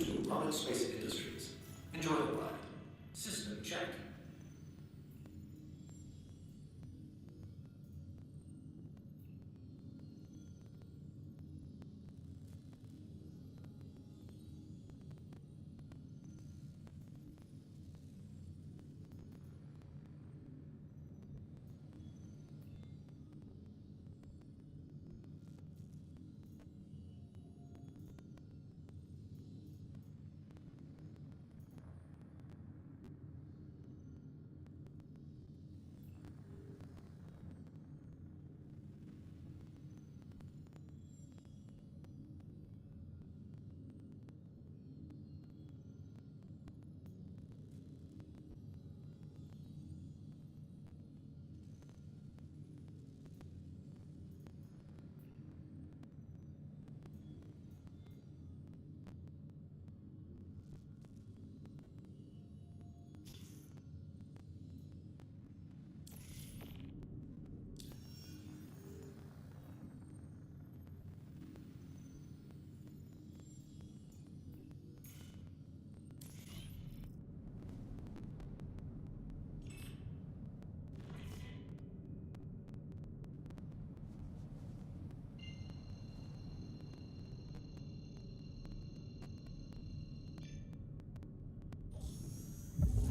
to Rocket Space Industries. Enjoy the ride. System check.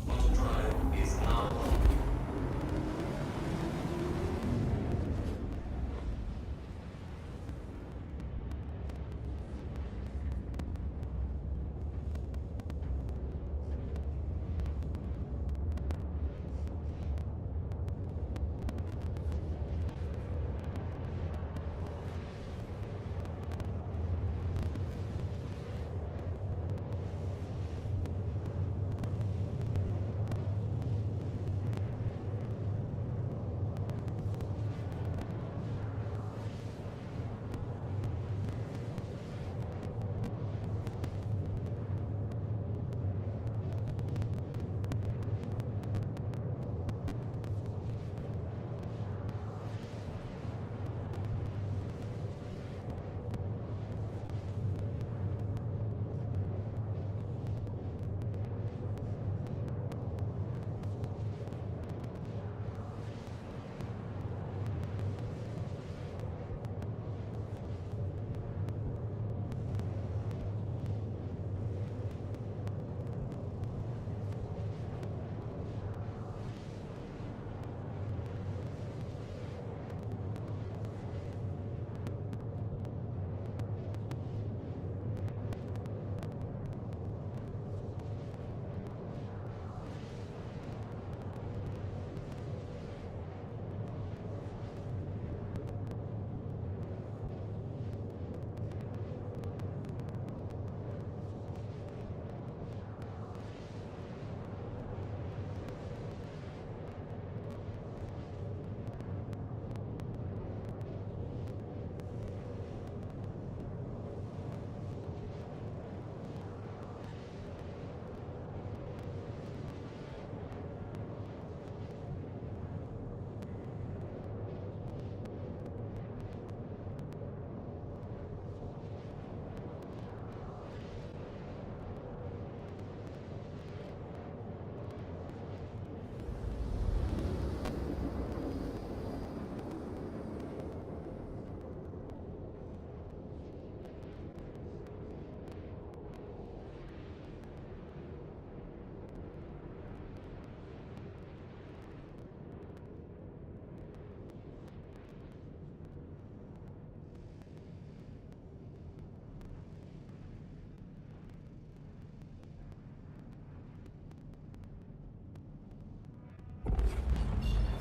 Quantum drive is now on.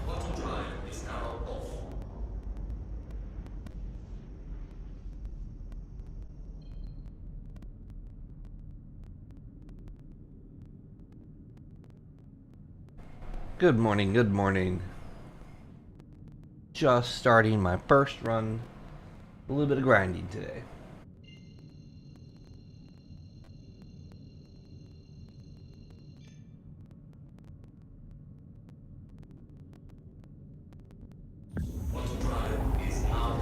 Quantum drive is now off. Good morning, good morning. Just starting my first run. A little bit of grinding today. Quantum drive is now on.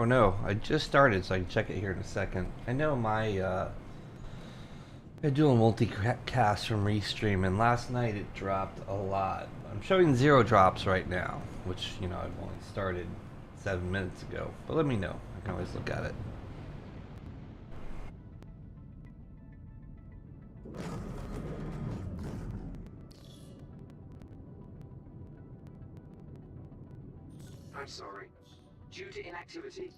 Oh no, I just started, so I can check it here in a second. I know I do a multicast from Restream, and last night it dropped a lot. I'm showing 0 drops right now, which, you know, I've only started 7 minutes ago. But let me know. I can always look at it. I'm sorry. Due to inactivity.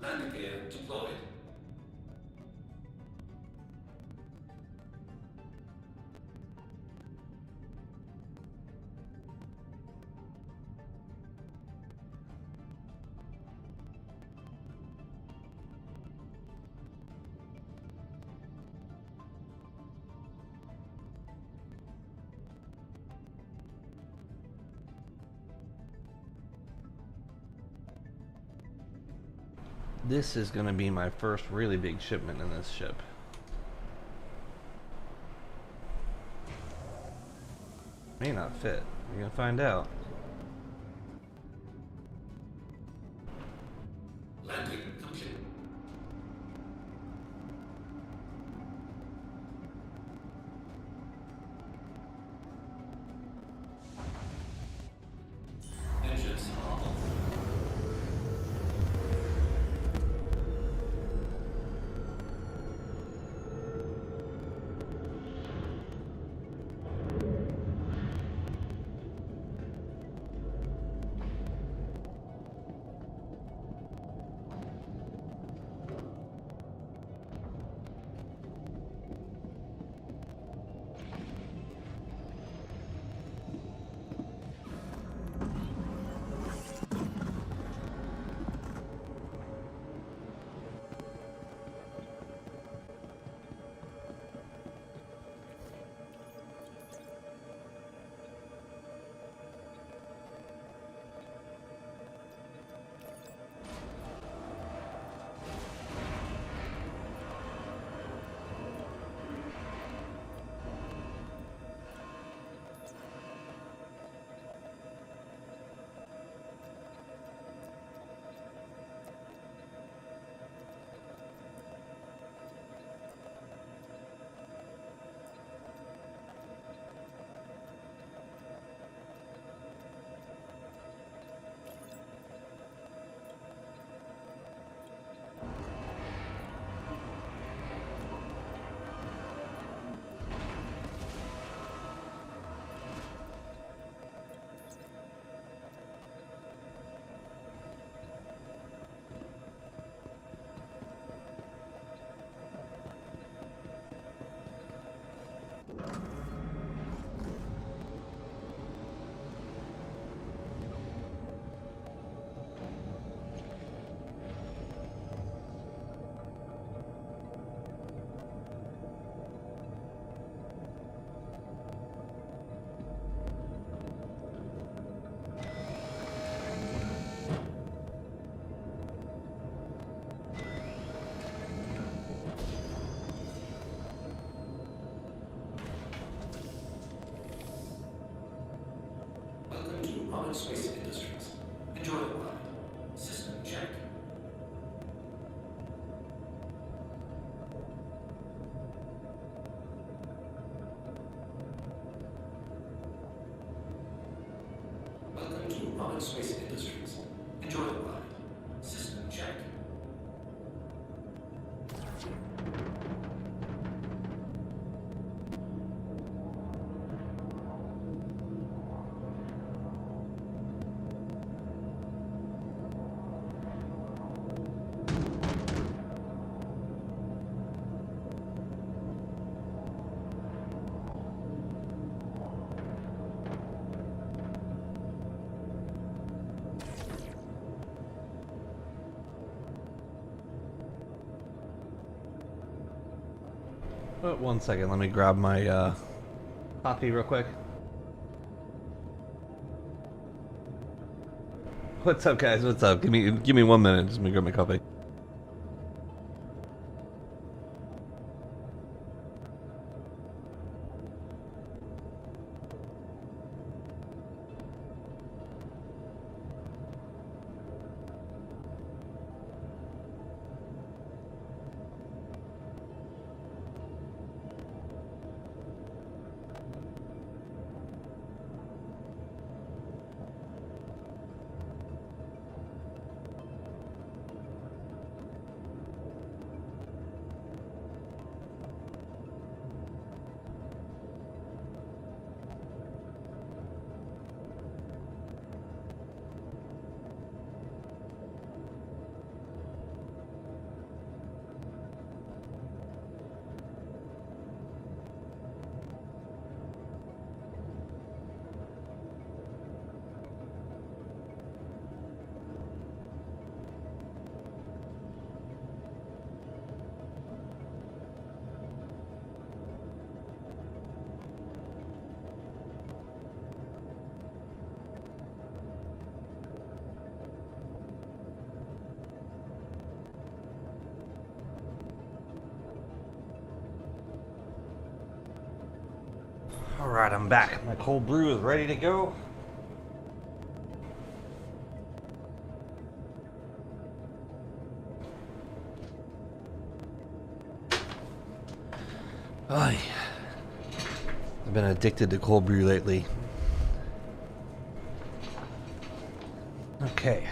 Landing gear deployed. This is going to be my first really big shipment in this ship. May not fit. You're going to find out. Landing complete. Engines are off. Welcome to Roman Space Industries. Enjoy the ride. System check. Welcome to Space Industries. Enjoy the ride. System check. Oh, 1 second, let me grab my coffee real quick. What's up, guys? What's up? Give me 1 minute. Just let me grab my coffee. Alright, I'm back. My cold brew is ready to go. Ay. I've been addicted to cold brew lately. Okay,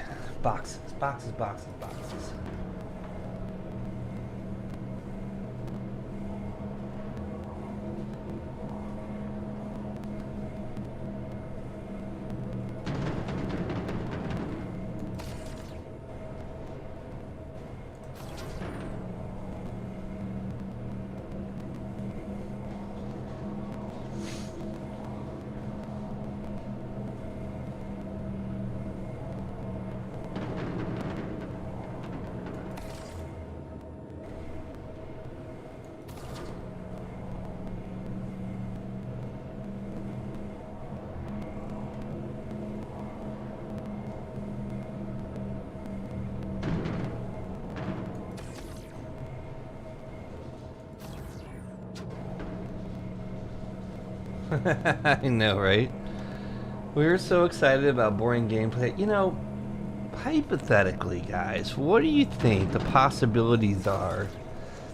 boxes, boxes, boxes, boxes. I know, right? We were so excited about boring gameplay. You know, hypothetically, guys, what do you think the possibilities are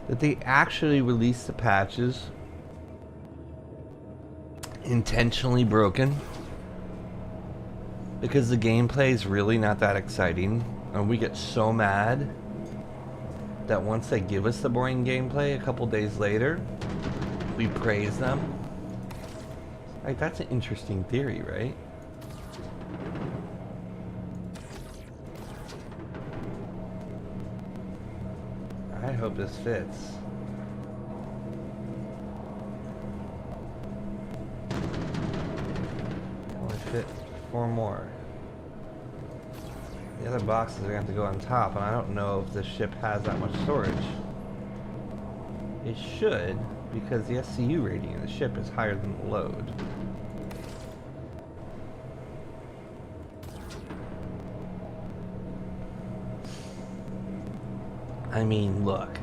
that they actually release the patches intentionally broken because the gameplay is really not that exciting, and we get so mad that once they give us the boring gameplay a couple days later, we praise them? Like, that's an interesting theory, right? I hope this fits. Only fit 4 more. The other boxes are going to have to go on top, and I don't know if this ship has that much storage. It should, because the SCU rating of the ship is higher than the load. I mean, look,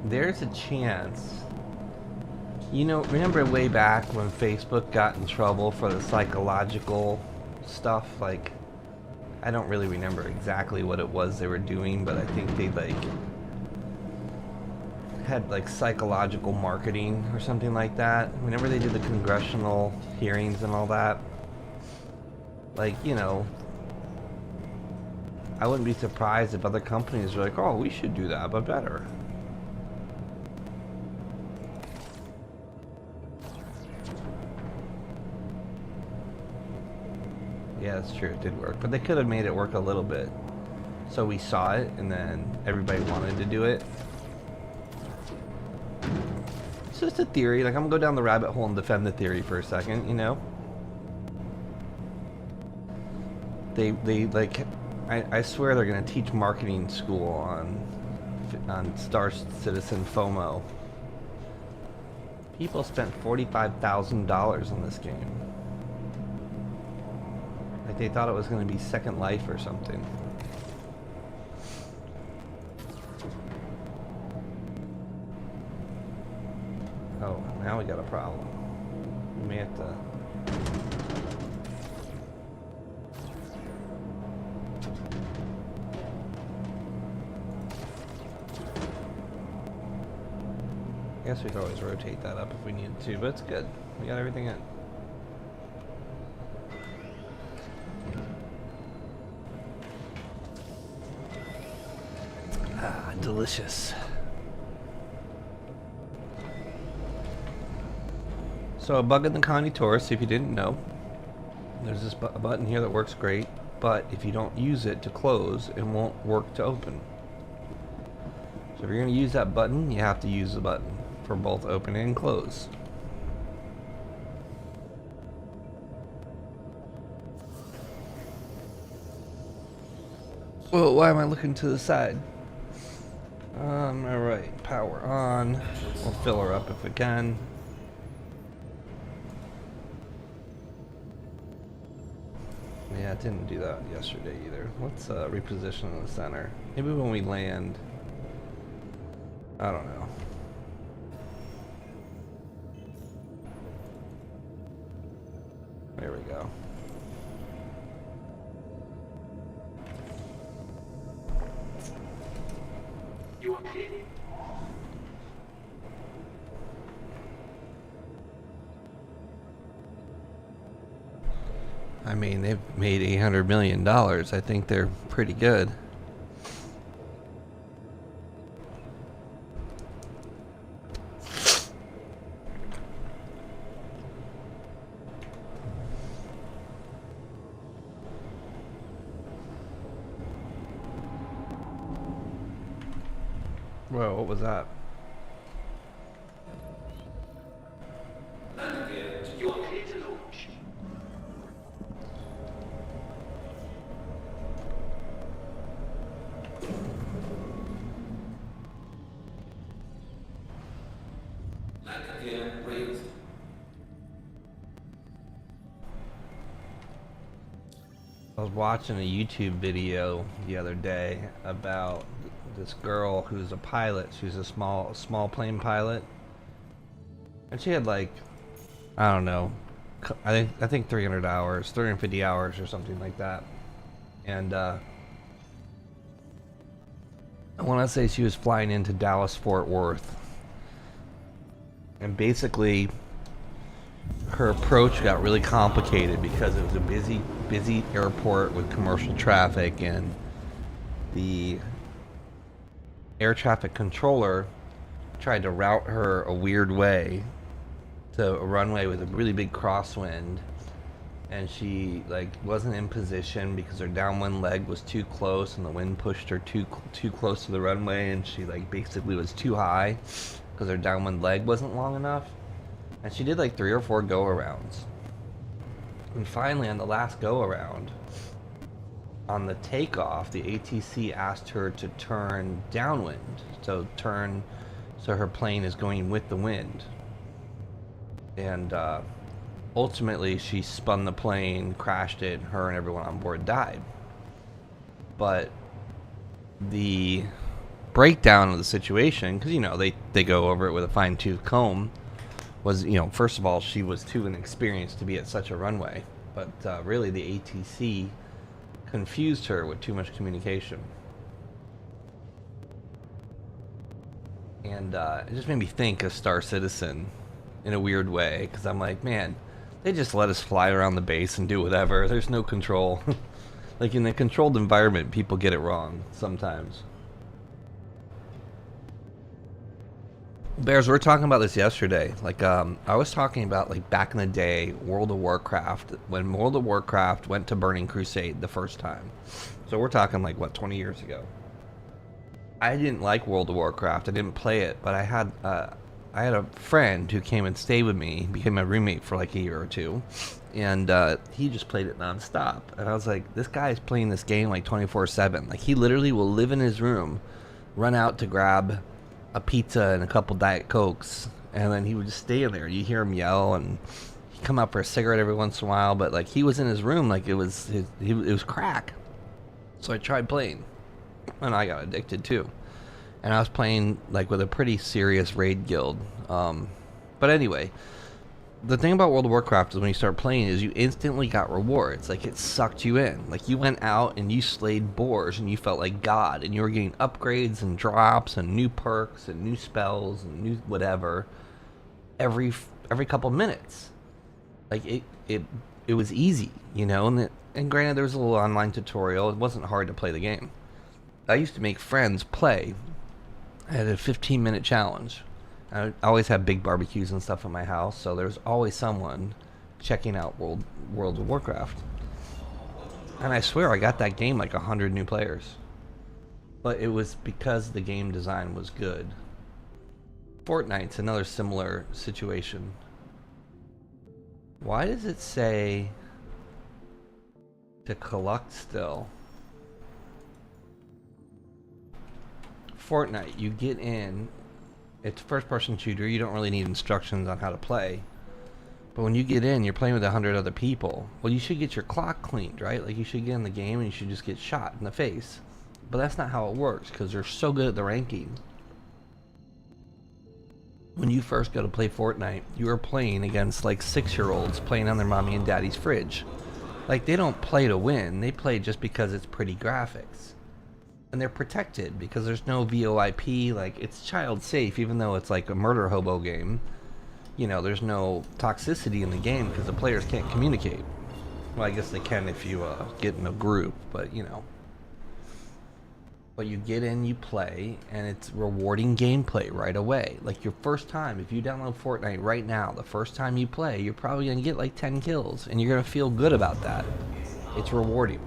there's a chance. You know, remember way back when Facebook got in trouble for the psychological stuff? Like, I don't really remember exactly what it was they were doing, but I think they, like, had, like, psychological marketing or something like that. Whenever they did the congressional hearings and all that, like, you know, I wouldn't be surprised if other companies are like, oh, we should do that, but better. Yeah, that's true, it did work. But they could have made it work a little bit. So we saw it, and then everybody wanted to do it. It's just a theory. Like, I'm gonna go down the rabbit hole and defend the theory for a second, you know? They like, I swear they're gonna teach marketing school on Star Citizen FOMO. People spent $45,000 on this game. Like, they thought it was gonna be Second Life or something. Oh, now we got a problem. We may have to... I guess we could always rotate that up if we needed to, but it's good. We got everything in. Ah, delicious. So a bug in the Connie Taurus, if you didn't know, there's this button here that works great, but if you don't use it to close, it won't work to open. So if you're going to use that button, you have to use the button for both open and close. Well, why am I looking to the side? Alright, power on. We'll fill her up if we can. Yeah, it didn't do that yesterday either. Let's reposition in the center. Maybe when we land. I don't know. There we go. You okay? I mean, they've made $800 million. I think they're pretty good. Whoa, what was that? You are clear to launch. Landing gear raised. I was watching a YouTube video the other day about this girl who's a pilot. She's a small plane pilot, and she had like, I don't know, I think 300 hours, 350 hours or something like that. And I want to say she was flying into Dallas Fort Worth, and basically her approach got really complicated because it was a busy airport with commercial traffic, and the air traffic controller tried to route her a weird way to a runway with a really big crosswind, and she like wasn't in position because her downwind leg was too close and the wind pushed her too close to the runway, and she like basically was too high because her downwind leg wasn't long enough. And she did like 3 or 4 go-arounds. And finally, on the last go-around, on the takeoff, the ATC asked her to turn downwind. So her plane is going with the wind. And ultimately, she spun the plane, crashed it, and her and everyone on board died. But the breakdown of the situation, because, you know, they go over it with a fine-tooth comb, was, you know, first of all, she was too inexperienced to be at such a runway, but really the ATC confused her with too much communication. And it just made me think of Star Citizen in a weird way, because I'm like, man, they just let us fly around the base and do whatever. There's no control. Like in a controlled environment, people get it wrong sometimes. Bears, we were talking about this yesterday. Like, I was talking about like back in the day, World of Warcraft, when World of Warcraft went to Burning Crusade the first time. So we're talking like what, 20 years ago. I didn't like World of Warcraft. I didn't play it, but I had a friend who came and stayed with me, became my roommate for like a year or two, and he just played it nonstop. And I was like, this guy's playing this game like 24/7. Like he literally will live in his room, run out to grab a pizza and a couple Diet Cokes, and then he would just stay in there. You hear him yell, and he'd come out for a cigarette every once in a while. But like he was in his room like it was it was crack. So I tried playing, and I got addicted too. And I was playing like with a pretty serious raid guild. But anyway, the thing about World of Warcraft is when you start playing is you instantly got rewards. Like it sucked you in. Like you went out and you slayed boars and you felt like God, and you were getting upgrades and drops and new perks and new spells and new whatever every couple minutes. Like it was easy, you know. And granted, there was a little online tutorial. It wasn't hard to play the game. I used to make friends play. I had a 15-minute challenge. I always had big barbecues and stuff in my house, so there's always someone checking out World of Warcraft. And I swear I got that game like 100 new players. But it was because the game design was good. Fortnite's another similar situation. Why does it say to collect still? Fortnite, you get in, it's a first-person shooter, you don't really need instructions on how to play. But when you get in, you're playing with 100 other people. Well, you should get your clock cleaned, right? Like, you should get in the game and you should just get shot in the face. But that's not how it works, because they're so good at the ranking. When you first go to play Fortnite, you are playing against, like, 6-year-olds playing on their mommy and daddy's fridge. Like, they don't play to win, they play just because it's pretty graphics. And they're protected because there's no VoIP, like it's child safe, even though it's like a murder hobo game. You know, there's no toxicity in the game because the players can't communicate. Well, I guess they can if you get in a group, but you know. But you get in, you play, and it's rewarding gameplay right away. Like your first time, if you download Fortnite right now, the first time you play, you're probably going to get like 10 kills, and you're going to feel good about that. It's rewarding.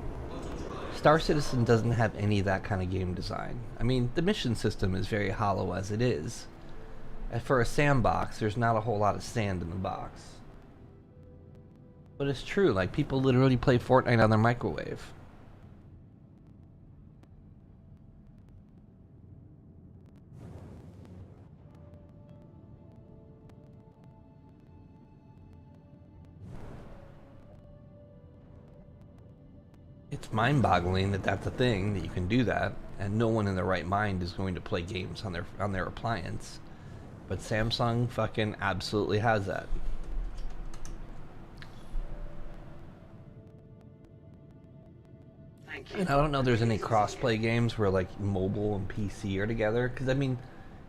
Star Citizen doesn't have any of that kind of game design. I mean, the mission system is very hollow as it is. And for a sandbox, there's not a whole lot of sand in the box. But it's true, like people literally play Fortnite on their microwave. It's mind-boggling that that's a thing, that you can do that, and no one in their right mind is going to play games on their appliance. But Samsung fucking absolutely has that. And I don't know if there's any cross-play games where like mobile and PC are together, because I mean,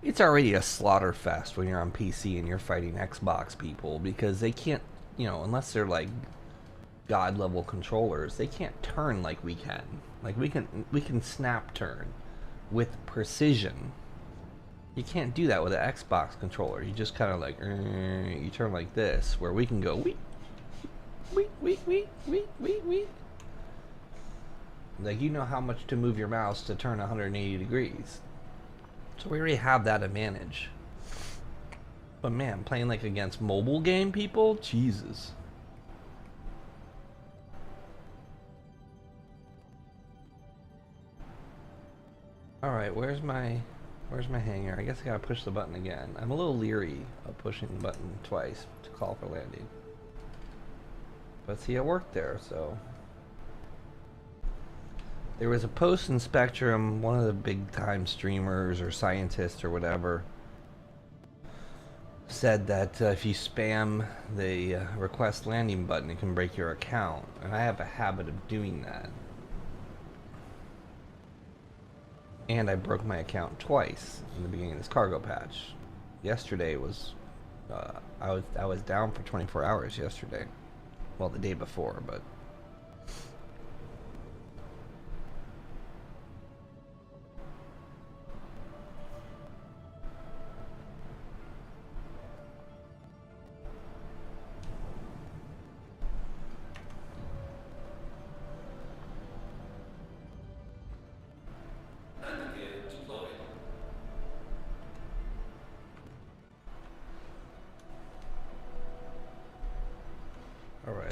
it's already a slaughter fest when you're on PC and you're fighting Xbox people, because they can't, you know, unless they're like god level controllers, they can't turn like we can. Like we can snap turn with precision. You can't do that with an Xbox controller. You just kind of like you turn like this, where we can go wee wee wee wee wee wee wee. Like, you know how much to move your mouse to turn 180 degrees. So we already have that advantage. But man, playing like against mobile game people, Jesus. Alright, where's my hangar? I guess I gotta push the button again. I'm a little leery of pushing the button twice to call for landing. But see, it worked there, so. There was a post in Spectrum, one of the big time streamers or scientists or whatever said that if you spam the request landing button, it can break your account. And I have a habit of doing that. And I broke my account twice in the beginning of this cargo patch. Yesterday was, I was down for 24 hours yesterday. Well, the day before, but.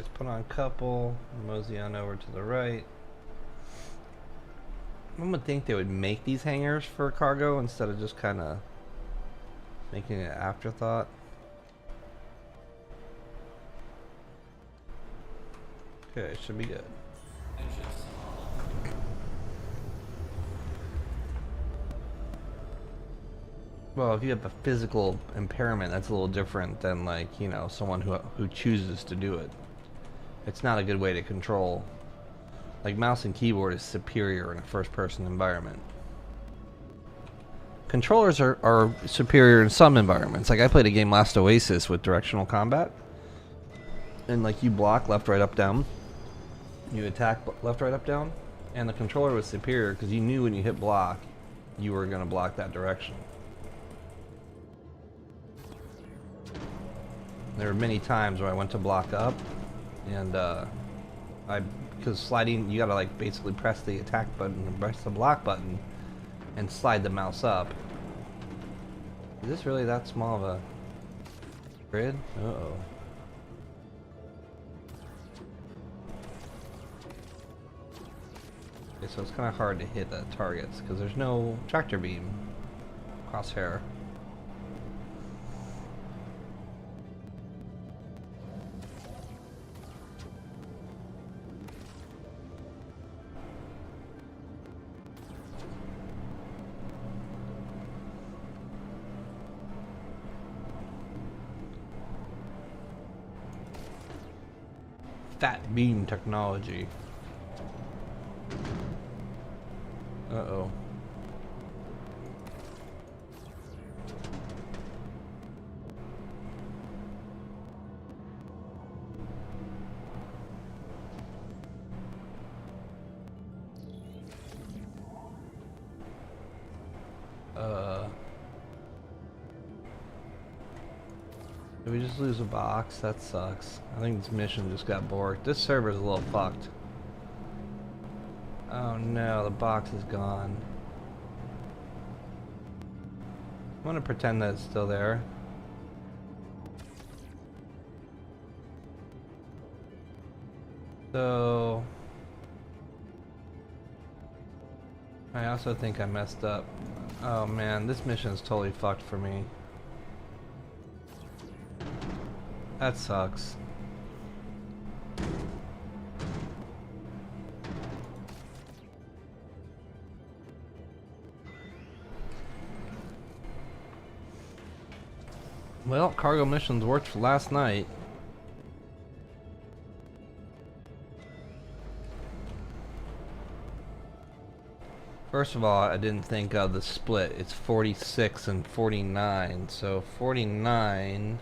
let's put on couple, mosey on over to the right. One would think they would make these hangars for cargo instead of just kind of making it an afterthought. Okay, should be good. Well, if you have a physical impairment, that's a little different than, like, you know, someone who chooses to do it. It's not a good way to control. Like, mouse and keyboard is superior in a first-person environment. Controllers are superior in some environments. Like, I played a game last Oasis with directional combat. And, like, you block left, right, up, down. You attack left, right, up, down. And the controller was superior because you knew when you hit block, you were going to block that direction. There were many times where I went to block up, and because sliding, you gotta like basically press the attack button and press the block button, and slide the mouse up. Is this really that small of a grid? Uh-oh. Okay, so it's kind of hard to hit the targets because there's no tractor beam crosshair. Fat beam technology. Uh-oh. Did we just lose a box? That sucks. I think this mission just got borked. This server's a little fucked. Oh no, the box is gone. I'm gonna pretend that it's still there. So I also think I messed up. Oh man, this mission is totally fucked for me. That sucks. Well, cargo missions worked for last night. First of all, I didn't think of the split. It's 46 and 49. So 49,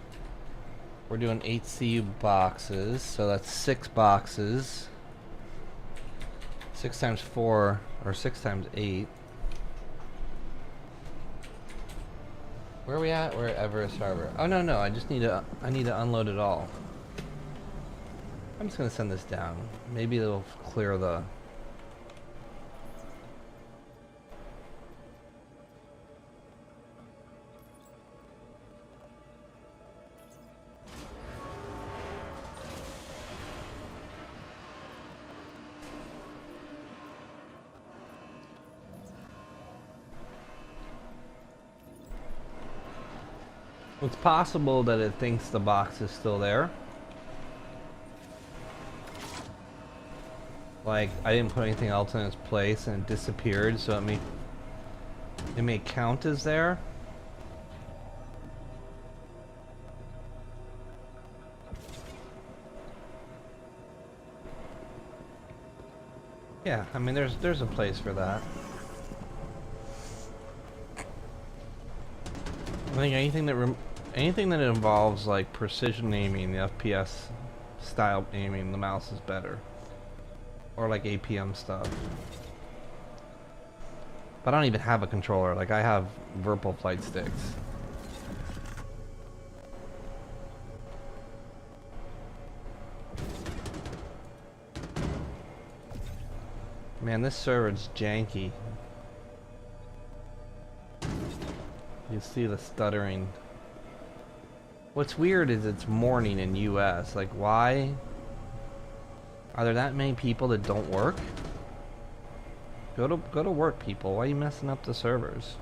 we're doing 8 CU boxes, so that's 6 boxes. 6 times 4, or 6 times 8. Where are we at? We're at Everest Harbor. Oh no, I just need to unload it all. I'm just gonna send this down. Maybe it'll clear the. It's possible that it thinks the box is still there. Like, I didn't put anything else in its place and it disappeared, so it may count as there. Yeah, I mean there's a place for that. I think anything that involves like precision aiming, the FPS style aiming, the mouse is better. Or like APM stuff. But I don't even have a controller. Like, I have Virpil flight sticks. Man, this server's janky. You see the stuttering. What's weird is it's morning in US. Like, why Are there that many people that don't work? Go to work, people. Why are you messing up the servers?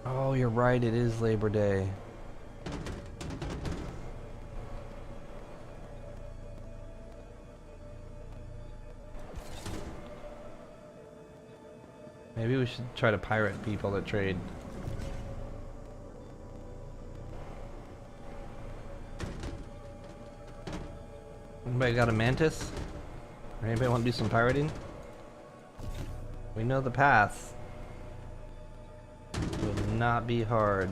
Oh, you're right, it is Labor Day. Maybe we should try to pirate people that trade. Anybody got a mantis? Or anybody want to do some pirating? We know the path. It will not be hard.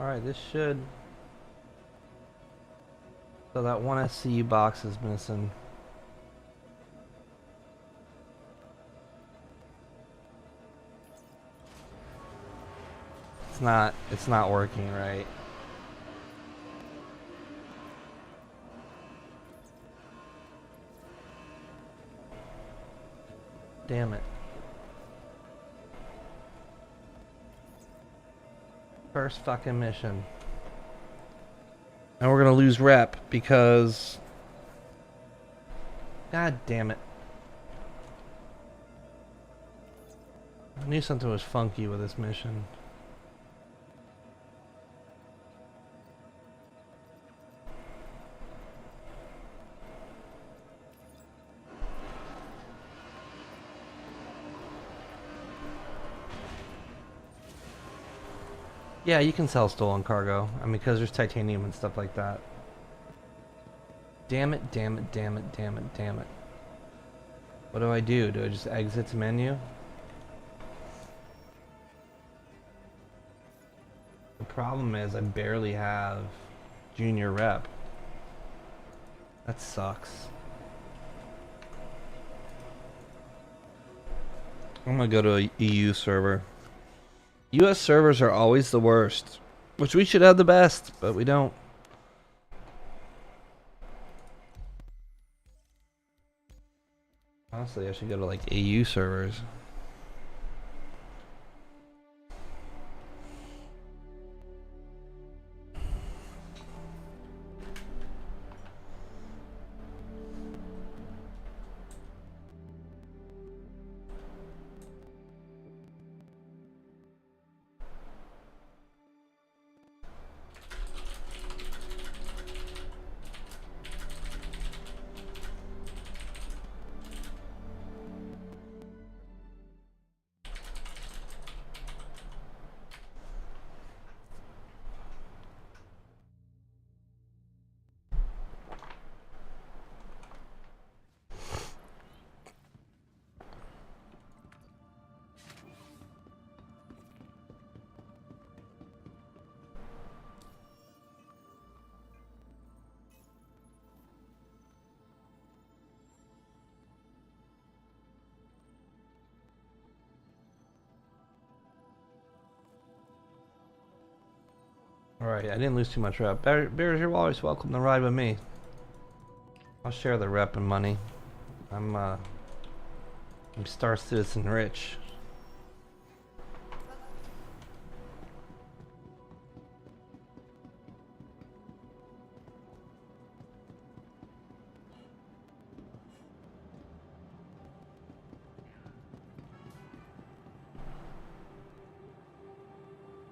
Alright, this should... So that one SCU box is missing. It's not working right. Damn it. First fucking mission. And we're gonna lose rep because... God damn it. I knew something was funky with this mission. Yeah, you can sell stolen cargo. I mean, because there's titanium and stuff like that. Damn it, damn it, damn it, damn it, damn it. What do? Do I just exit the menu? The problem is I barely have junior rep. That sucks. I'm gonna go to a EU server. US servers are always the worst, which we should have the best, but we don't. Honestly, I should go to like AU servers. Alright, I didn't lose too much rep. Bears, you're always welcome to ride with me. I'll share the rep and money. I'm Star Citizen rich.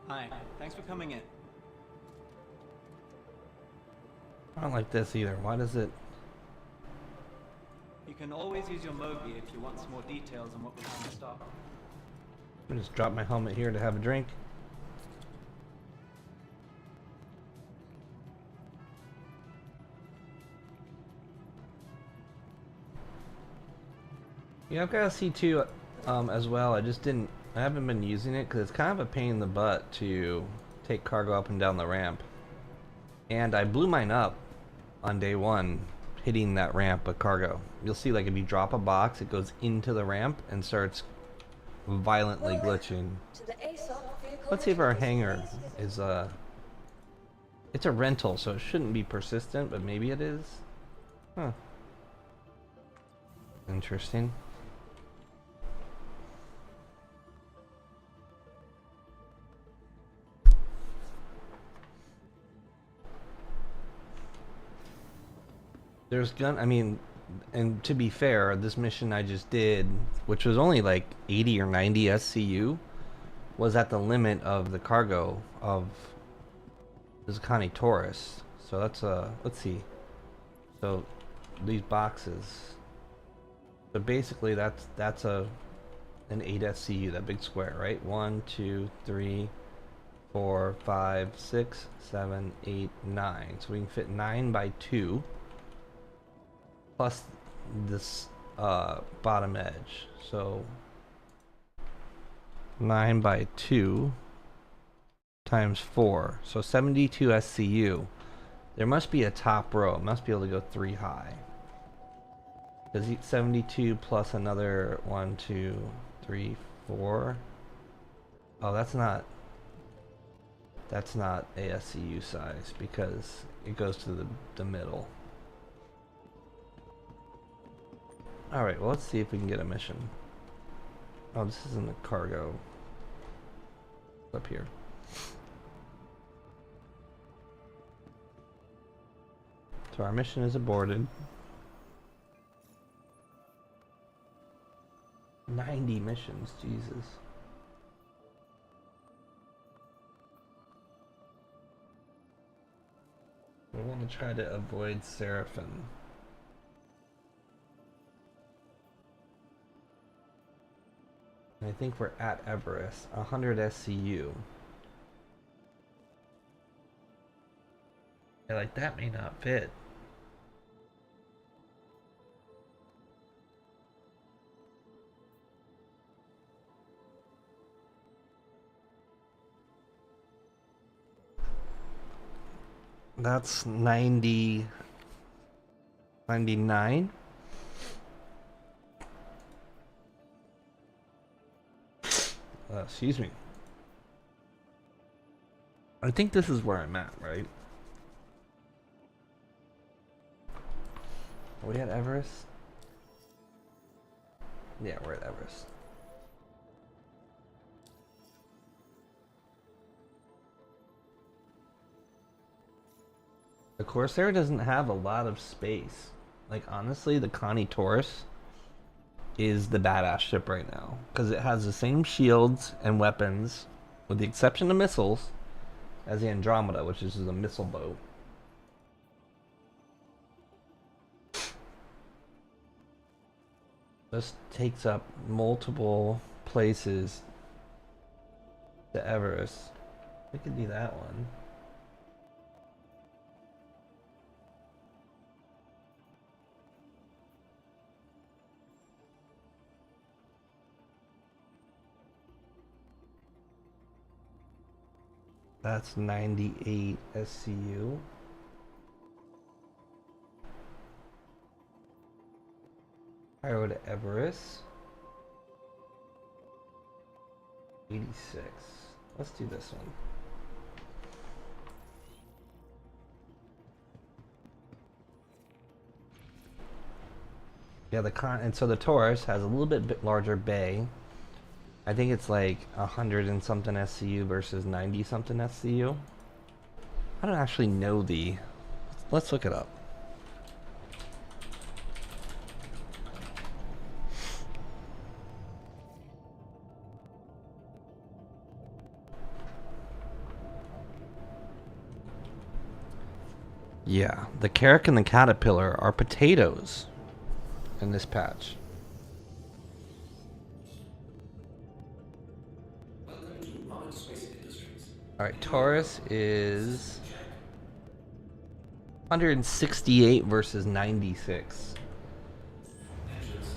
Hi, thanks for coming in. I don't like this either. Why does it... You can always use your Mogi if you want some more details on what was in stock. I'm gonna just drop my helmet here to have a drink. Yeah, I've got a C2 as well. I haven't been using it because it's kind of a pain in the butt to take cargo up and down the ramp. And I blew mine up on day one, hitting that ramp with cargo. You'll see, like, if you drop a box, it goes into the ramp and starts violently glitching. Let's see if our hangar is it's a rental, so it shouldn't be persistent, but maybe it is. Huh. Interesting. And to be fair, this mission I just did, which was only like 80 or 90 SCU, was at the limit of the cargo of the Zucani Taurus. So that's let's see. So these boxes. So basically that's an 8 SCU, that big square, right? 1, 2, 3, 4, 5, 6, 7, 8, 9. So we can fit 9 by 2. Plus this bottom edge, so 9 by 2 times 4, so 72 SCU. There must be a top row. It must be able to go 3 high. Because 72 plus another 1, 2, 3, 4. Oh, that's not ASCU size because it goes to the middle. Alright, well, let's see if we can get a mission. Oh, this isn't the cargo. It's up here. So our mission is aborted. 90 missions, Jesus. We want to try to avoid Seraphim. I think we're at Everest, 100 SCU. Yeah, like that may not fit. That's 99. Excuse me. I think this is where I'm at, right? Are we at Everest? Yeah, we're at Everest. The Corsair doesn't have a lot of space. Like, honestly, the Connie Taurus is the badass ship right now because it has the same shields and weapons, with the exception of missiles, as the Andromeda, which is a missile boat. This takes up multiple places to Everest. We could do that one. That's 98 SCU. Pyro to Everest. 86. Let's do this one. Yeah, and so the Taurus has a little bit larger bay. I think it's like 100 and something SCU versus 90 something SCU. I don't actually know let's look it up. Yeah, the Carrack and the Caterpillar are potatoes. in this patch. Welcome to Modern Space Industries. Alright, Taurus is 168 versus 96.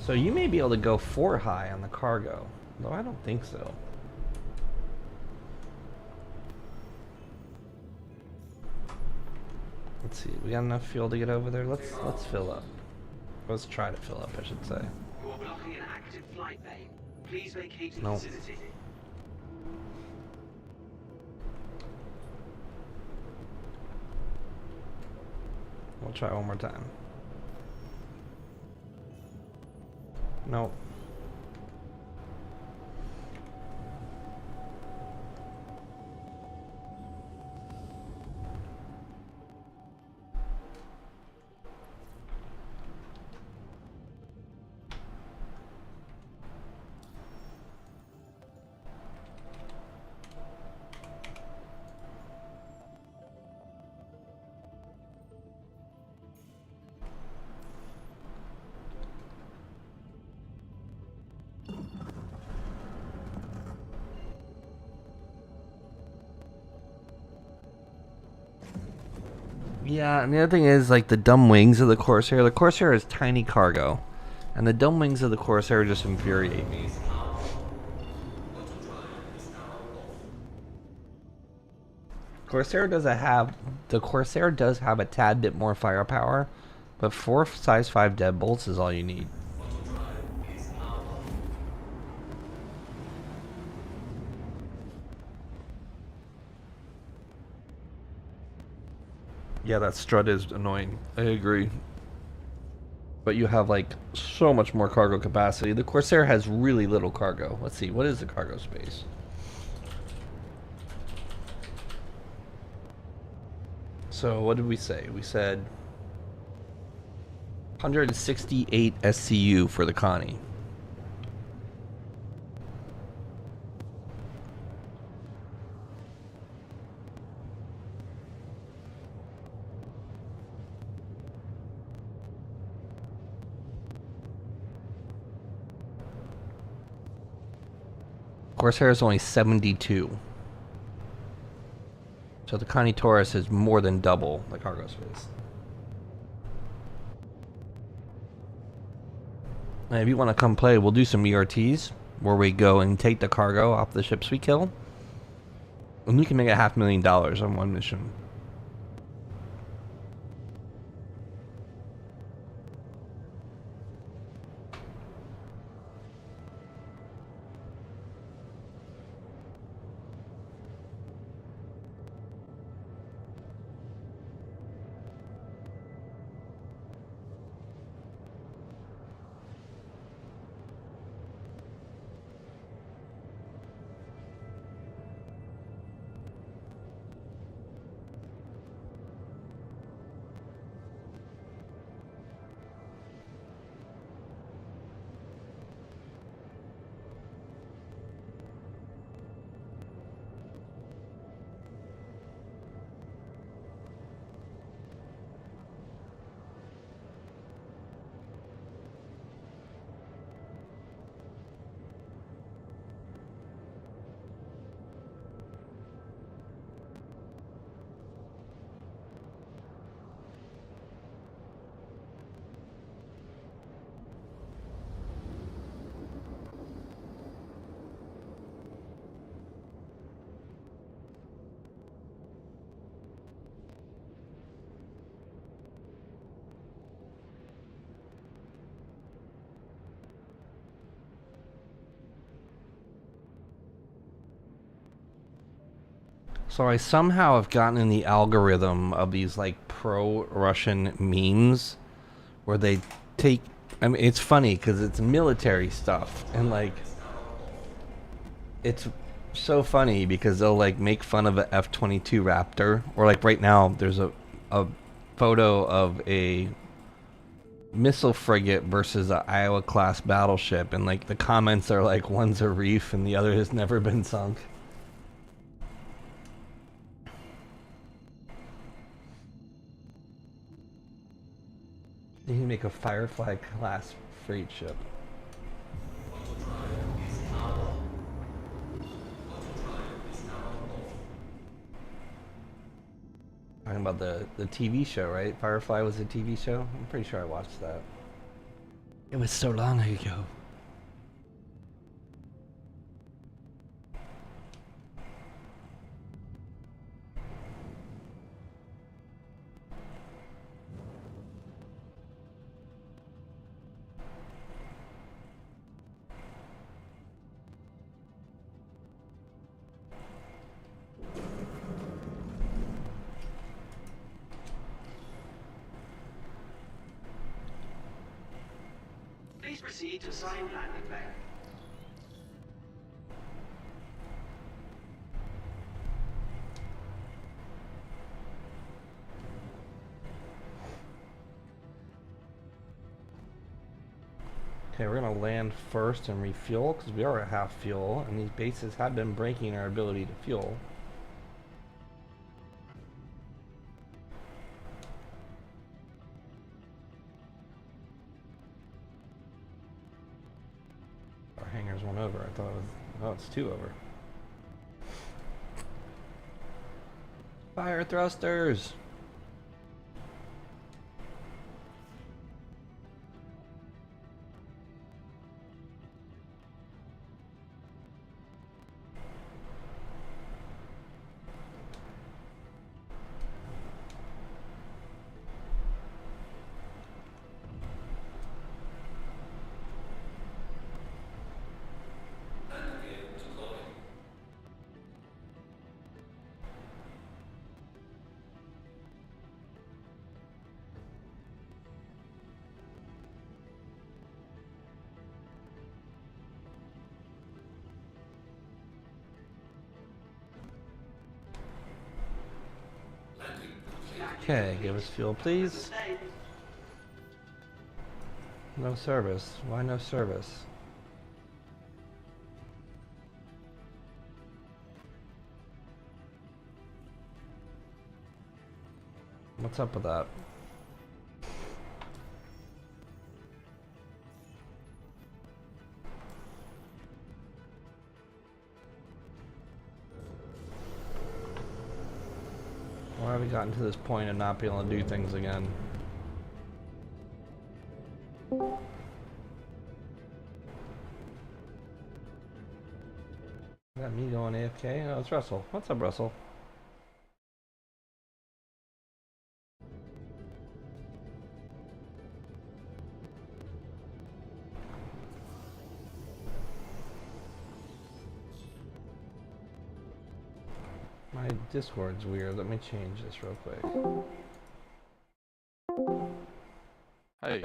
So you may be able to go 4 high on the cargo. Though I don't think so. Let's see, we got enough fuel to get over there? Let's fill up. Let's try to fill up, I should say. You are blocking an active flight lane. Please vacate the No. vicinity. We'll try one more time. Nope. Yeah, and the other thing is, like, the dumb wings of the Corsair. The Corsair is tiny cargo, and the dumb wings of the Corsair just infuriate me. The Corsair does have a tad bit more firepower, but 4 size 5 deadbolts is all you need. Yeah, that strut is annoying. I agree. But you have, like, so much more cargo capacity. The Corsair has really little cargo. Let's see, what is the cargo space? So, what did we say? We said 168 SCU for the Connie. Corsair is only 72. So the Connie Taurus is more than double the cargo space. And if you want to come play, we'll do some ERTs where we go and take the cargo off the ships we kill. And we can make $500,000 on one mission. So I somehow have gotten in the algorithm of these like pro-Russian memes where they take, I mean, it's funny because it's military stuff and like it's so funny because they'll like make fun of a F-22 Raptor, or like right now there's a photo of a missile frigate versus an Iowa class battleship, and like the comments are like one's a reef and the other has never been sunk. You can make a Firefly class freight ship. Talking about the TV show, right? Firefly was a TV show. I'm pretty sure I watched that. It was so long ago. Please proceed to assigned landing bay. Okay, we're gonna land first and refuel because we are at half fuel, and these bases have been breaking our ability to fuel. Our hangar's one over. I thought it was. Oh, it's two over. Fire thrusters! Okay, give us fuel, please. No service. Why no service? What's up with that? Why have we gotten to this point of not being able to do things again? Is that me going AFK? No, it's Russell. What's up, Russell? My Discord's weird. Let me change this real quick. Hey,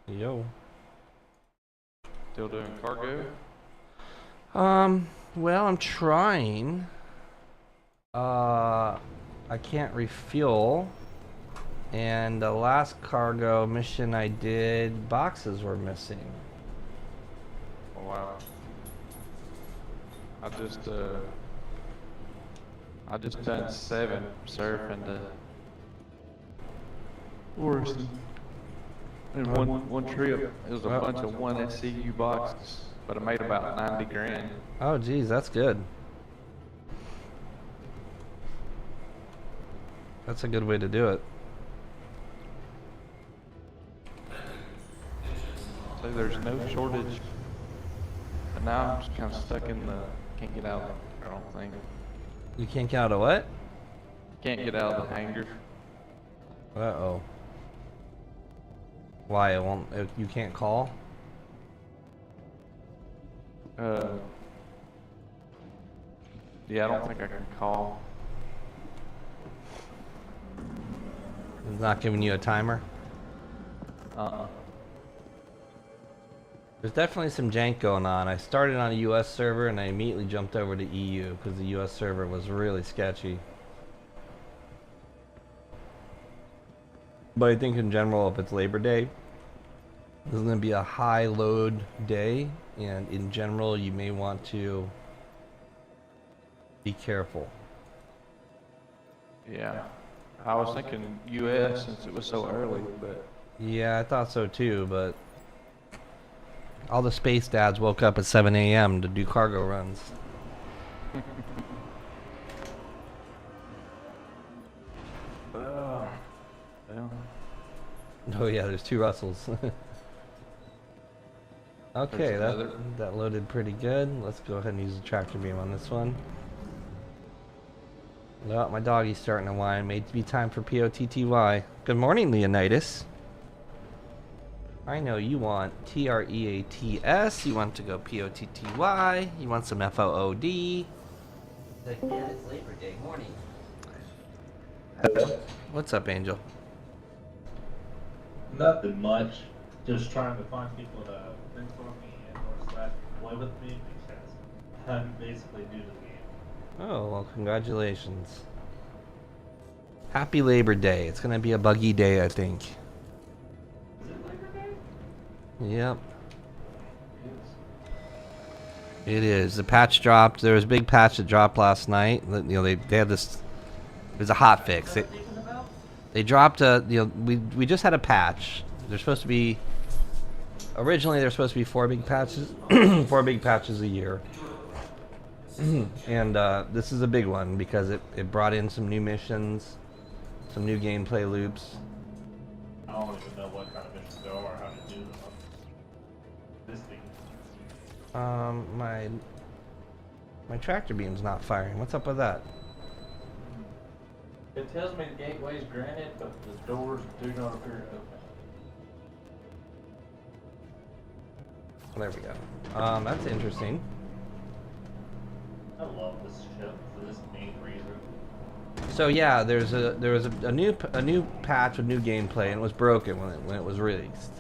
Yo. still doing cargo? Well, I'm trying. I can't refuel. And the last cargo mission I did, boxes were missing. Oh, wow. I just done 7 surfing to Orison. In one trip, it was a bunch of 1 SCU boxes, but I made about 90 grand. Oh, geez, that's good. That's a good way to do it. So there's no shortage. But now I'm just kind of stuck in the, can't get out, I don't think. You can't get out of what? Can't get out of the hangar. Uh-oh. Why? You can't call? Yeah, I don't think I can call. It's not giving you a timer? There's definitely some jank going on. I started on a US server and I immediately jumped over to EU because the US server was really sketchy. But I think in general, if it's Labor Day, there's going to be a high load day, and in general, you may want to be careful. Yeah. I was thinking US since it was so early, but Yeah, I thought so too, but all the space dads woke up at 7 a.m. to do cargo runs. Well, Oh yeah, there's two Russells. Okay, There's another. that loaded pretty good. Let's go ahead and use the tractor beam on this one. Well, my doggy's starting to whine. May be time for POTTY. Good morning, Leonidas. I know you want TREATS. You want to go POTTY. You want some FOOD. Like, yeah, it's Labor Day morning. What's up, Angel? Nothing much. Just trying to find people to mentor me and or slash play with me because I'm basically new to the game. Oh, well, congratulations. Happy Labor Day. It's gonna be a buggy day, I think. Is it Labor Day? Yep. It is. The patch dropped. There was a big patch that dropped last night. You know, they had this. It was a hot fix. They dropped a. You know, we just had a patch. There's supposed to be. Originally, there's supposed to be 4 big patches, 4 big patches a year. And this is a big one because it brought in some new missions, some new gameplay loops. I don't even know what kind of missions there are or how to do them. This thing. My tractor beam's not firing. What's up with that? It tells me the gateway is granted, but the doors do not appear to open. There we go. That's interesting. I love this ship for this main reason. So yeah, there was a new patch with new gameplay, and it was broken when it was released.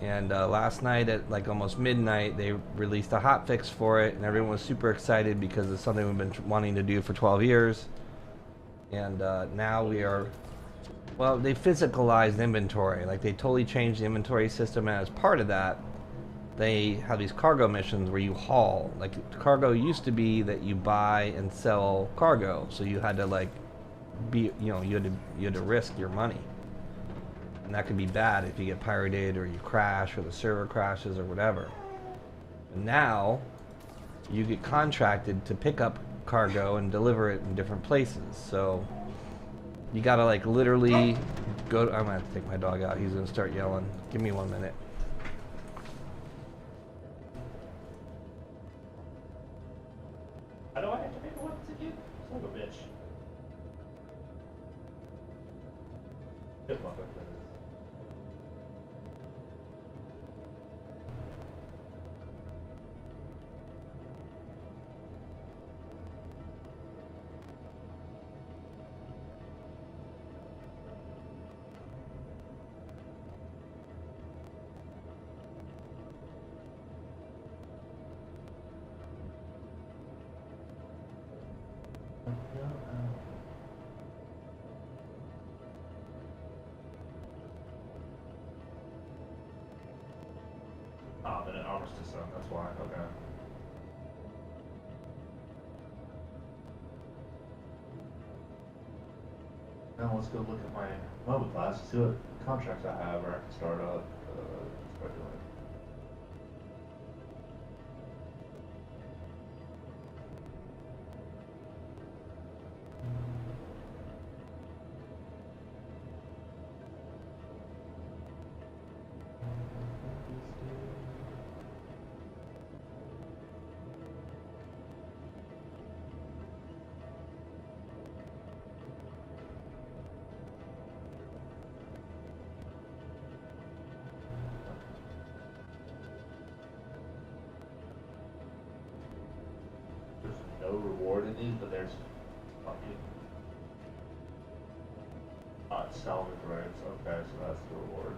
And last night at like almost midnight, they released a hot fix for it, and everyone was super excited because it's something we've been wanting to do for 12 years. And now we are. Well, they physicalized inventory. Like they totally changed the inventory system, and as part of that, they have these cargo missions where you haul. Like cargo used to be that you buy and sell cargo, so you had to like be, you know, you had to risk your money, and that could be bad if you get pirated or you crash or the server crashes or whatever. And now you get contracted to pick up cargo and deliver it in different places. So you gotta like literally go. I'm gonna have to take my dog out. He's gonna start yelling. Give me 1 minute. How do I activate the weapons again? Son of a bitch. Good luck with this. Ah, then it armistice zone, that's why, okay. Now let's go look at my mobile class, see what contracts I have where I can start up. Start doing it. There's no reward in these, but there's fucking salvage rights. Okay, so that's the reward.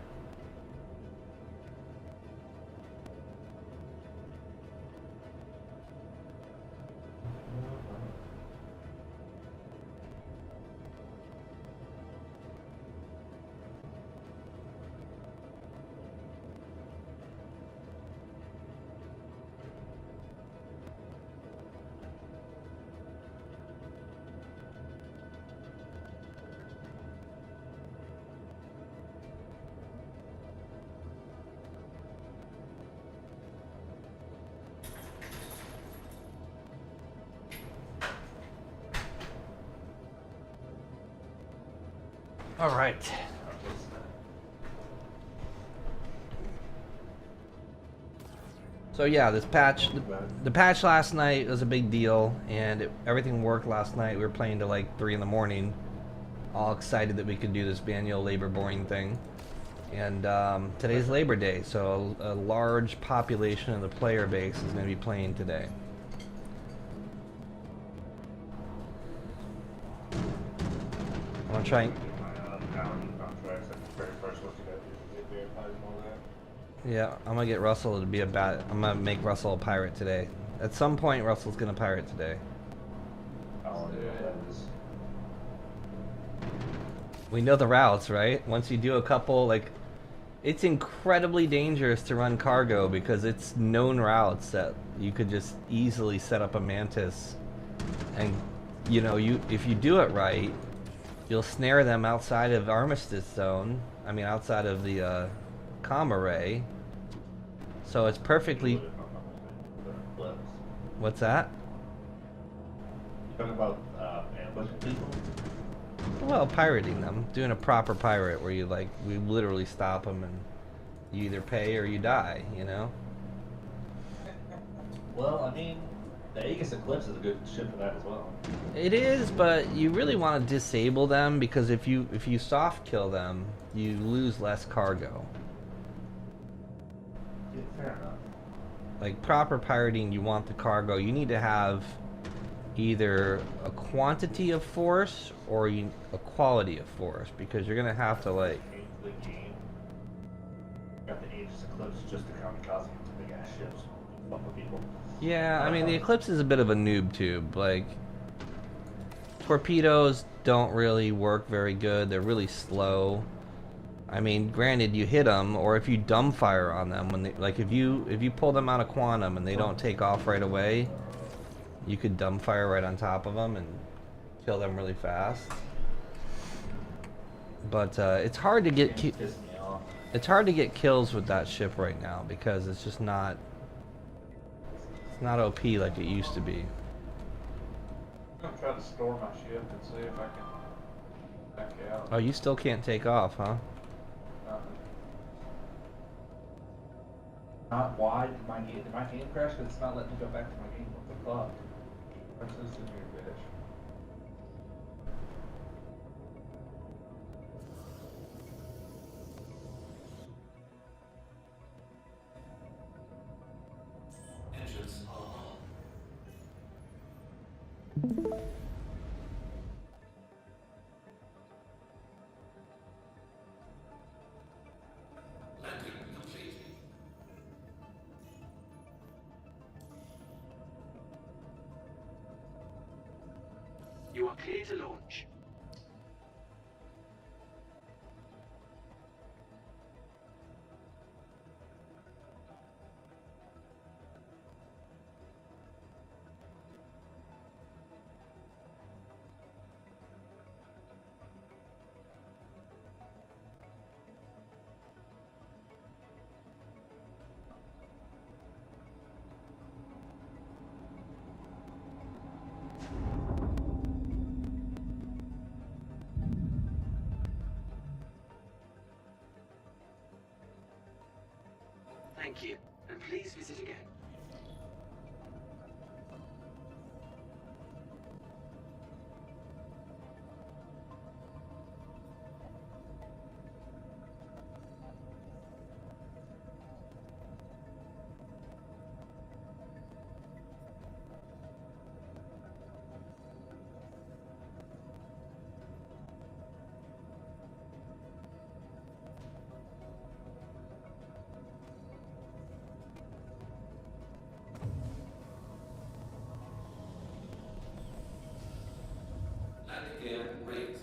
All right. So yeah, this patch, the patch last night was a big deal, and everything worked last night. We were playing to like 3 in the morning, all excited that we could do this manual labor boring thing. And today's Labor Day, so a large population of the player base is going to be playing today. I'm gonna try. Yeah, I'm gonna get Russell to be a bat. I'm gonna make Russell a pirate today. At some point, Russell's gonna pirate today. We know the routes, right? Once you do a couple, like, it's incredibly dangerous to run cargo because it's known routes that you could just easily set up a Mantis, and you know, if you do it right, you'll snare them outside of Armistice Zone. I mean, outside of the comm array. So it's perfectly. What's that? You talking about ambushing people? Well, pirating them, doing a proper pirate where you like we literally stop them and you either pay or you die. You know. Well, I mean, the Aegis Eclipse is a good ship for that as well. It is, but you really want to disable them because if you soft kill them, you lose less cargo. Yeah, fair enough. Like proper pirating, you want the cargo. You need to have either a quantity of force or a quality of force because you're gonna have to like. The game got the Aegis Eclipse just to kamikaze big ass ships, fuck with people. Yeah, I mean the Eclipse is a bit of a noob tube. Like torpedoes don't really work very good. They're really slow. I mean, granted, you hit them, or if you dumbfire on them when they, like if you pull them out of quantum and they don't take off right away, you could dumbfire right on top of them and kill them really fast. But it's hard to get it's hard to get kills with that ship right now because it's just not OP like it used to be. I'm gonna try to store my ship and see if I can back out. Oh, you still can't take off, huh? Not why did my game crash? Because it's not letting me go back to my game. What the fuck? What's this in here, bitch? Engines on. Landing complete. You are clear to launch. Thank you, and please visit again. Landing gear raised.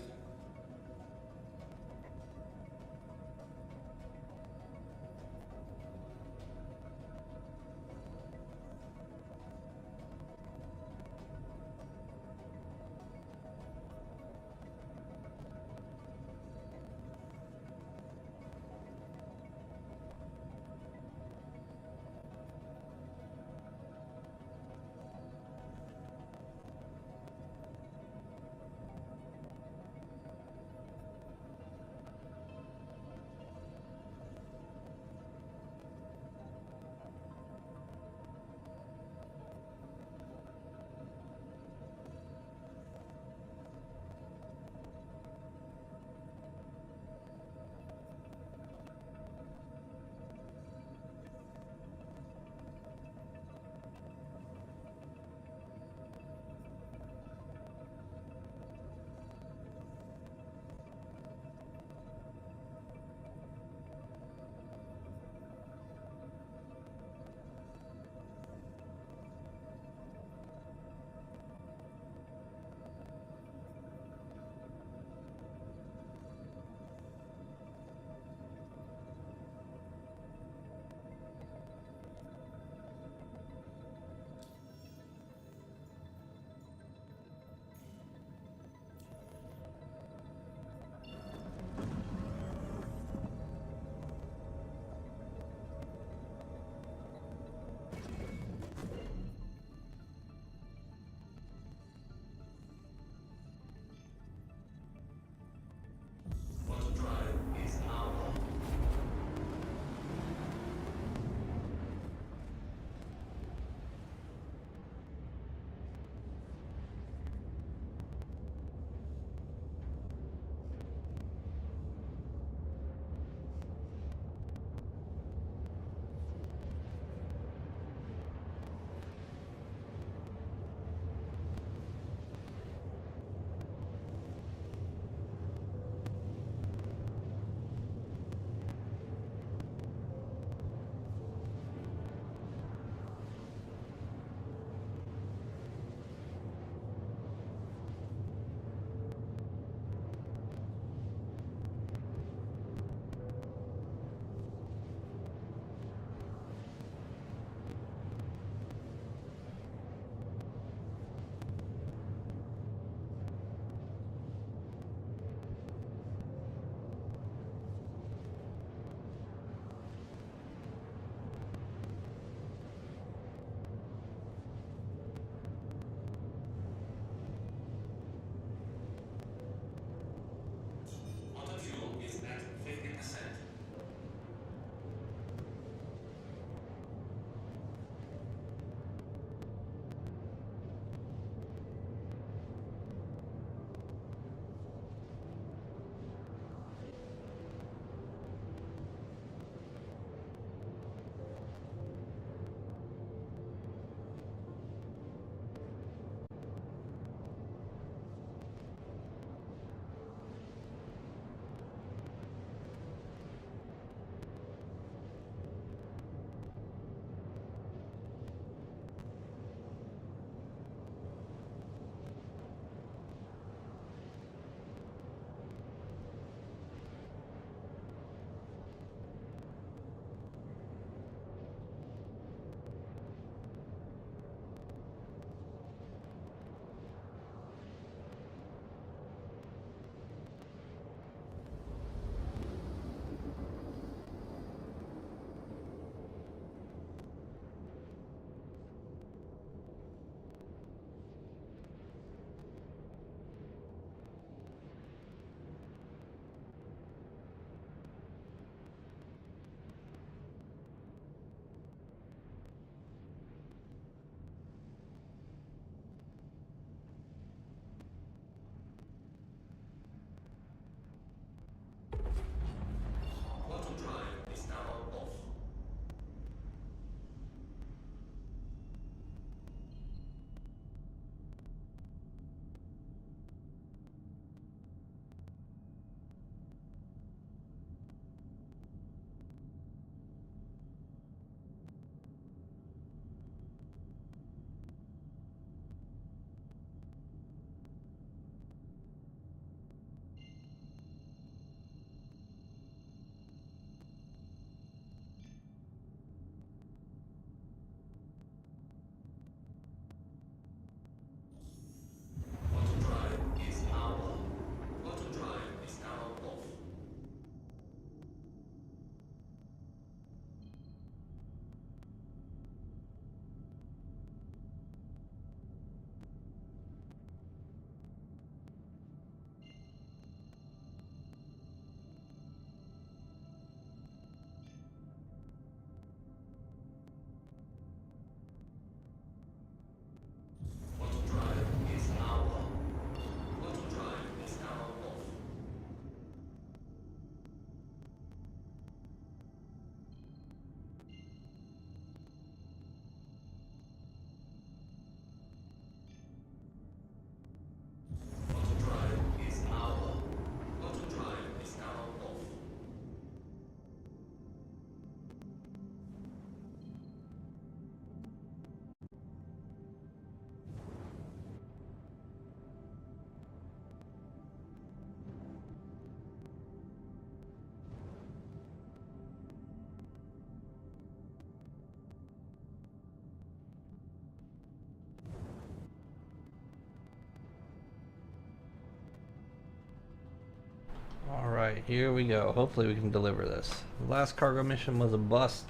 Alright, here we go. Hopefully we can deliver this. The last cargo mission was a bust.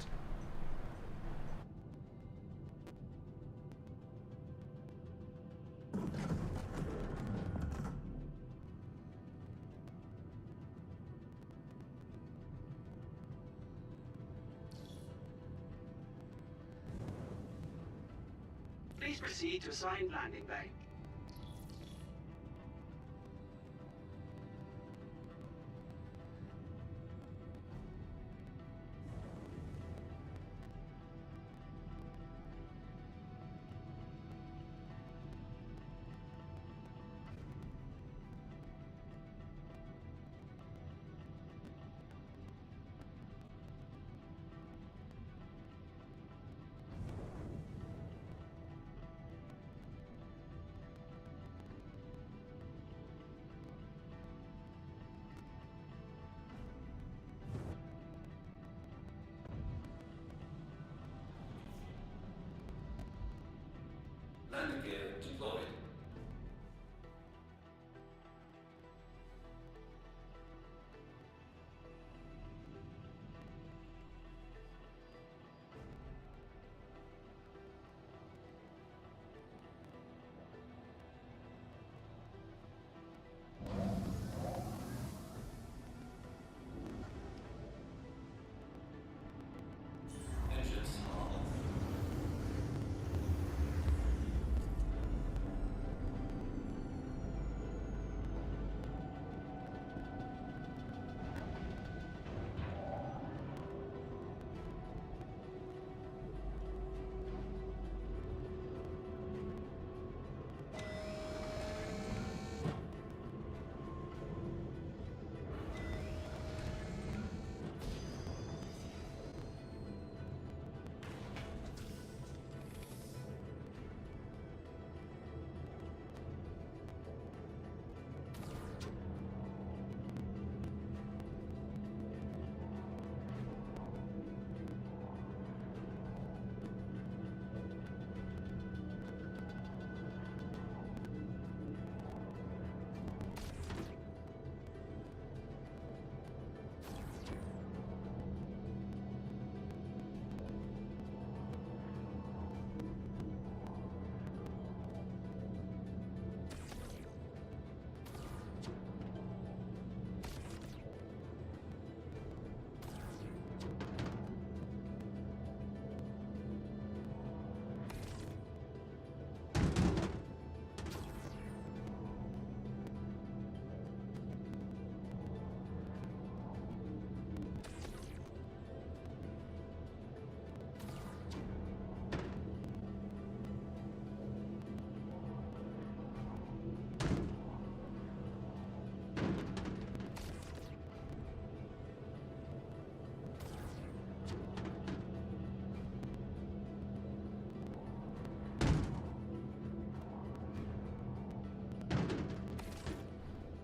Please proceed to assigned landing bay. Landing gear deployed. Engines off.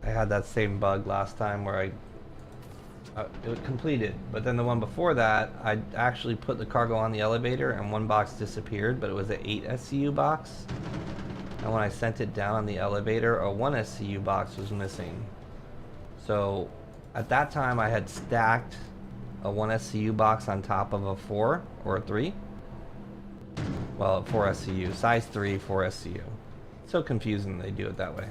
I had that same bug last time where it was completed, but then the one before that, I actually put the cargo on the elevator and one box disappeared, but it was an 8 SCU box. And when I sent it down on the elevator, a 1 SCU box was missing. So at that time, I had stacked a 1 SCU box on top of a 4 or a 3. Well, a 4 SCU, size 3, 4 SCU. So confusing they do it that way.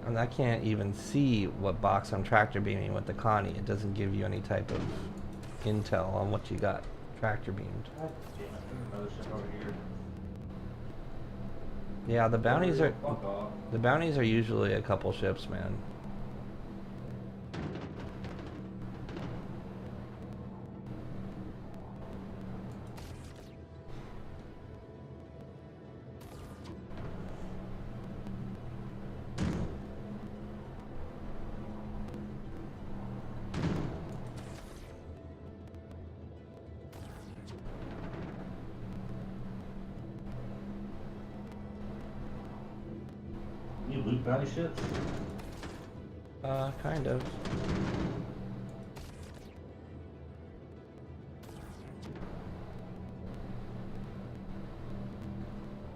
And I can't even see what box I'm tractor beaming with the Connie. It doesn't give you any type of intel on what you got tractor beamed. God damn it, there's another ship over here. Yeah, the bounties are Fuck off. usually a couple ships, man. You loot bounty ships? Kind of.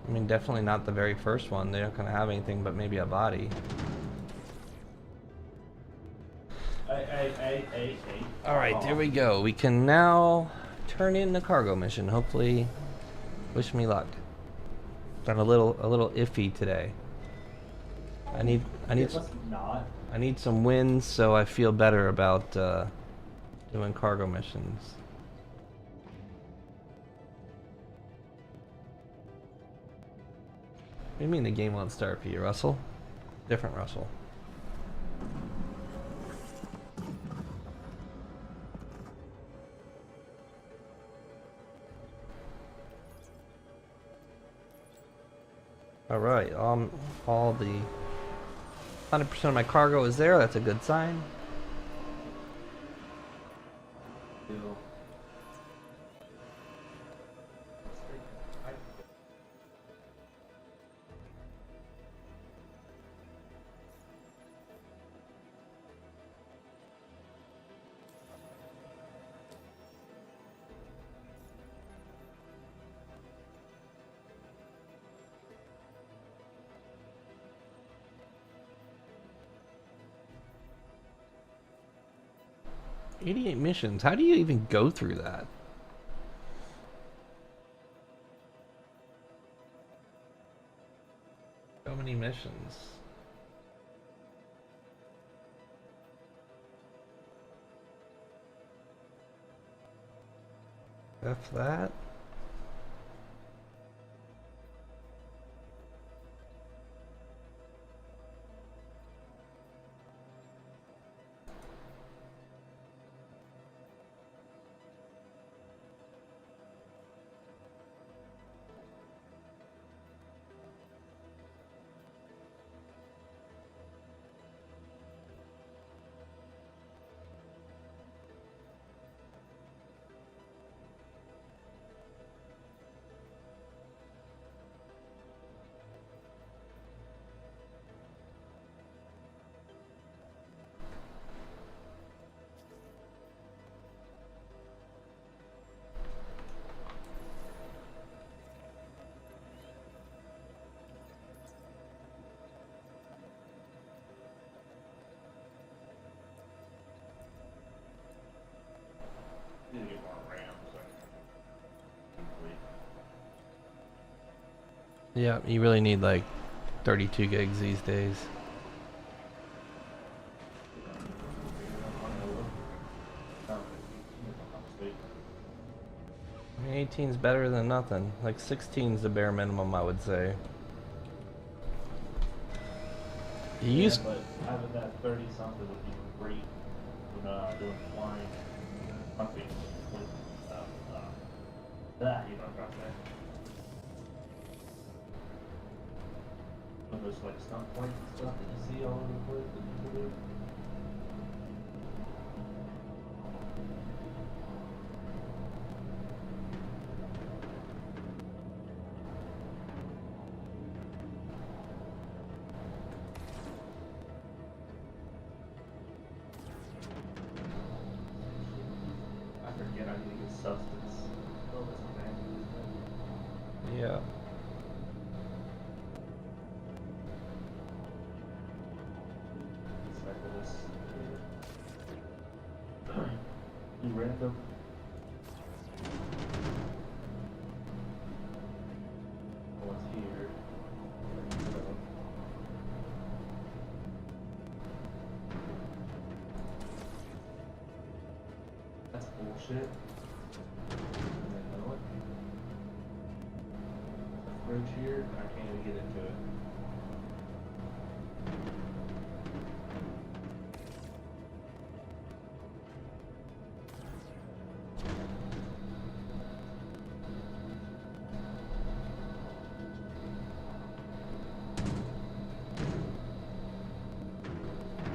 I mean, definitely not the very first one. They're not gonna have anything but maybe a body. All right, there we go. We can now turn in the cargo mission. Hopefully, wish me luck. Done a little iffy today. I need some wins so I feel better about doing cargo missions. What do you mean the game won't start for you, Russell? Different Russell. All right, all the 100% of my cargo is there. That's a good sign. $88 missions. How do you even go through that? So many missions. F that. Yeah, you really need like 32 gigs these days. I mean, 18's better than nothing. Like 16's the bare minimum, I would say. You used but having that 30 something would be great when doing flying pumping with that, you know what I'm saying? When there's like stunt points and stuff that you see all over the place that you can do. I forget I need to get substance. Oh, that's okay. Yeah. Random. What's here? That's bullshit. I know it. The fridge here, I can't even get into it.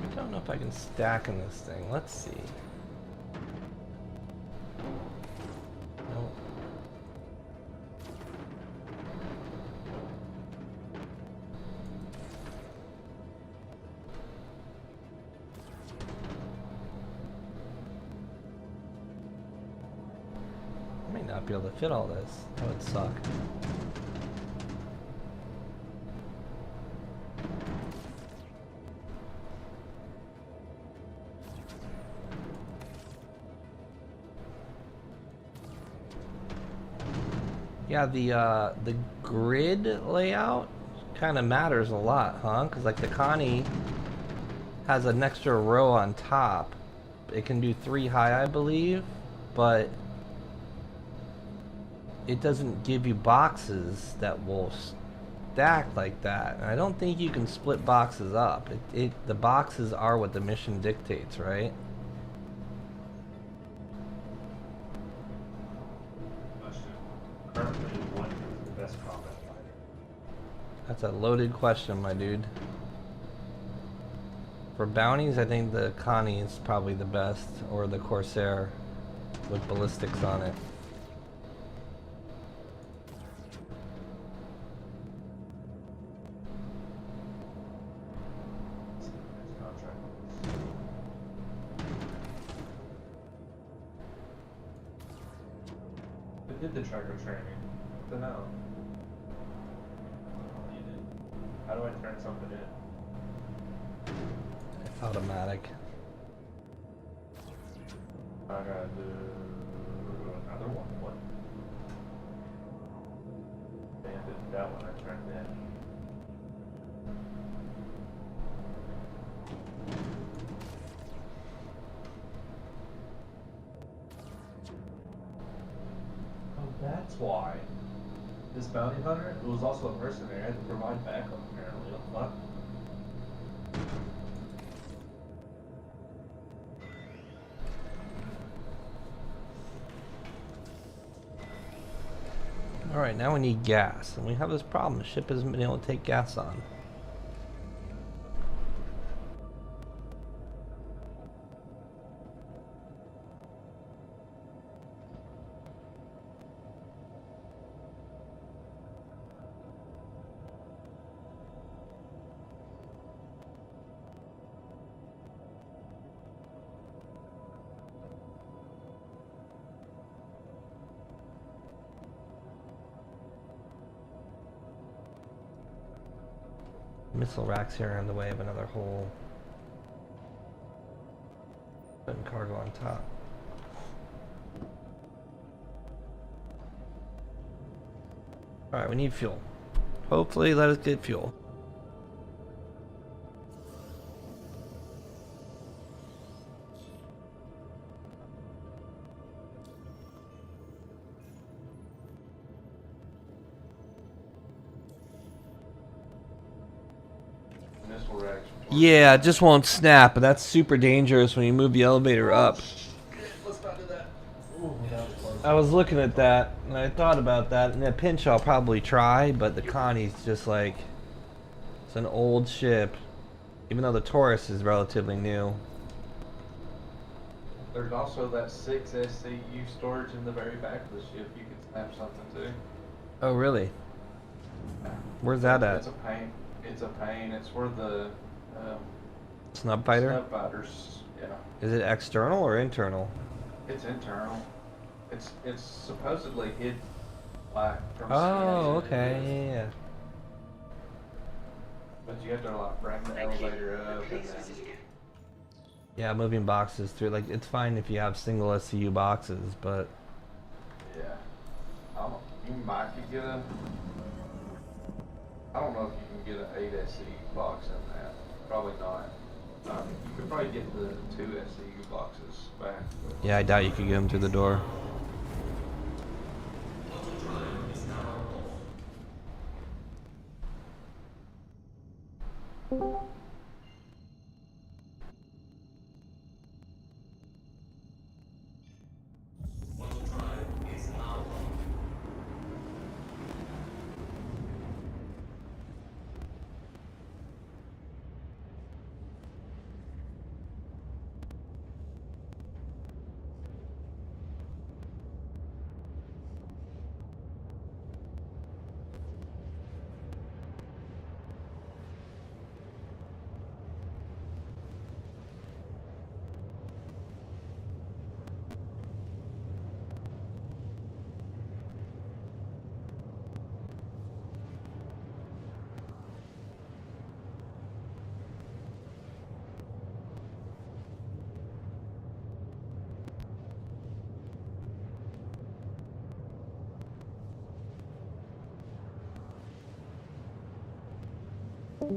I don't know if I can stack in this thing. Let's see. Nope. I may not be able to fit all this. That would suck. Yeah, the grid layout kind of matters a lot, huh? Because like the Connie has an extra row on top. It can do 3 high, I believe, but it doesn't give you boxes that will stack like that. And I don't think you can split boxes up. The boxes are what the mission dictates, right? Question. Currently, what is the best combat fighter? That's a loaded question, my dude. For bounties, I think the Connie is probably the best, or the Corsair with ballistics on it. Next contract. I did the tracker training. What the hell? You did. How do I turn something in? Automatic. I gotta do another one. What? Abandoned that one I turned in. Oh, that's why. This bounty hunter, it was also a mercenary. I had to provide backup apparently. What the fuck? Alright, now we need gas. And we have this problem. The ship hasn't been able to take gas on. Missile racks here are in the way of another hole. Putting cargo on top. Alright, we need fuel. Hopefully let us get fuel. Missile racks. Yeah, it just won't snap, but that's super dangerous when you move the elevator up. Let's not do that. Ooh, that was close. I was looking at that, and I thought about that. In a pinch, I'll probably try, but the Connie's just like... It's an old ship. Even though the Taurus is relatively new. There's also that 6 SCU storage in the very back of the ship. You can snap something to. Oh, really? Where's that It's at? a pain. It's a pain. It's where the Snub fighter? snub fighters. Yeah, Is it external or internal? it's internal. It's supposedly hid like from Oh, seeing. okay, yeah. But you have to like bring the elevator up and then. Yeah, moving boxes through, like, it's fine if you have single SCU boxes, but... Yeah. You might could get a. I don't know if you can get an 8 SCU box in that. Probably not. You could probably get the 2 SCU boxes back. But Yeah, I doubt you could get them through the door. Auto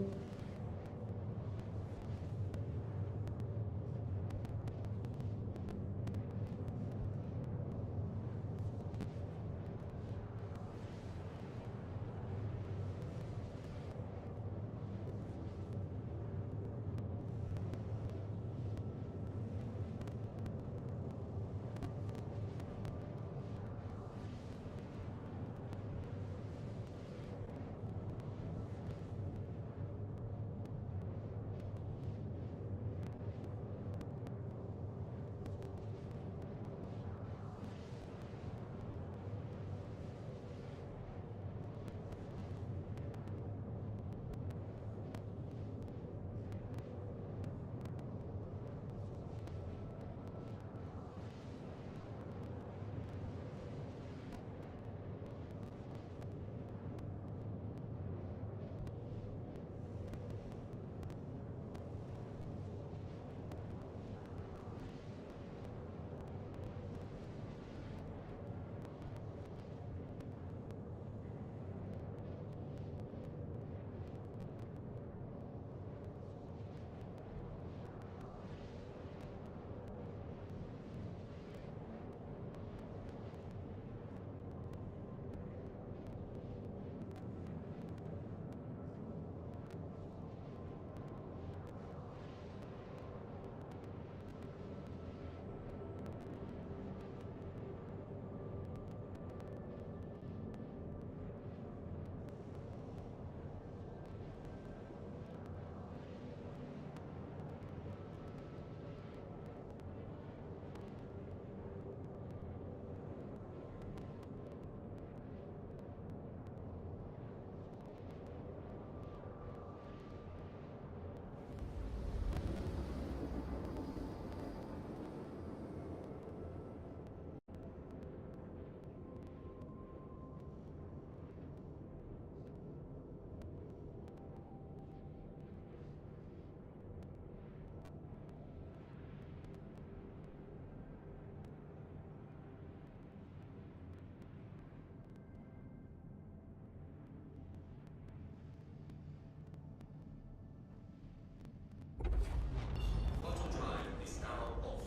drive is now off.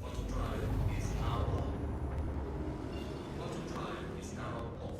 Auto drive is now on. Auto drive is now off.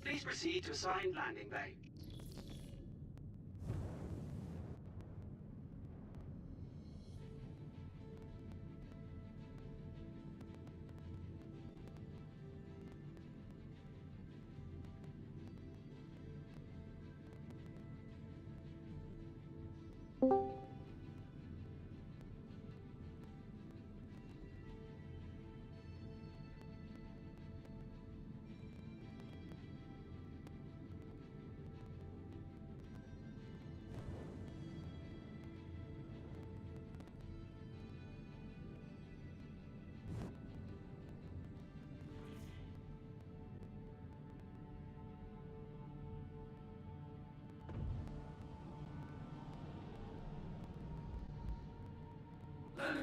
Please proceed to assigned landing bay.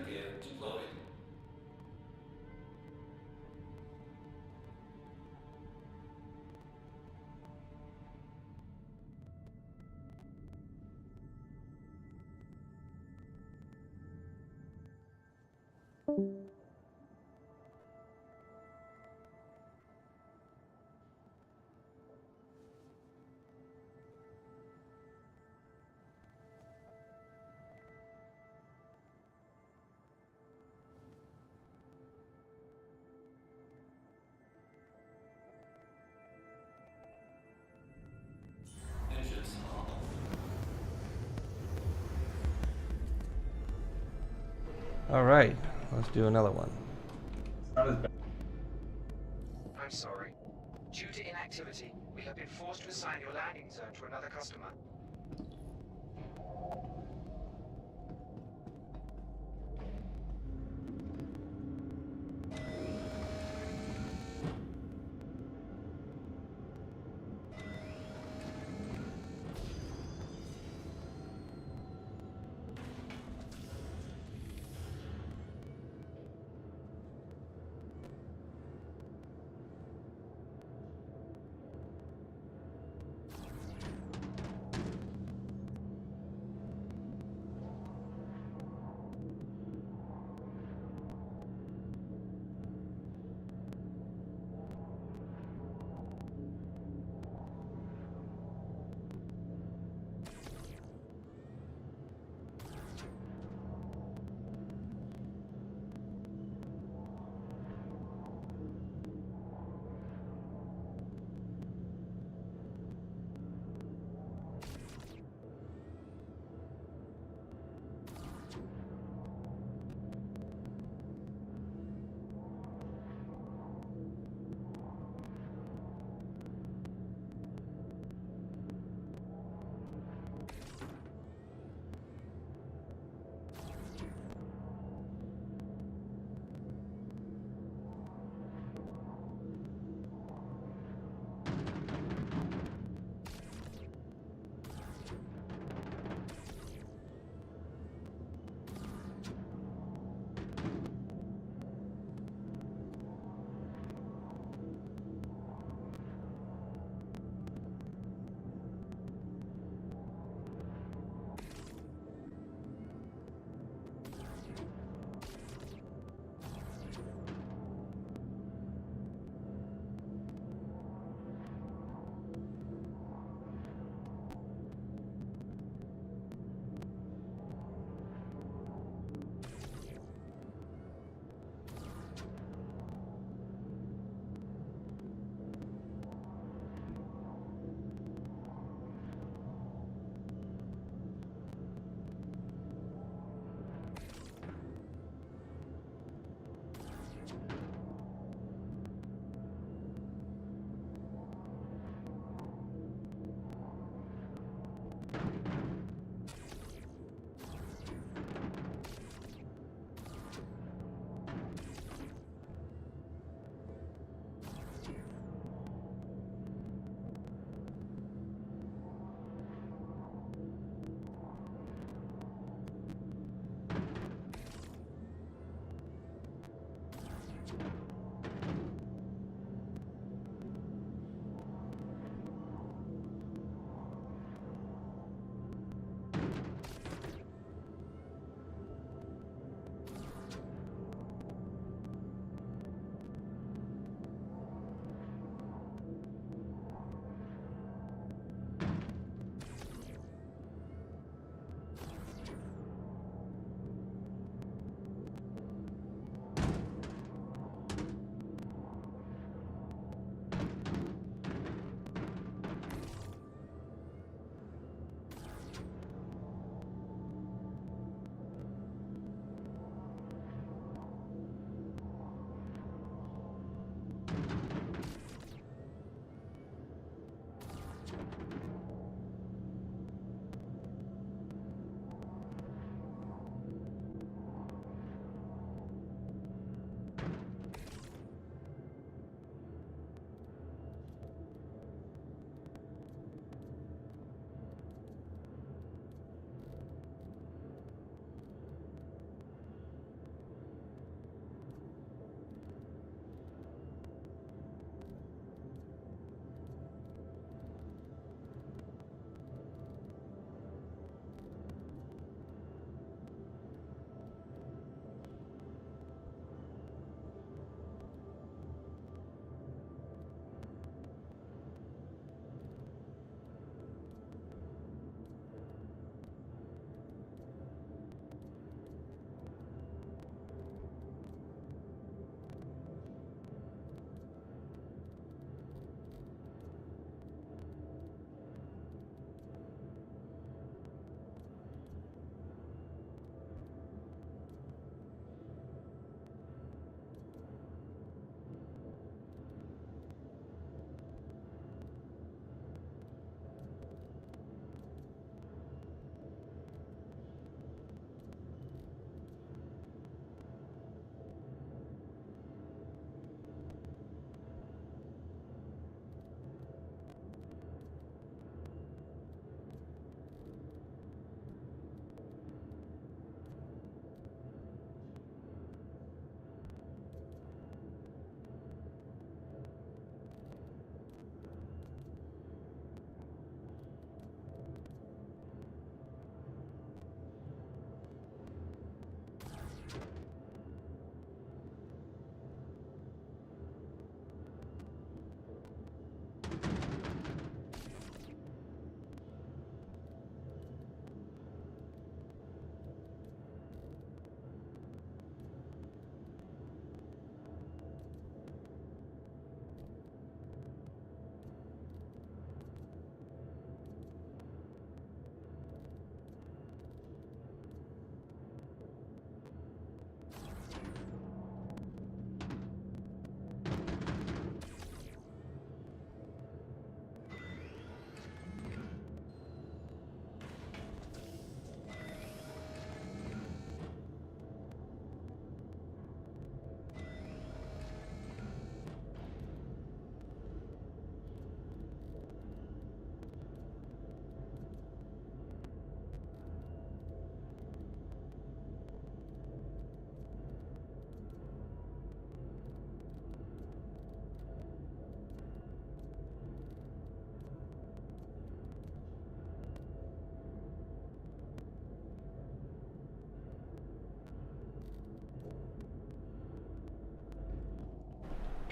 gear deployed. Engines off. All right, let's do another one. It's not as bad. I'm sorry. Due to inactivity, we have been forced to assign your landing zone to another customer.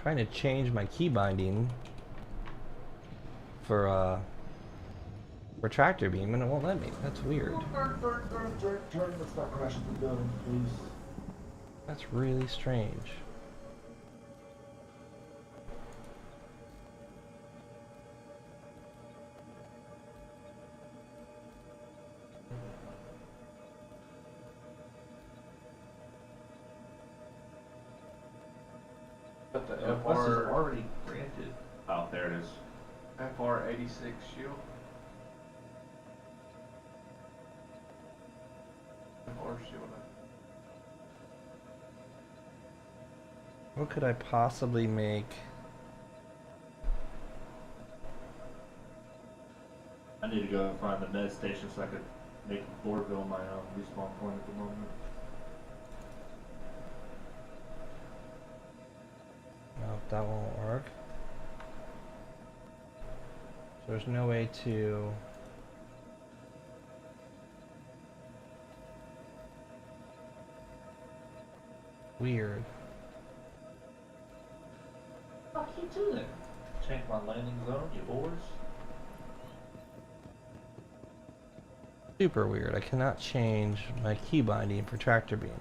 trying to change my key binding for tractor beam and it won't let me. That's weird. Turn. Let's not crash into the building, please. That's really strange. But the Request is already granted. Oh, there it is. FR86 shield. FR shield. What could I possibly make? I need to go find the med station so I could make Bourville my respawn point at the moment. No, that won't work. There's no way to... Weird. What are you doing? Change my landing zone, you whores. Super weird. I cannot change my key binding for tractor beam.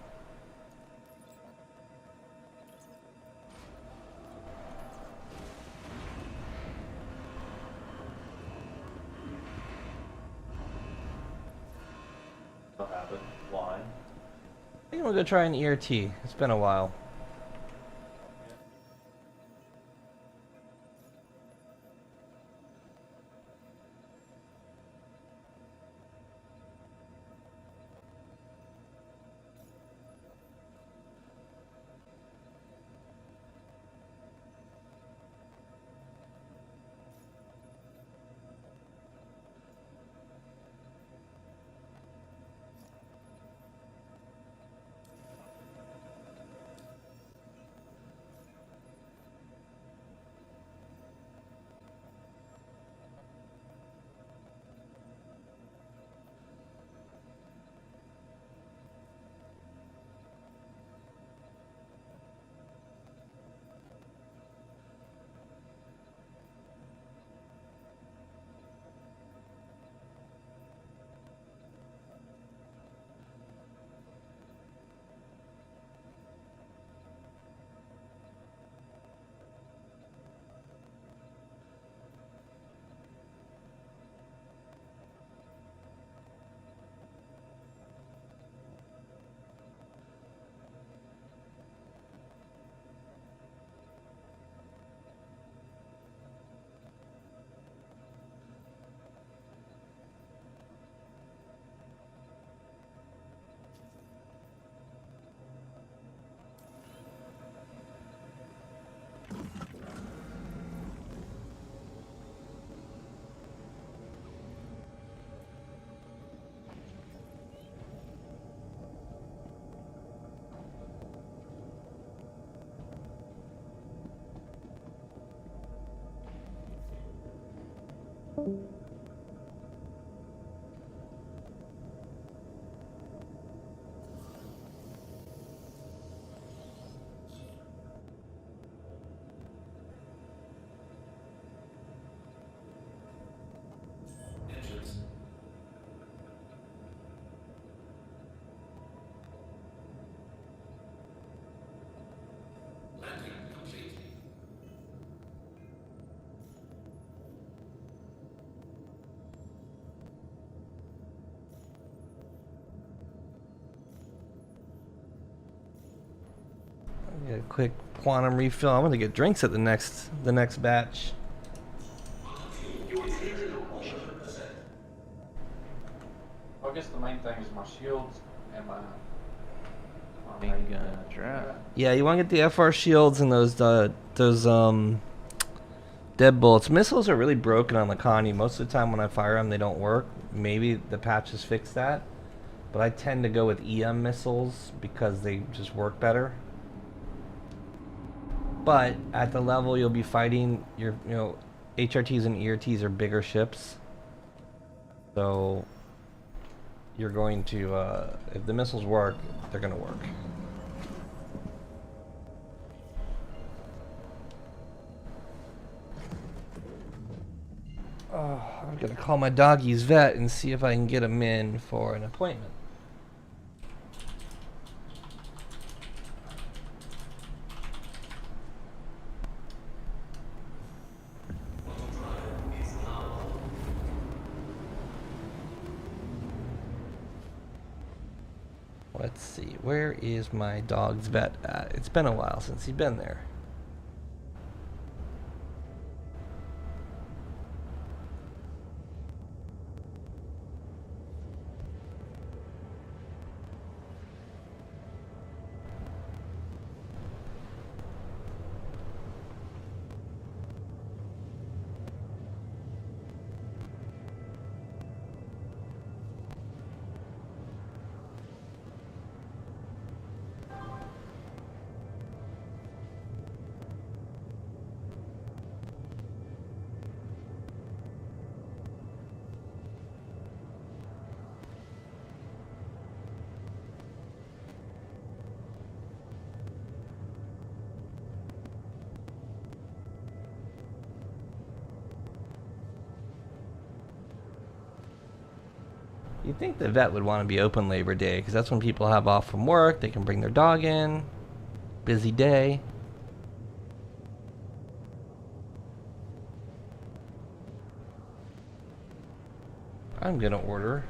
What happened? Why? I think we'll go try an ERT. It's been a while. Engines. Landing complete. Get a quick quantum refill. I'm gonna get drinks at the next batch. I guess the main thing is my shields and my Main gun drop. Yeah, you want to get the FR shields and those deadbolts. Missiles are really broken on the Connie. Most of the time when I fire them, they don't work. Maybe the patches fix that, but I tend to go with EM missiles because they just work better. But at the level you'll be fighting, HRTs and ERTs are bigger ships, so you're going to, if the missiles work, they're going to work. I'm gonna call my doggy's vet and see if I can get him in for an appointment. Let's see, where is my dog's vet at? It's been a while since he's been there. You'd think the vet would want to be open Labor Day, because that's when people have off from work, they can bring their dog in. Busy day. I'm gonna order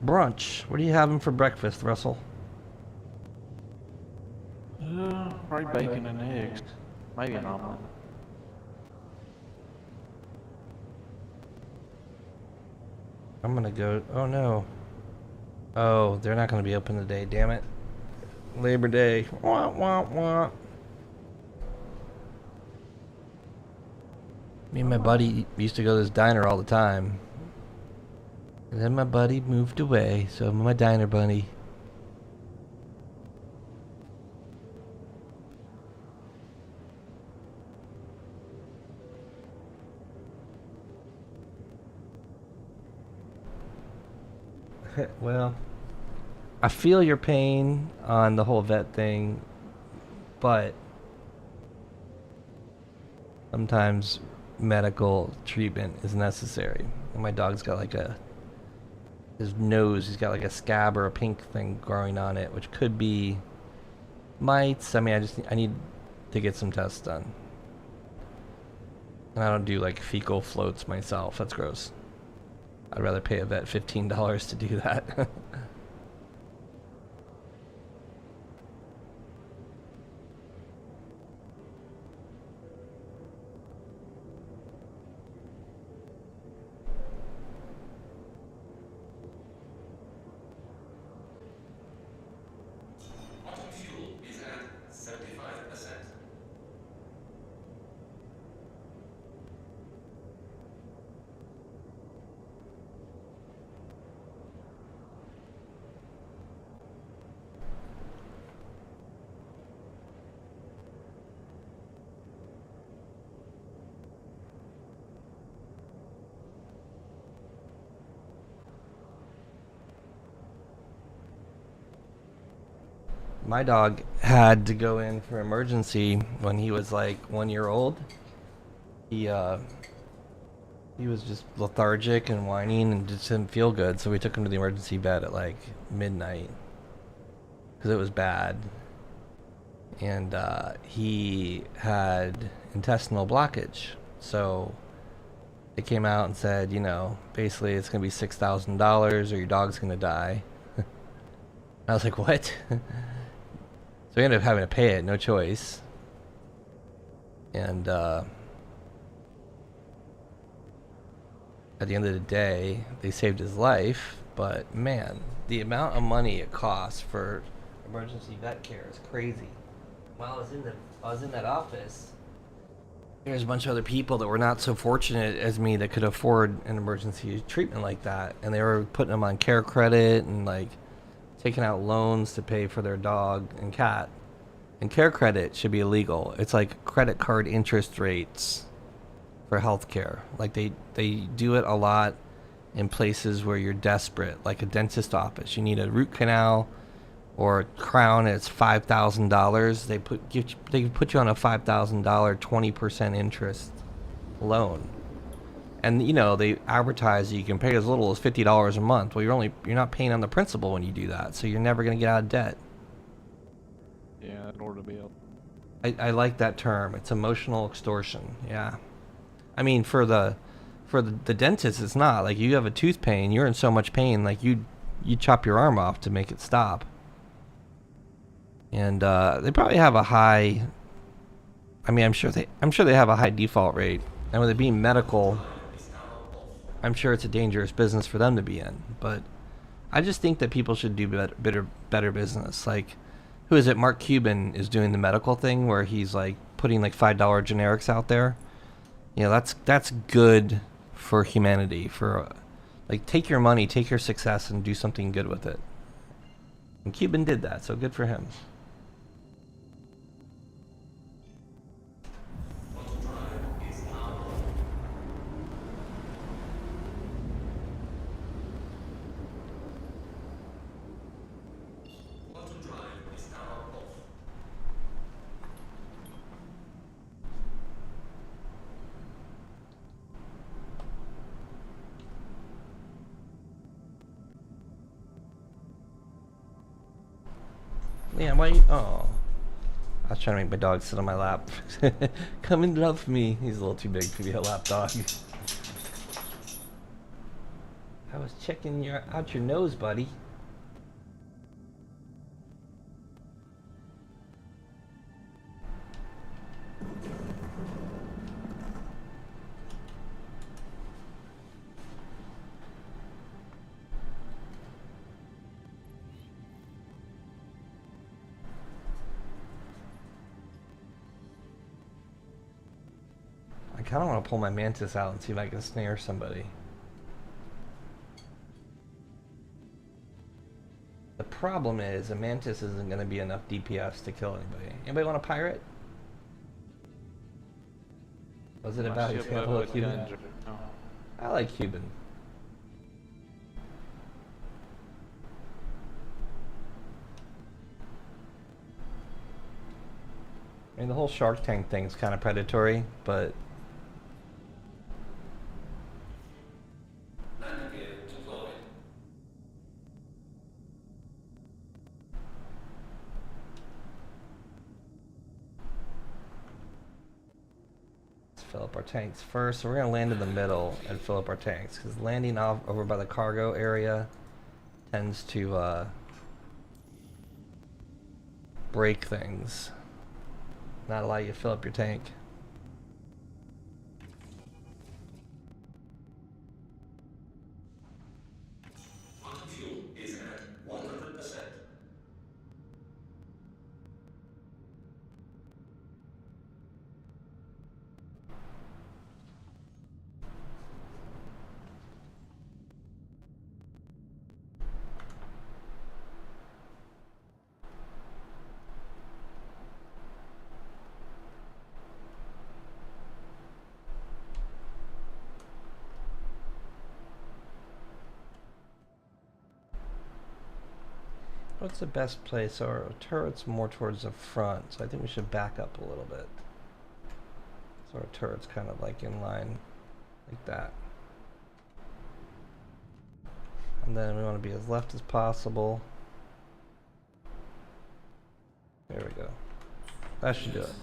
brunch. What are you having for breakfast, Russell? Probably bacon and eggs. Maybe an omelet. I'm gonna go. Oh no. Oh, they're not gonna be open today. Damn it. Labor Day. Wah, wah, wah. Me and my buddy used to go to this diner all the time. And then my buddy moved away, so I'm my diner bunny. Well, I feel your pain on the whole vet thing, but sometimes medical treatment is necessary. And my dog's got like his nose, he's got like a scab or a pink thing growing on it, which could be mites. I mean, I need to get some tests done. And I don't do like fecal floats myself. That's gross. I'd rather pay a vet $15 to do that. Auto fuel is at 75%. My dog had to go in for emergency when he was like 1 year old. He was just lethargic and whining and just didn't feel good, so we took him to the emergency vet at like midnight because it was bad. And he had intestinal blockage, so they came out and said, you know, basically it's gonna be $6,000 or your dog's gonna die. I was like, what? So we ended up having to pay it, no choice. And at the end of the day, they saved his life. But man, the amount of money it costs for emergency vet care is crazy. While I was in that office, there's a bunch of other people that were not so fortunate as me that could afford an emergency treatment like that, and they were putting them on care credit and like taking out loans to pay for their dog and cat. And care credit should be illegal. It's like credit card interest rates for healthcare. Like they do it a lot in places where you're desperate, like a dentist office. You need a root canal or a crown, and it's $5,000. They put you on a $5,000 20% interest loan. And you know they advertise that you can pay as little as $50 a month. Well, you're not paying on the principal when you do that, so you're never going to get out of debt. Yeah, in order to be able. I like that term. It's emotional extortion. Yeah. I mean, for the dentist, it's not like you have a tooth pain. You're in so much pain, like you chop your arm off to make it stop. And they probably have a high. I mean, I'm sure they have a high default rate. And with it being medical, I'm sure it's a dangerous business for them to be in. But I just think that people should do better business. Like, who is it? Mark Cuban is doing the medical thing where he's like putting like $5 generics out there. You know, that's good for humanity. For like, take your money, take your success, and do something good with it. And Cuban did that, so good for him. Yeah, why you... Oh. I was trying to make my dog sit on my lap. Come and love me. He's a little too big to be a lap dog. I was checking out your nose, buddy. I kind of want to pull my mantis out and see if I can snare somebody. The problem is a mantis isn't going to be enough DPS to kill anybody. Anybody want a pirate? Was it about example of Cuban? No. I like Cuban. I mean, the whole Shark Tank thing's kind of predatory, but fill up our tanks first. So we're gonna land in the middle and fill up our tanks, because landing off over by the cargo area tends to break things, not allow you to fill up your tank. Fuel is at 100%. What's the best place? Our turret's more towards the front, so I think we should back up a little bit. So our turret's kind of like in line, like that. And then we want to be as left as possible. There we go. That should do it.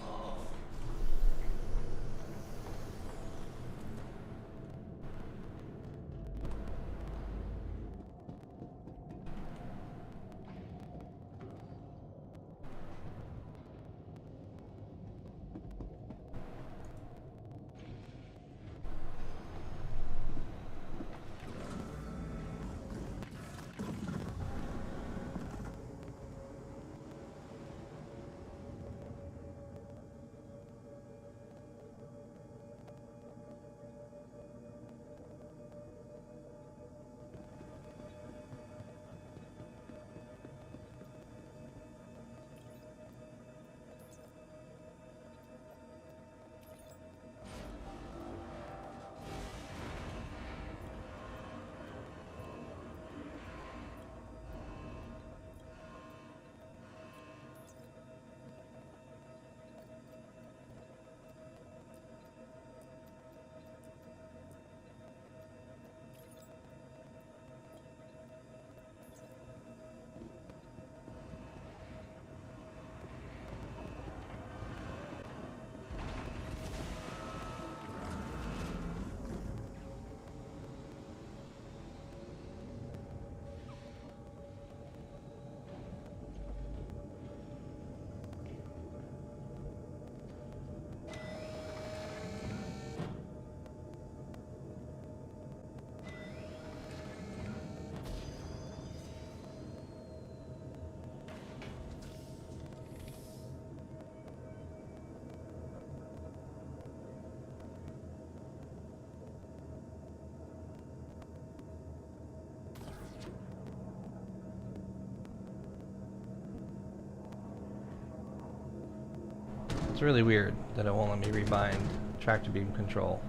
It's really weird that it won't let me rebind tractor beam control.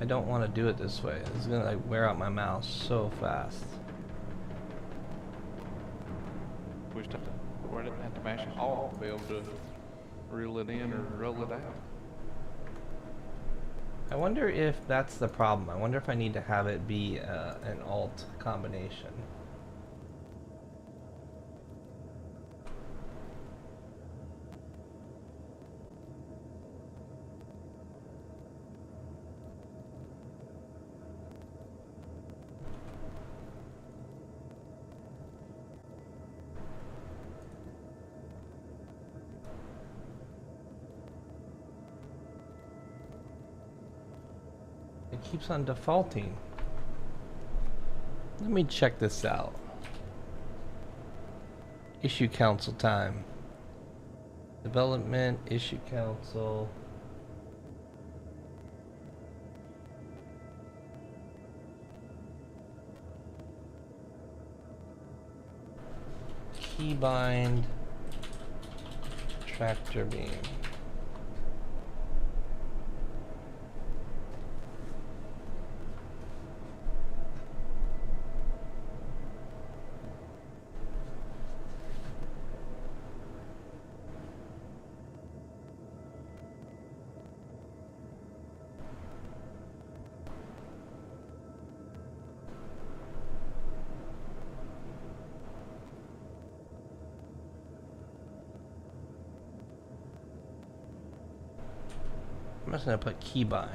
I don't want to do it this way. It's gonna like wear out my mouse so fast. Wish I didn't have to mash it off to be able to reel it in or roll it out. I wonder if that's the problem. I wonder if I need to have it be an alt combination. It keeps on defaulting. Let me check this out. Issue council time. Development, issue council. Keybind. Tractor beam. I'm just gonna put keybind.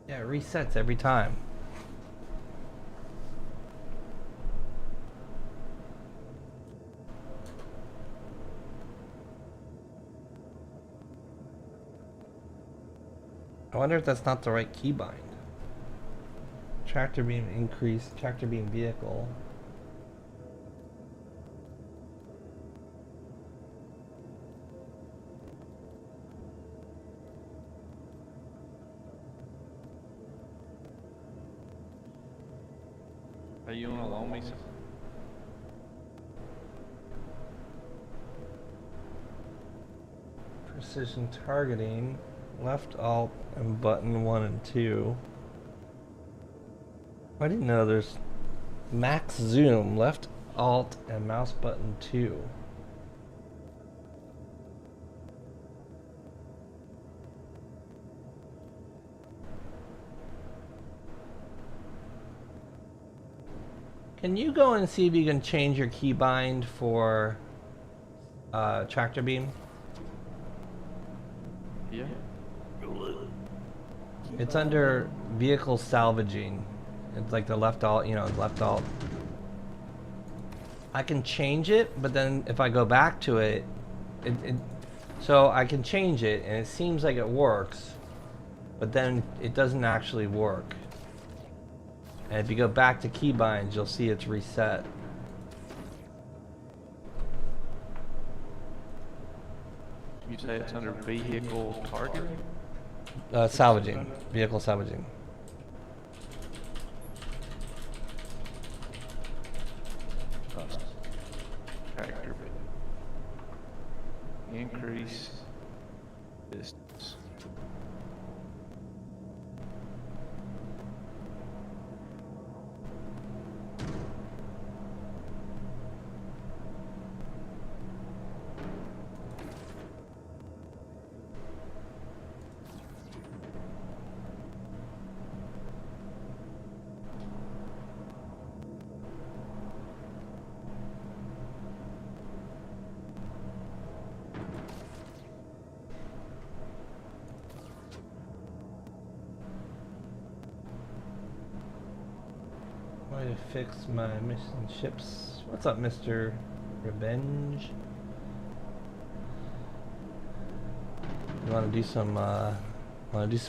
Yeah, it resets every time. I wonder if that's not the right keybind. Tractor beam increase, tractor beam vehicle. Are you gonna loan me some? Precision targeting, left alt and button 1 and 2. I didn't know there's max zoom, left alt and mouse button 2. Can you go and see if you can change your keybind for tractor beam? Yeah. It's under vehicle salvaging. It's like the left alt, you know, left alt. I can change it, but then if I go back to it, so I can change it and it seems like it works, but then it doesn't actually work. And if you go back to keybinds, you'll see it's reset. You say it's under vehicle targeting? Salvaging. Vehicle salvaging. Tractor beam. Increase distance. Way to fix my mission ships. What's up, Mr. Revenge? You want to do some?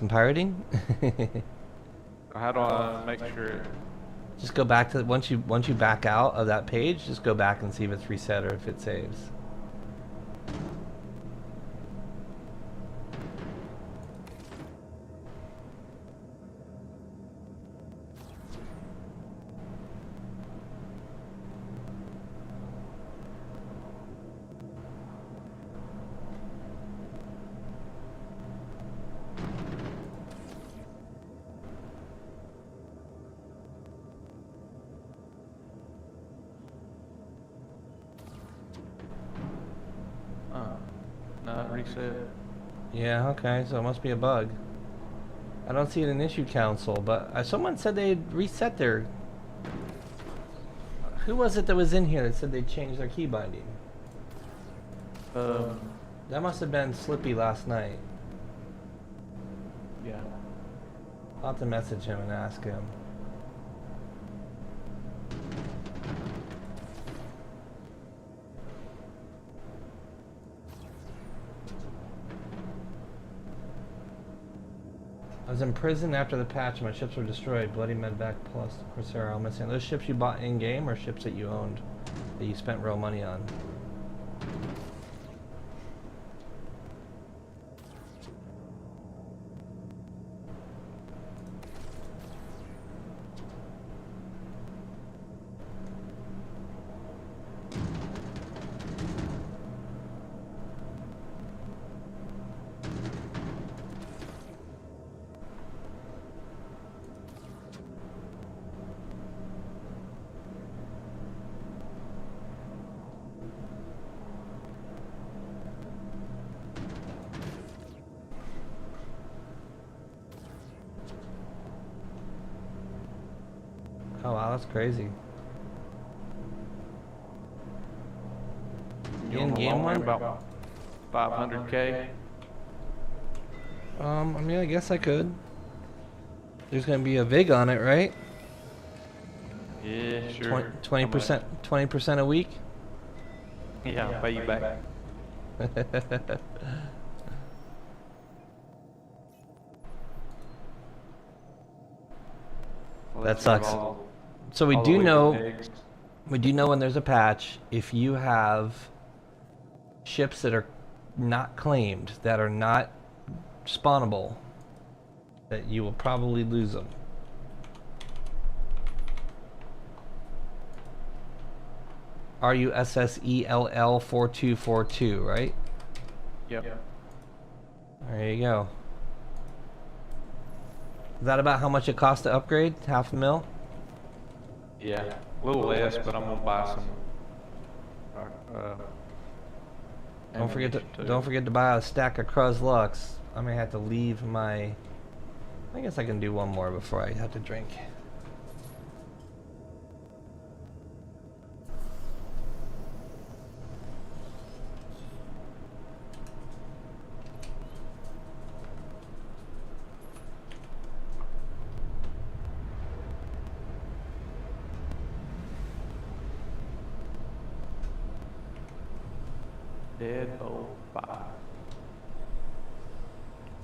Pirating? How do I make sure? Just go back to once you back out of that page. Just go back and see if it's reset or if it saves. Not reset. Yeah, okay, so it must be a bug. I don't see it in issue council, but someone said they'd reset their... Who was it that was in here that said they changed their key binding? That must have been Slippy last night. Yeah. I'll have to message him and ask him. I was in prison after the patch. My ships were destroyed. Bloody Medvac plus Corsair. I'm missing. Those ships you bought in game or ships that you owned that you spent real money on? Oh wow, that's crazy. You In game one? about 500K. I mean, I guess I could. There's gonna be a VIG on it, right? Yeah, sure. 20% a week. Yeah, I'll pay you back. That sucks. So we do know when there's a patch, if you have ships that are not claimed, that are not spawnable, that you will probably lose them. RUSSELL 4242, right? Yep. There you go. Is that about how much it costs to upgrade? $500,000? Yeah, a little less, but I'm gonna buy some. Don't forget to buy a stack of Cruzlux. I may have to leave my... I guess I can do one more before I have to drink. Dead old 5.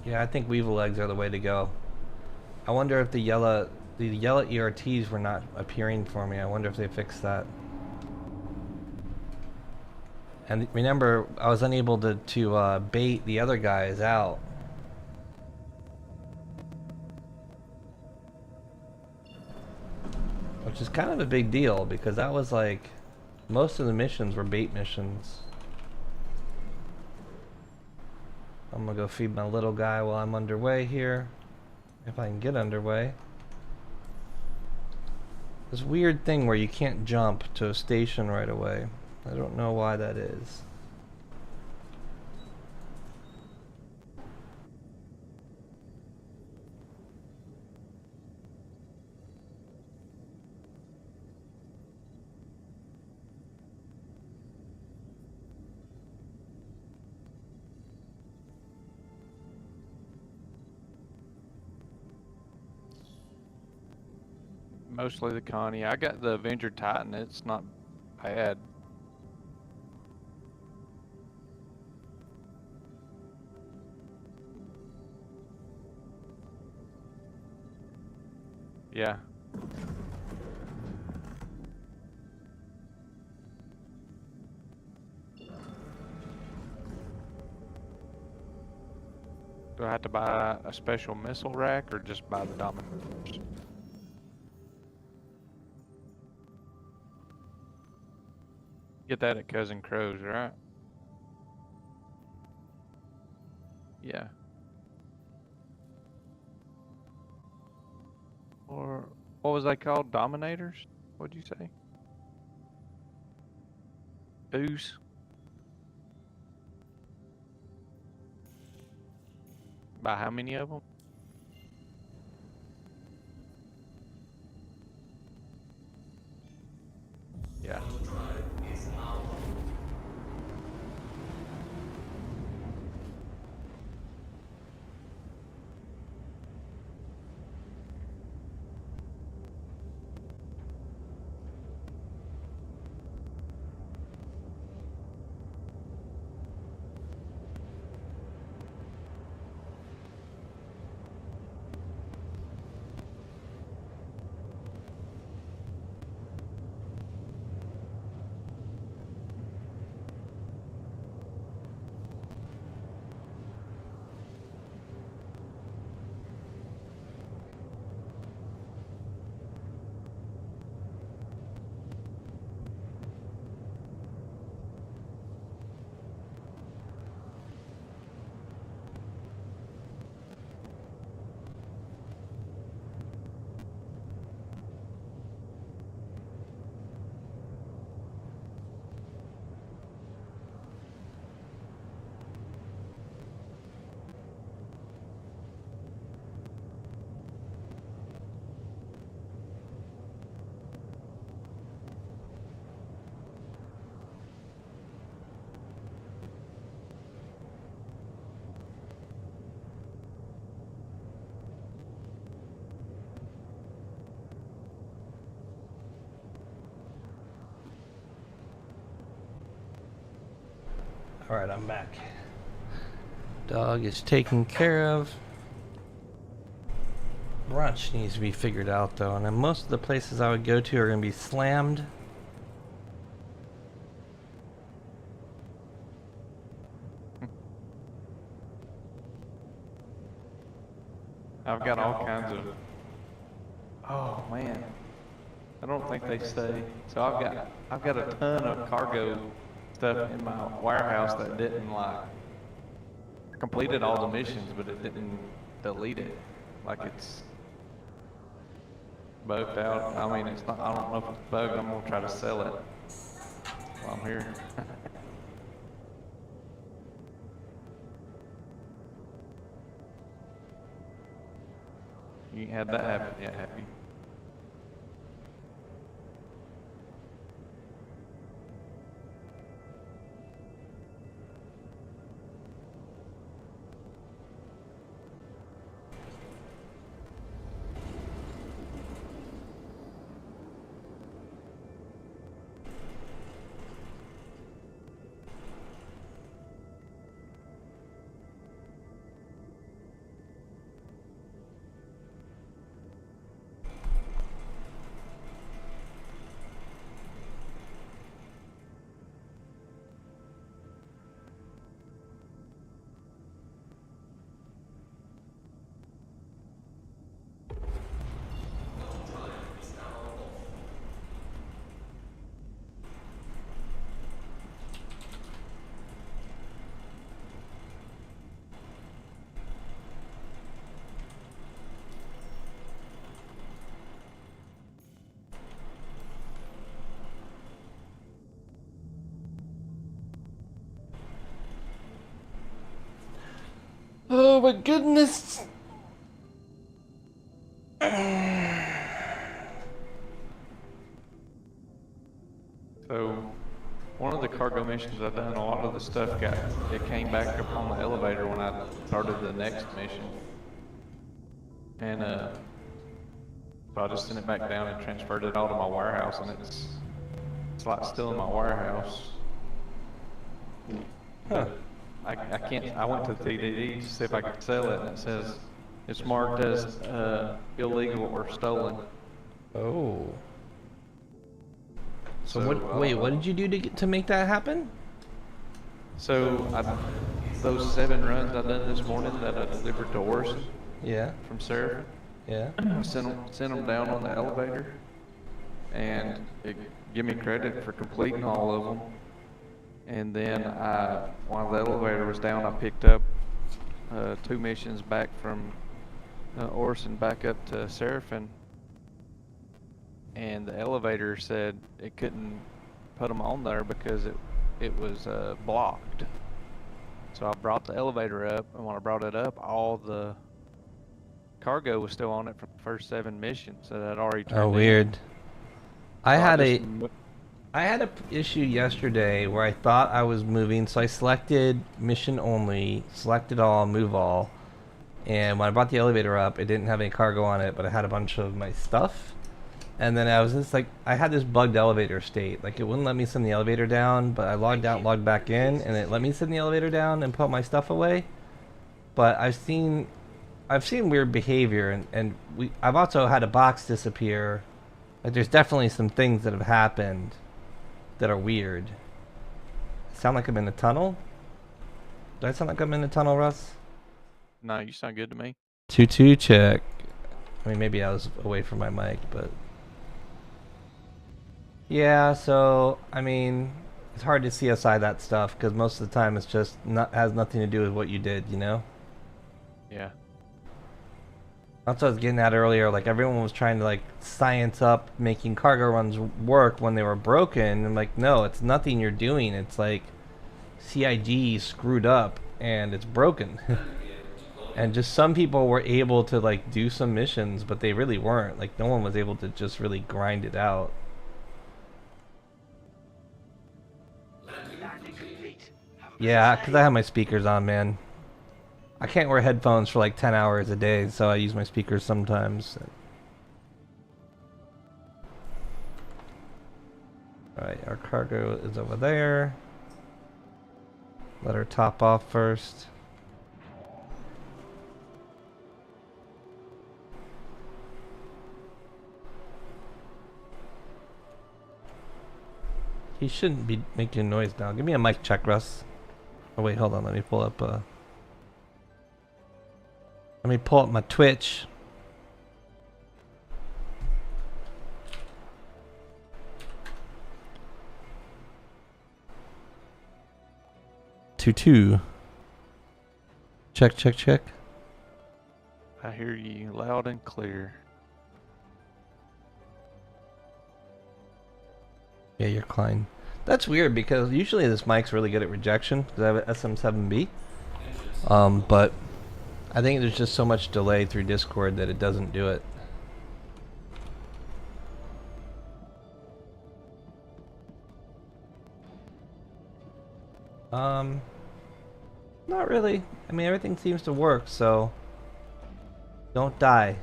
Yeah, I think Weevil eggs are the way to go. I wonder if the yellow ERTs were not appearing for me. I wonder if they fixed that. And remember, I was unable to bait the other guys out. Which is kind of a big deal because that was like, most of the missions were bait missions. I'm gonna go feed my little guy while I'm underway here. If I can get underway. This weird thing where you can't jump to a station right away. I don't know why that is. Mostly the Connie. I got the Avenger Titan. It's not bad. Yeah. Do I have to buy a special missile rack or just buy the Dominators? Get that at Cousin Crow's, right? Yeah. Or what was they called? Dominators? What'd you say? Ooze? By how many of them? Yeah. Alright, I'm back. Dog is taken care of. Brunch needs to be figured out though, and then most of the places I would go to are going to be slammed. I've got all kinds of. Oh man, I don't think they stay. So I've got a ton of cargo stuff in my warehouse that didn't like. I completed all the missions, but it didn't delete it. Like it's bugged out. I mean, it's not. I don't know if it's bugged. I'm gonna try to sell it while I'm here. You ain't had that happen yet, have you? Oh my goodness! So, one of the cargo missions I've done, a lot of the stuff it came back up on the elevator when I started the next mission. And, So I just sent it back down and transferred it all to my warehouse, and it's like still in my warehouse. Huh. I can't. I went to the TDD to see if I could sell it, and it says it's marked as illegal or stolen. Oh. So So, what? Wait, what did you do to make that happen? So those 7 runs I done this morning that I delivered doors Yeah. from Seraph, Yeah. I sent them down on the elevator, and it give me credit for completing all of them. And then while the elevator was down, I picked up 2 missions back from Orson back up to Seraphim, and the elevator said it couldn't put them on there because it was blocked. So I brought the elevator up, and when I brought it up, all the cargo was still on it from the first 7 missions that I'd already turned Oh, in. weird. I So had just I had a issue yesterday where I thought I was moving, so I selected mission only, selected all, move all, and when I brought the elevator up, it didn't have any cargo on it, but I had a bunch of my stuff. And then I was just like, I had this bugged elevator state. Like, it wouldn't let me send the elevator down, but I logged out, logged back in, and it let me send the elevator down and put my stuff away. But I've seen weird behavior, and I've also had a box disappear. Like, there's definitely some things that have happened that are weird. Sound like I'm in a tunnel? Do I sound like I'm in a tunnel, Russ? No, you sound good to me. 2-2 check. I mean, maybe I was away from my mic, but... Yeah, so, I mean, it's hard to see aside that stuff, because most of the time it's just has nothing to do with what you did, you know? Yeah. That's what I was getting at earlier, like, everyone was trying to, like, science up making cargo runs work when they were broken. I'm like, no, it's nothing you're doing. It's like, CIG screwed up, and it's broken. And just some people were able to, like, do some missions, but they really weren't. Like, no one was able to just really grind it out. Landing complete. Have a Yeah, pleasant because day. I have my speakers on, man. I can't wear headphones for like 10 hours a day, so I use my speakers sometimes. Alright, our cargo is over there. Let her top off first. He shouldn't be making noise now. Give me a mic check, Russ. Oh wait, hold on. Let me pull up. Let me pull up my Twitch. Two. Check, check, check. I hear you loud and clear. Yeah, you're Klein. That's weird because usually this mic's really good at rejection because I have an SM7B. But I think there's just so much delay through Discord that it doesn't do it. Not really. I mean, everything seems to work, so don't die.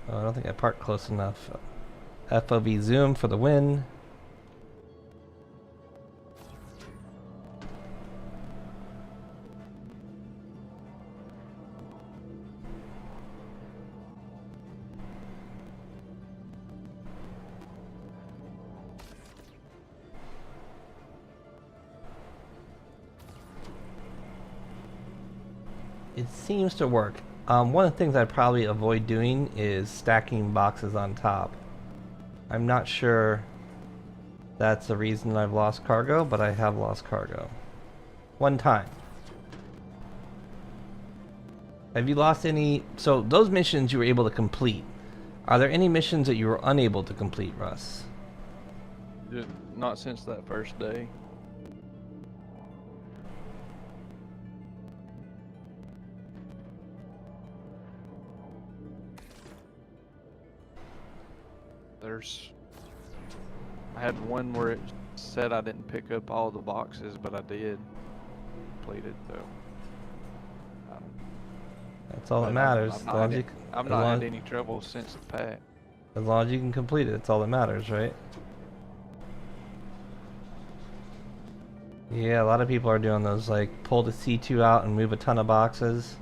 Oh, I don't think I parked close enough. FOV zoom for the win. It seems to work. One of the things I'd probably avoid doing is stacking boxes on top. I'm not sure that's the reason I've lost cargo, but I have lost cargo. One time. Have you lost any... So, those missions you were able to complete. Are there any missions that you were unable to complete, Russ? Not since that first day. I had one where it said I didn't pick up all the boxes, but I did complete it, so. That's all that But matters. I've As not long as had you, I've as not long- had any trouble since the pack. as long as you can complete it, that's all that matters, right? Yeah, a lot of people are doing those, like, pull the C2 out and move a ton of boxes.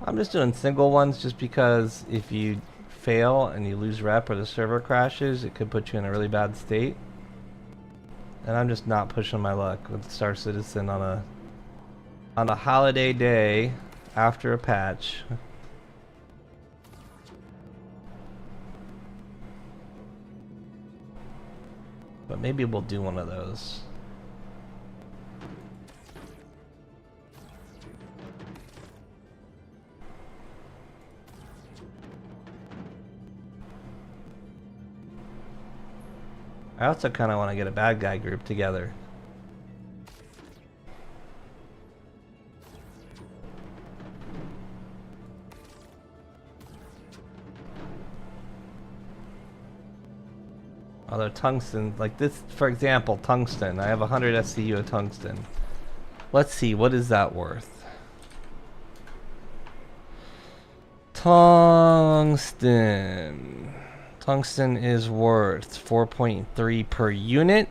I'm just doing single ones just because if you fail and you lose rep or the server crashes, it could put you in a really bad state. And I'm just not pushing my luck with Star Citizen on a holiday day after a patch. But maybe we'll do one of those. I also kind of want to get a bad guy group together. Although tungsten, like this, for example, tungsten. I have 100 SCU of tungsten. Let's see, what is that worth? Tungsten. Tungsten is worth 4.3 per unit.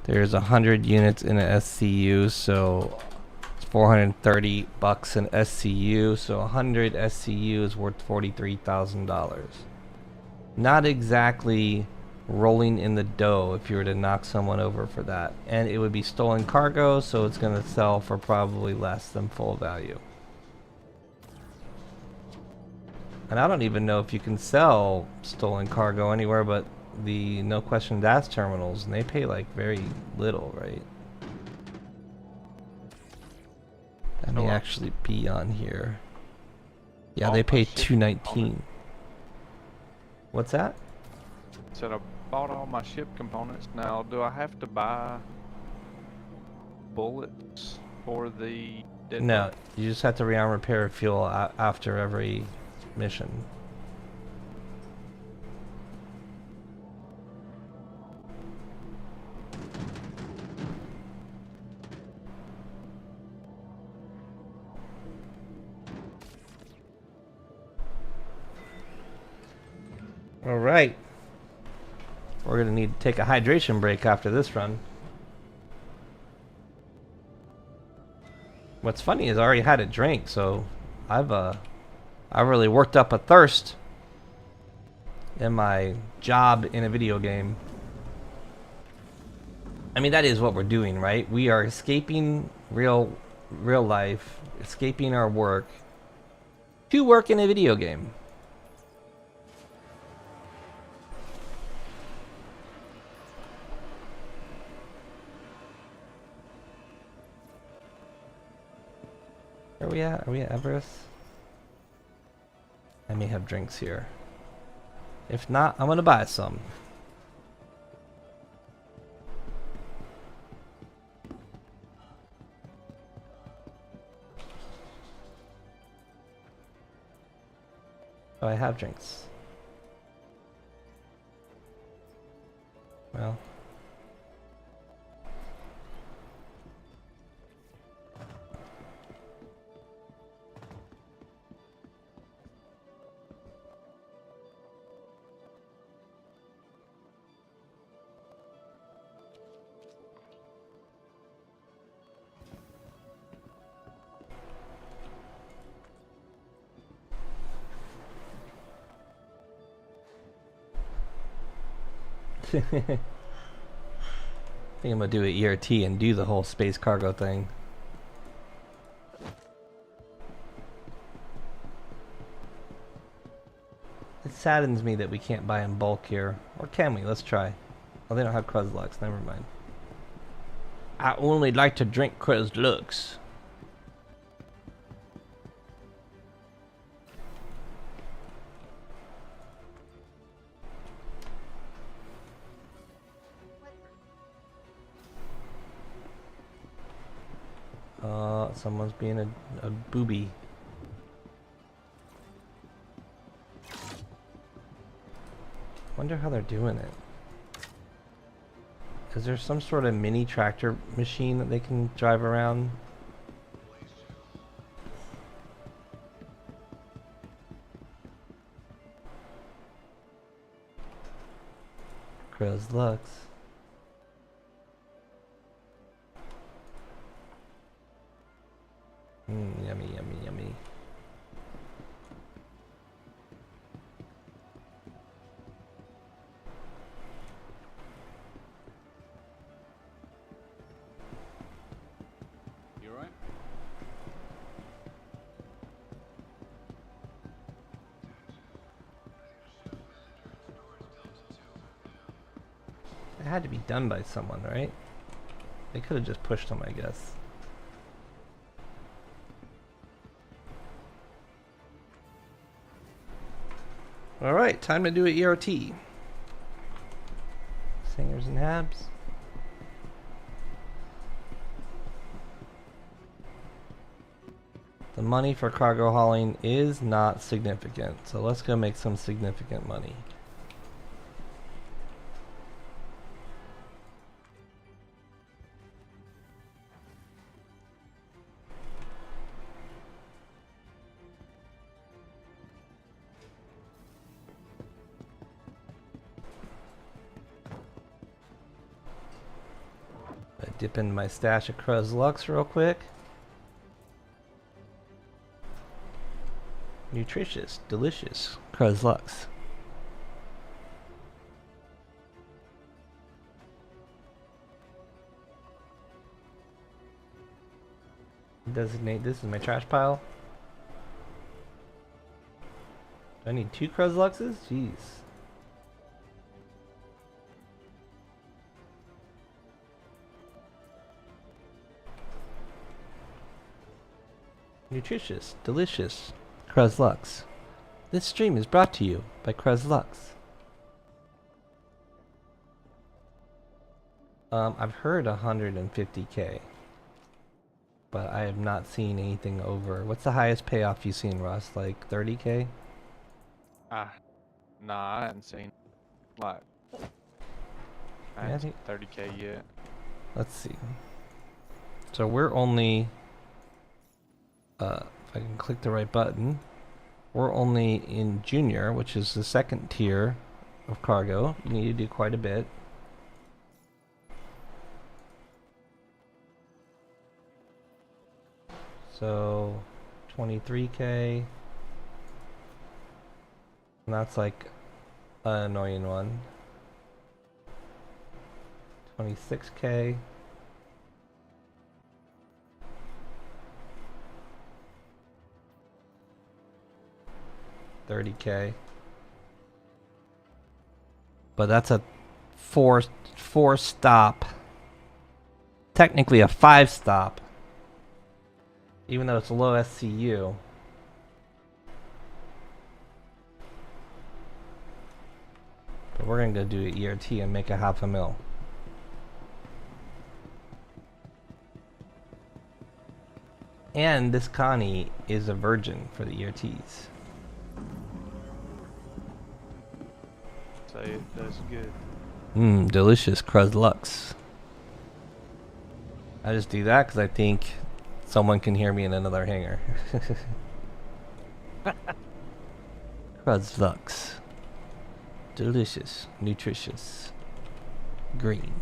There's 100 units in an SCU, so it's 430 bucks an SCU. So 100 SCU is worth $43,000. Not exactly rolling in the dough if you were to knock someone over for that. And it would be stolen cargo, so it's going to sell for probably less than full value. And I don't even know if you can sell stolen cargo anywhere but the No Questions Asked terminals, and they pay like very little, right? That may actually be on here. Yeah, they pay $219. What's that? Said I bought all my ship components. Now, do I have to buy bullets for the dead No, bug? you just have to rearm repair fuel after every mission. All right. We're gonna need to take a hydration break after this run. What's funny is I already had a drink, so I really worked up a thirst in my job in a video game. I mean, that is what we're doing, right? We are escaping real life, escaping our work to work in a video game. Where are we at? Are we at Everest? I may have drinks here. If not, I'm gonna buy some. Oh, I have drinks. Well. I think I'm gonna do an ERT and do the whole space cargo thing. It saddens me that we can't buy in bulk here. Or can we? Let's try. Oh, they don't have Cruzlux. Never mind. I only like to drink Cruzlux. Someone's being a booby. Wonder how they're doing it. Is there some sort of mini tractor machine that they can drive around? Crow's Lux. Yummy, yummy, yummy. You alright? It had to be done by someone, right? They could have just pushed them, I guess. Alright, time to do an ERT. Singers and Habs. The money for cargo hauling is not significant, so let's go make some significant money. I dip into my stash of Cruz Lux real quick. Nutritious, delicious Cruz Lux. Designate this as my trash pile. Do I need 2 Cruz Luxes? Jeez. Nutritious, delicious Cruz Lux. This stream is brought to you by Cruz Lux. I've heard 150k, but I have not seen anything over. What's the highest payoff you've seen, Russ? Like 30k? Nah, I hadn't seen like I Yeah, I haven't think- seen 30k yet. Let's see. So we're only, if I can click the right button, we're only in Junior, which is the second tier of cargo. You need to do quite a bit. So 23k. And that's like an annoying one. 26k. $30k. But that's a four stop. Technically a 5 stop. Even though it's a low SCU. But we're gonna go do an ERT and make a $500,000. And this Connie is a virgin for the ERTs. So it does good. Mmm, delicious Cruz Lux. I just do that because I think someone can hear me in another hangar. Cruz Lux. Delicious, nutritious, green.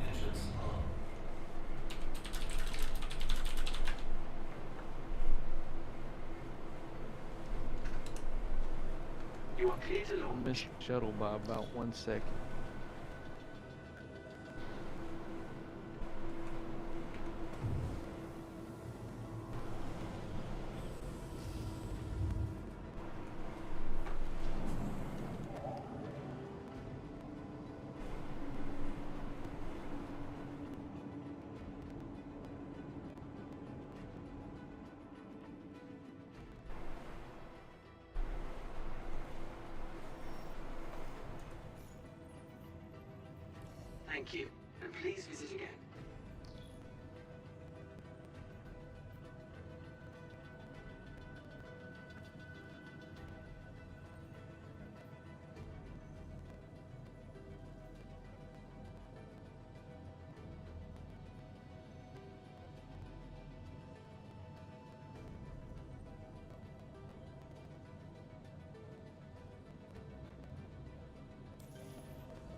Engines on. You are clear to launch. Missed the shuttle by about 1 second. Thank you, and please visit again.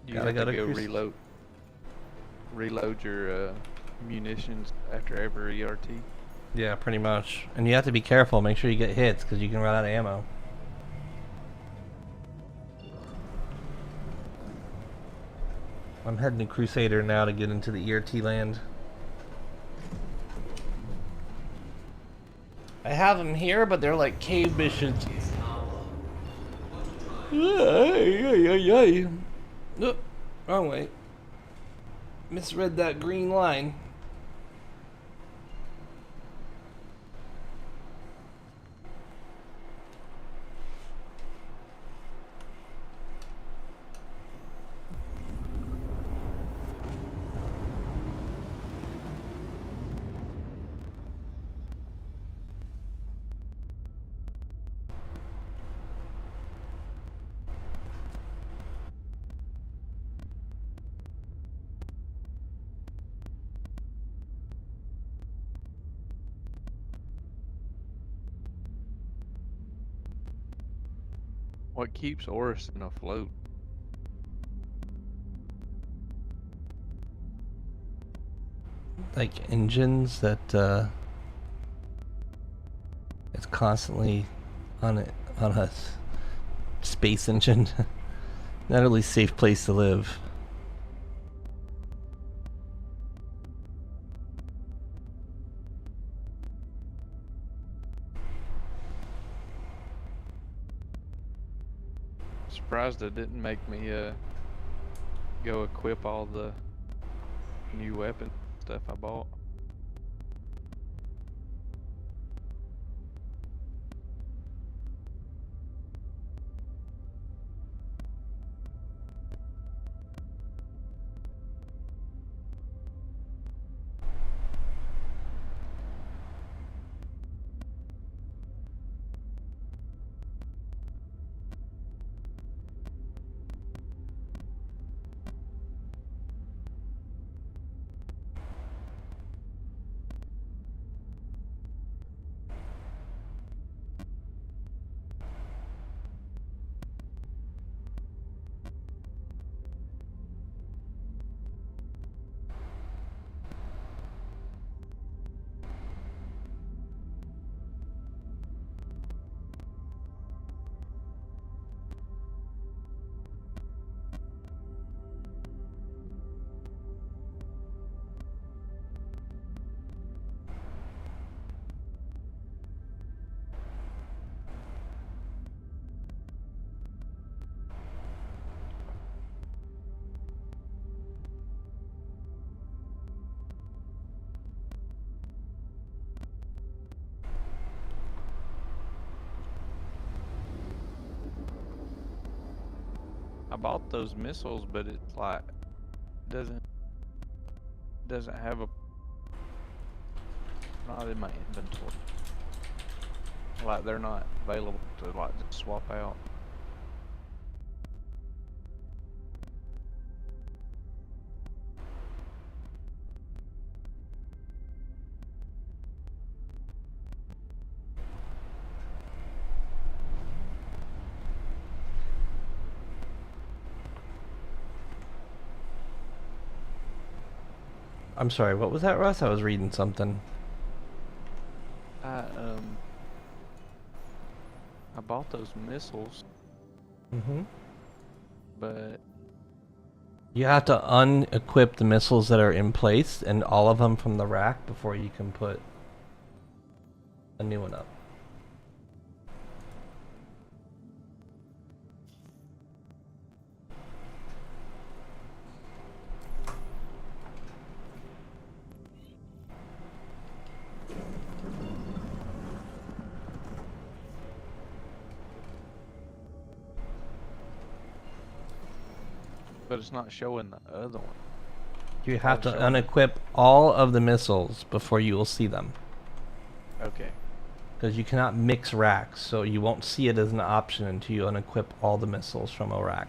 You Gotta have go to to go Cruise- reload your munitions after every ERT. Yeah, pretty much. And you have to be careful. Make sure you get hits because you can run out of ammo. I'm heading to Crusader now to get into the ERT land. I have them here, but they're like cave missions. Oh, wrong way. Misread that green line. What keeps Orison afloat? Like engines that it's constantly on a space engine. Not really safe place to live. Surprised it didn't make me go equip all the new weapon stuff I bought. I bought those missiles, but it's like doesn't have a not in my inventory. Like they're not available to like just swap out. I'm sorry, what was that, Russ? I was reading something. I bought those missiles, Mm-hmm. but You have to unequip the missiles that are in place and all of them from the rack before you can put a new one up. it's not showing the other one. You have to sure. unequip all of the missiles before you will see them. Okay. Because you cannot mix racks, so you won't see it as an option until you unequip all the missiles from a rack.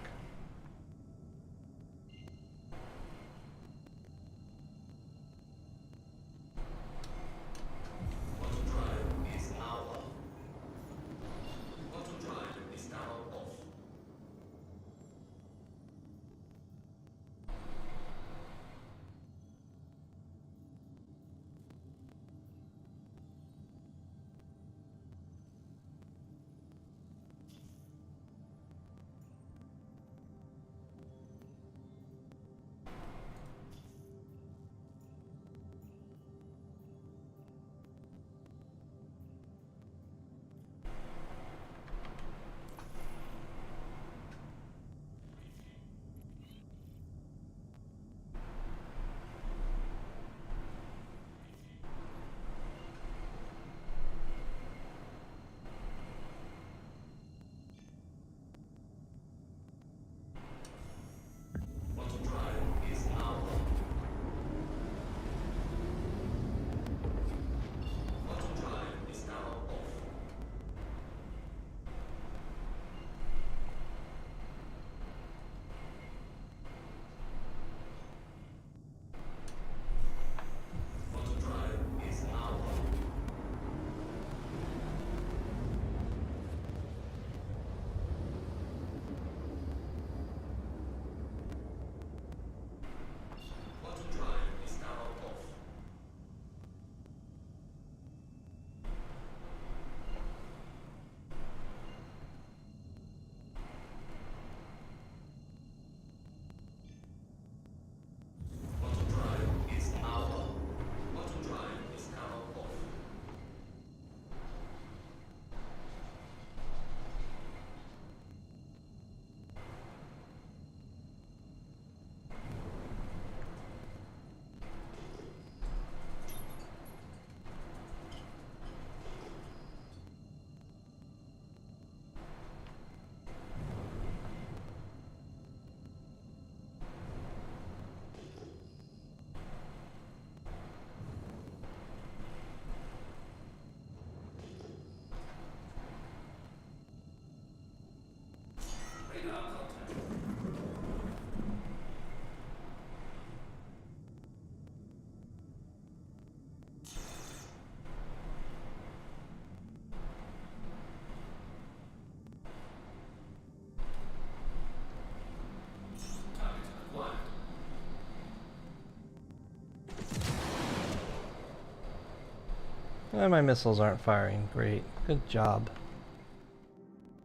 My missiles aren't firing. Great. Good job.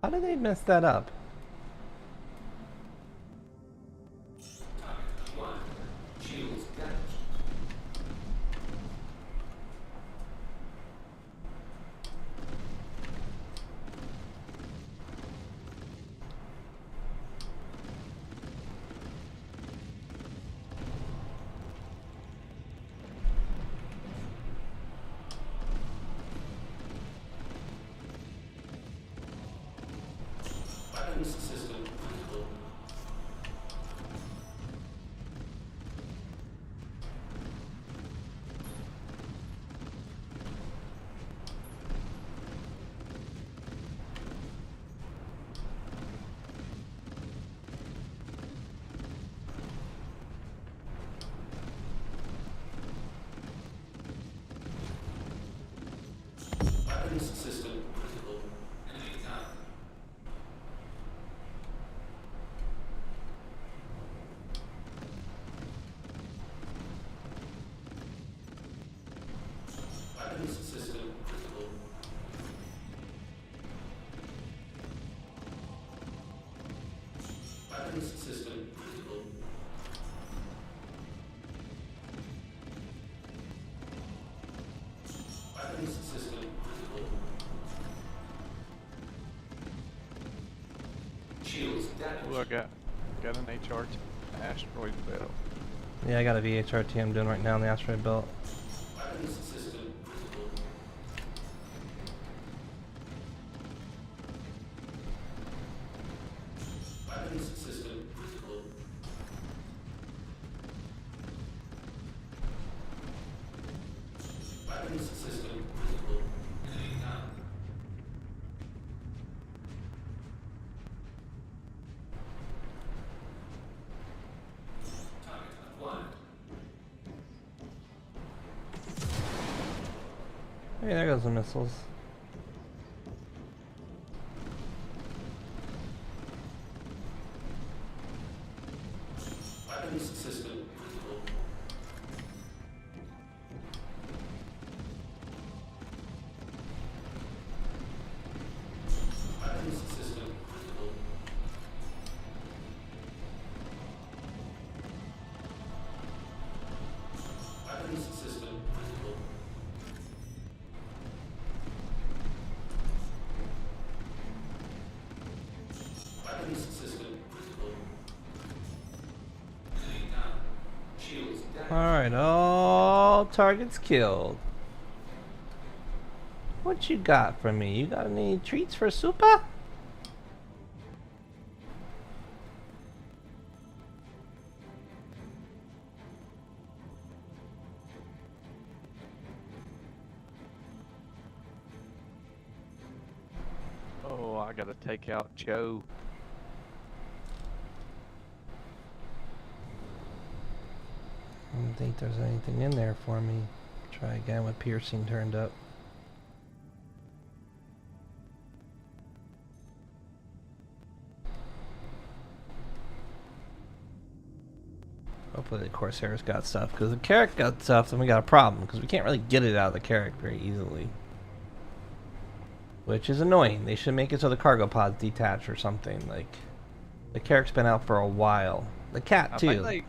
How did they mess that up? Weapons system critical. Weapons system critical. Enemy down. Weapons system critical. Weapons system critical. Weapons system critical. Shields damaged. Ooh, I got an HRT asteroid belt. Yeah, I got a VHRT I'm doing right now on the asteroid belt. Weapons system critical. Weapons system critical. Weapons system visible. Heading down. Target acquired. Hey, there goes the missiles. Weapons system visible. Weapons system visible. Weapons system visible. Weapons system visible. Heading down. Shields down. Alright, all targets killed. What you got for me? You got any treats for Super? Oh, I gotta take out Joe. I don't think there's anything in there for me. Try again with piercing turned up. Hopefully the Corsair's got stuff, because if the Carrack got stuff, then we got a problem, because we can't really get it out of the Carrack very easily. Which is annoying. They should make it so the cargo pods detach or something. Like, the Carrack's been out for a while. The cat too.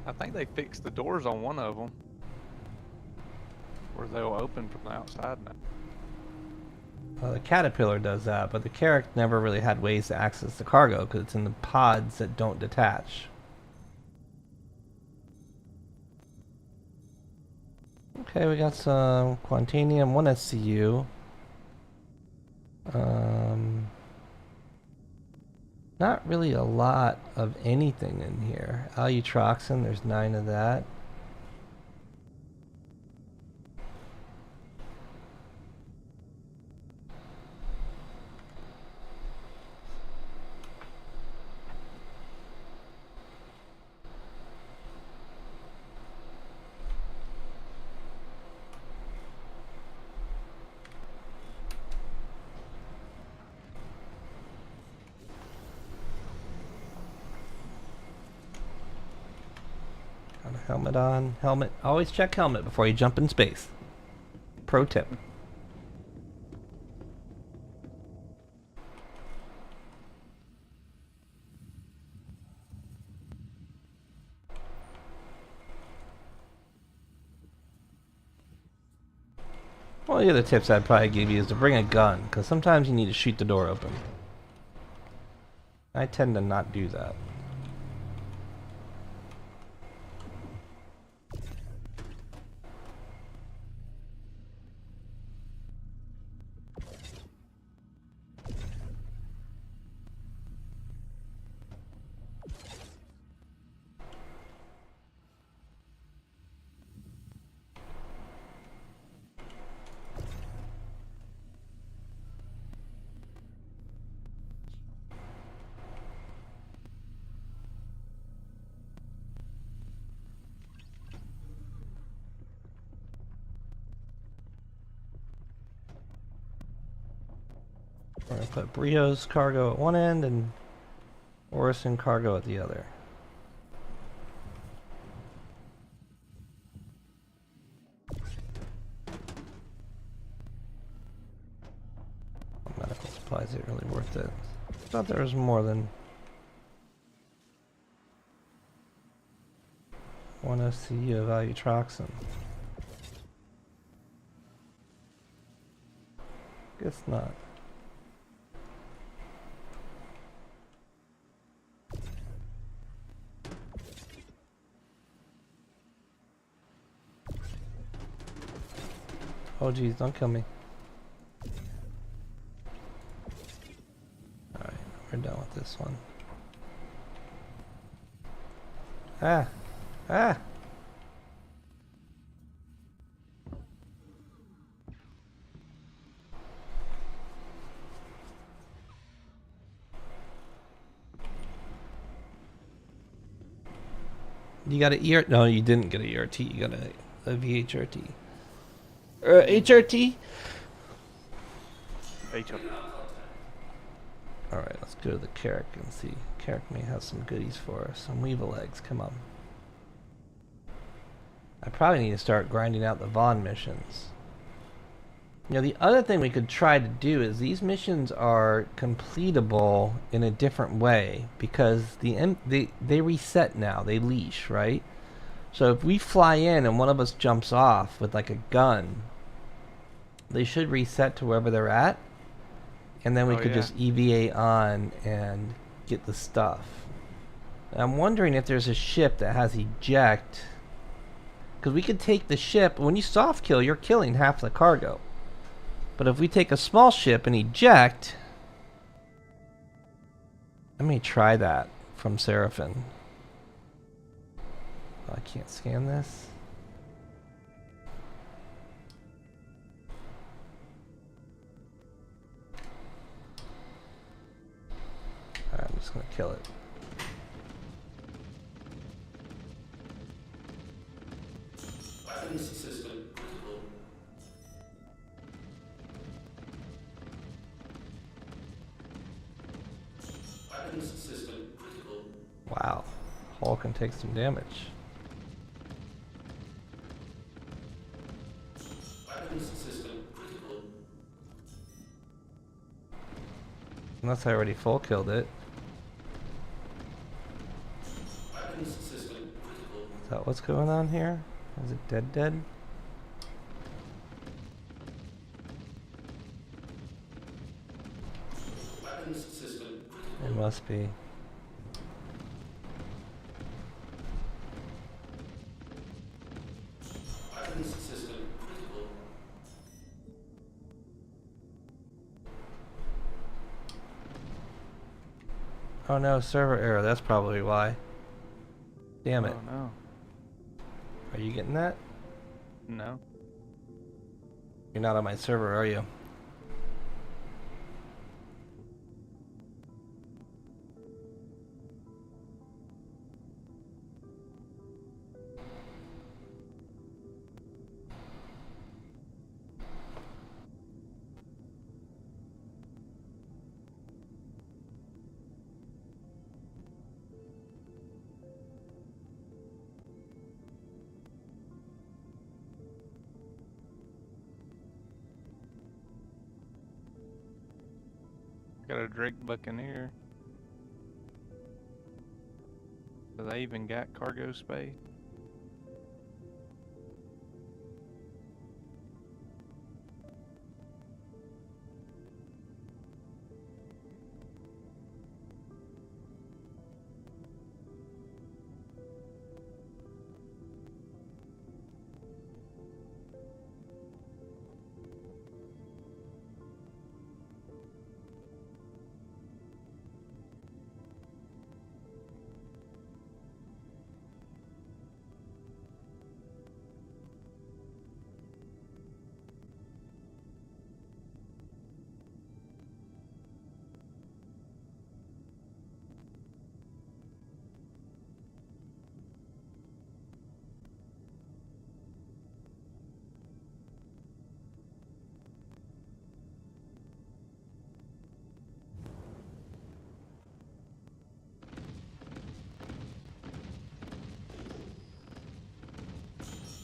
I think they fixed the doors on one of them, where they'll open from the outside now. Well, the Caterpillar does that, but the Carrack never really had ways to access the cargo, because it's in the pods that don't detach. Okay, we got some Quantanium, 1 SCU. Not really a lot of anything in here. Alutroxin, there's 9 of that. Got a helmet on. Helmet. Always check helmet before you jump in space. Pro tip. One of the other tips I'd probably give you is to bring a gun, because sometimes you need to shoot the door open. I tend to not do that. We're going to put Brio's cargo at one end and Orison cargo at the other. Medical supplies ain't really worth it. Thought there was more than one SCU of Alutroxin. Guess not. Oh geez, don't kill me. Alright, we're done with this one. Ah! Ah! You got a ER? No, you didn't get a ERT. You got a VHRT. HRT? Alright, let's go to the Carrick and see. Carrick may have some goodies for us. Some Weevil eggs, come on. I probably need to start grinding out the Vaughn missions. You know, the other thing we could try to do is these missions are completable in a different way because they reset now. They leash, right? So if we fly in and one of us jumps off with like a gun, they should reset to wherever they're at. And then we could just EVA on and get the stuff. And I'm wondering if there's a ship that has eject. Because we could take the ship. When you soft kill, you're killing half the cargo. But if we take a small ship and eject. Let me try that from Seraphim. Oh, I can't scan this. Alright, I'm just gonna kill it. Weapons system critical. Weapons system critical. Wow. Hull can take some damage. Weapons system critical. Unless I already full killed it. Weapons system critical. Is that what's going on here? Is it dead? Weapons system critical. It must be. Weapons system critical. Oh no, server error. That's probably why. Damn it. Oh no. Are you getting that? No. You're not on my server, are you? Got a Drake Buccaneer. Do they even got cargo space?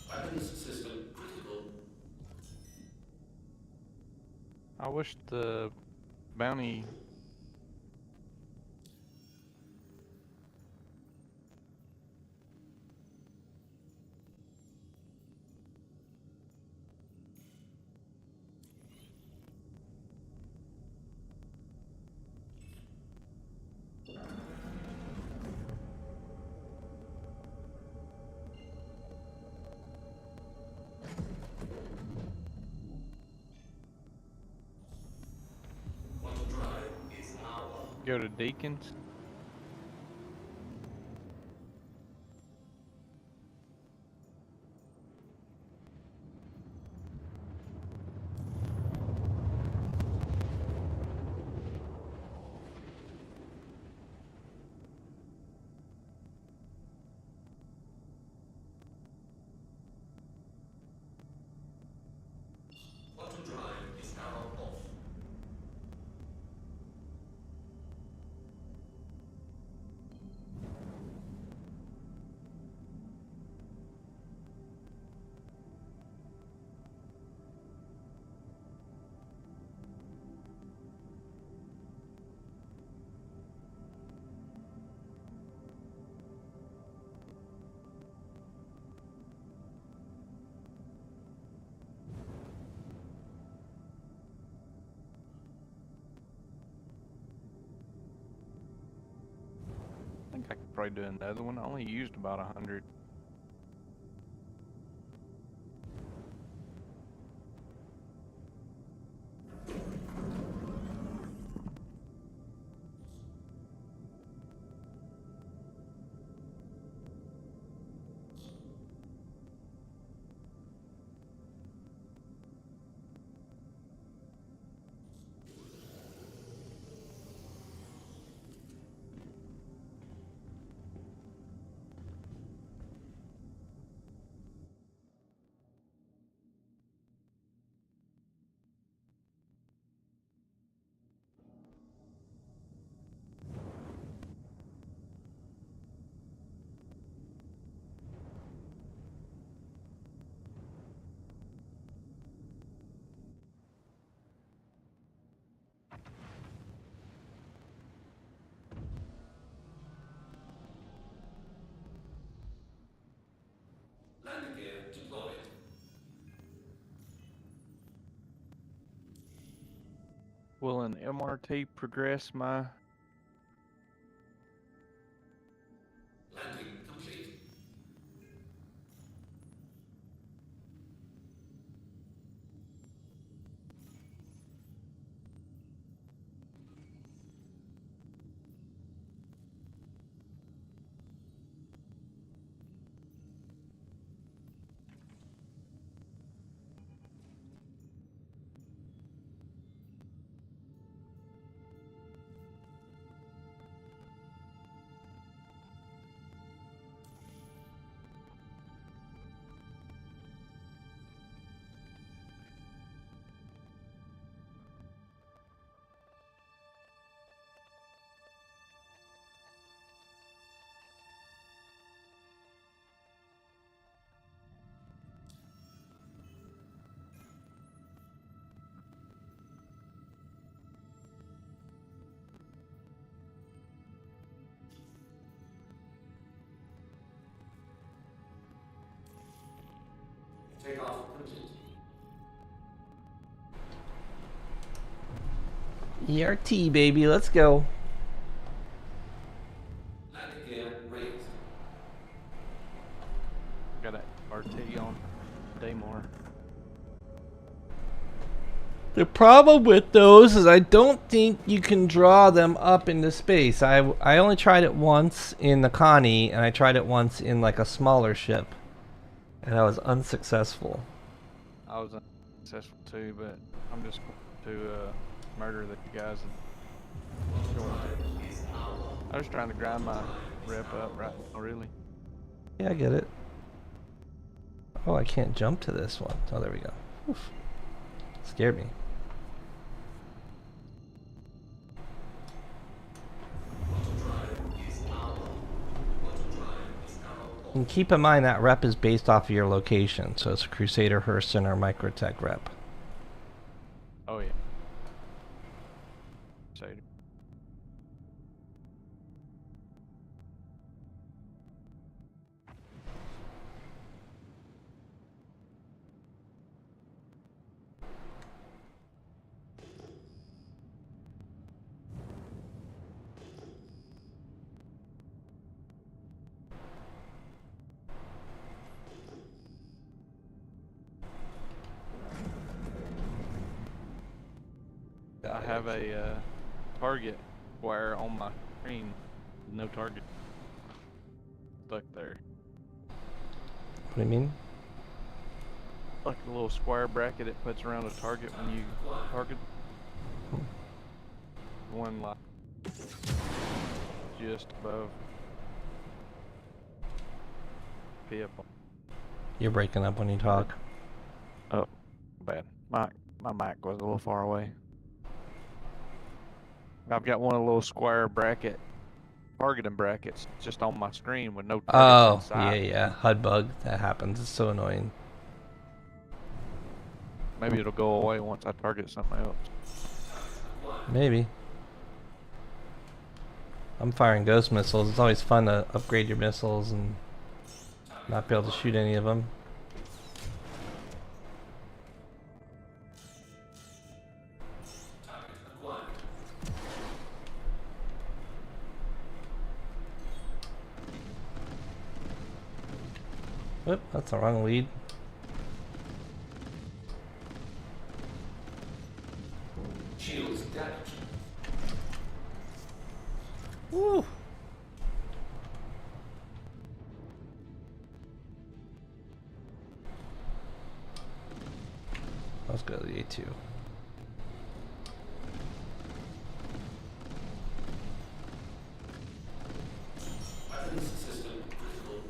Weapons system critical. I wish the bounty. Go to Deacons. probably do another one. I only used about 100. Landing gear deployed. Will an MRT progress my... Landing complete. Takeoff complete. ERT, baby, let's go. Landing gear raised. Got an RT on Daymore. The problem with those is I don't think you can draw them up into space. I only tried it once in the Connie, and I tried it once in like a smaller ship, and I was unsuccessful. I was unsuccessful too, but I'm just going to murder the guys. I was trying to grind my rep up right now, really. Yeah, I get it. Oh, I can't jump to this one. Oh, there we go. Oof. Scared me. And keep in mind that rep is based off of your location, so it's a Crusader, Hurston, or Microtech rep. Oh yeah. So I have a target wire on my screen. No target stuck there. What do you mean? Like a little square bracket it puts around a target when you target. One like just above PF. You're breaking up when you talk. Oh, bad. My mic was a little far away. I've got one of the little square bracket targeting brackets just on my screen with no targets inside. Yeah. HUD bug. That happens. It's so annoying. Maybe it'll go away once I target something else. Maybe. I'm firing ghost missiles. It's always fun to upgrade your missiles and not be able to shoot any of them. Whoop, that's the wrong lead. Shields damaged. Woo! Let's go to the A2. Weapons system critical.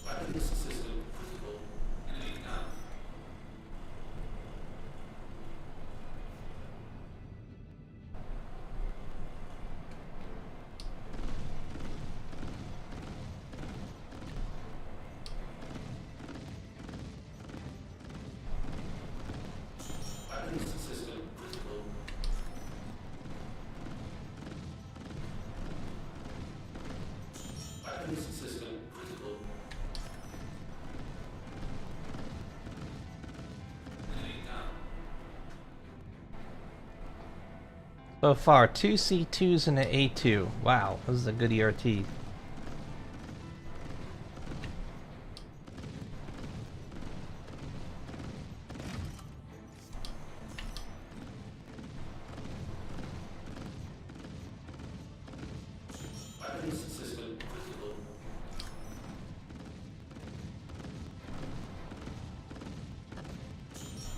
Weapons system critical. Enemy down. Weapons system critical. Weapons system critical. Enemy down. So far, 2 C2s and an A2. Wow, this is a good ERT. Weapons system critical.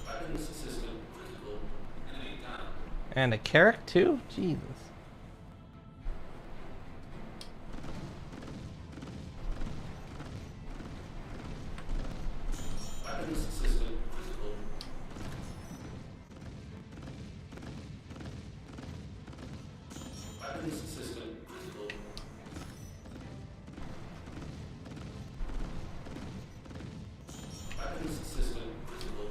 Weapons system critical. Enemy down. And a Carrack too? Jesus. Weapons system critical. Weapons system critical. Weapons system critical.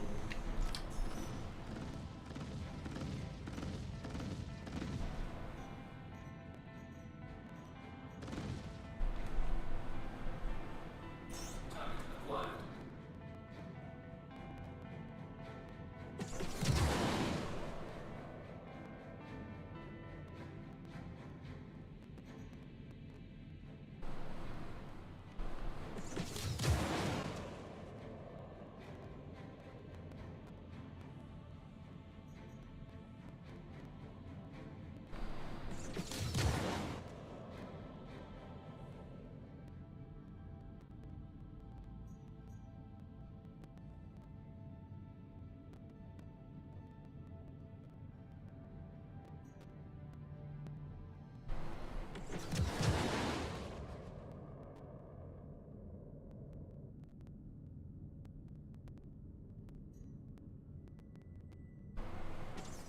Target acquired.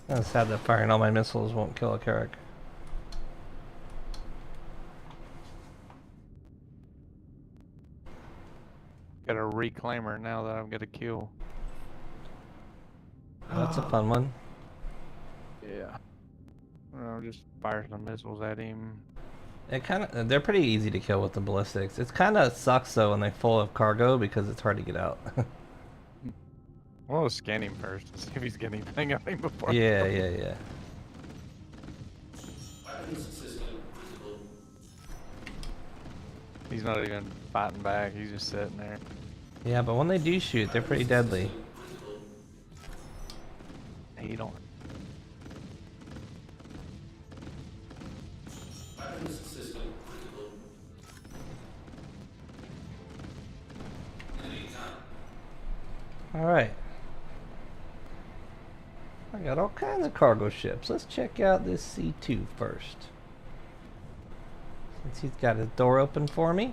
I'm sad that firing all my missiles won't kill a Carrack. Got a reclaimer now that I'm gonna kill. That's a fun one. Yeah. I'll just fire some missiles at him. They're pretty easy to kill with the ballistics. It kind of sucks though when they're full of cargo because it's hard to get out. Well, scan him first to see if he's getting anything on him before. Yeah. Weapons system critical. He's not even fighting back. He's just sitting there. Yeah, but when they do shoot, they're pretty deadly. Critical. He don't. Weapons system critical. Enemy down. Alright. I got all kinds of cargo ships. Let's check out this C2 first. Since he's got his door open for me.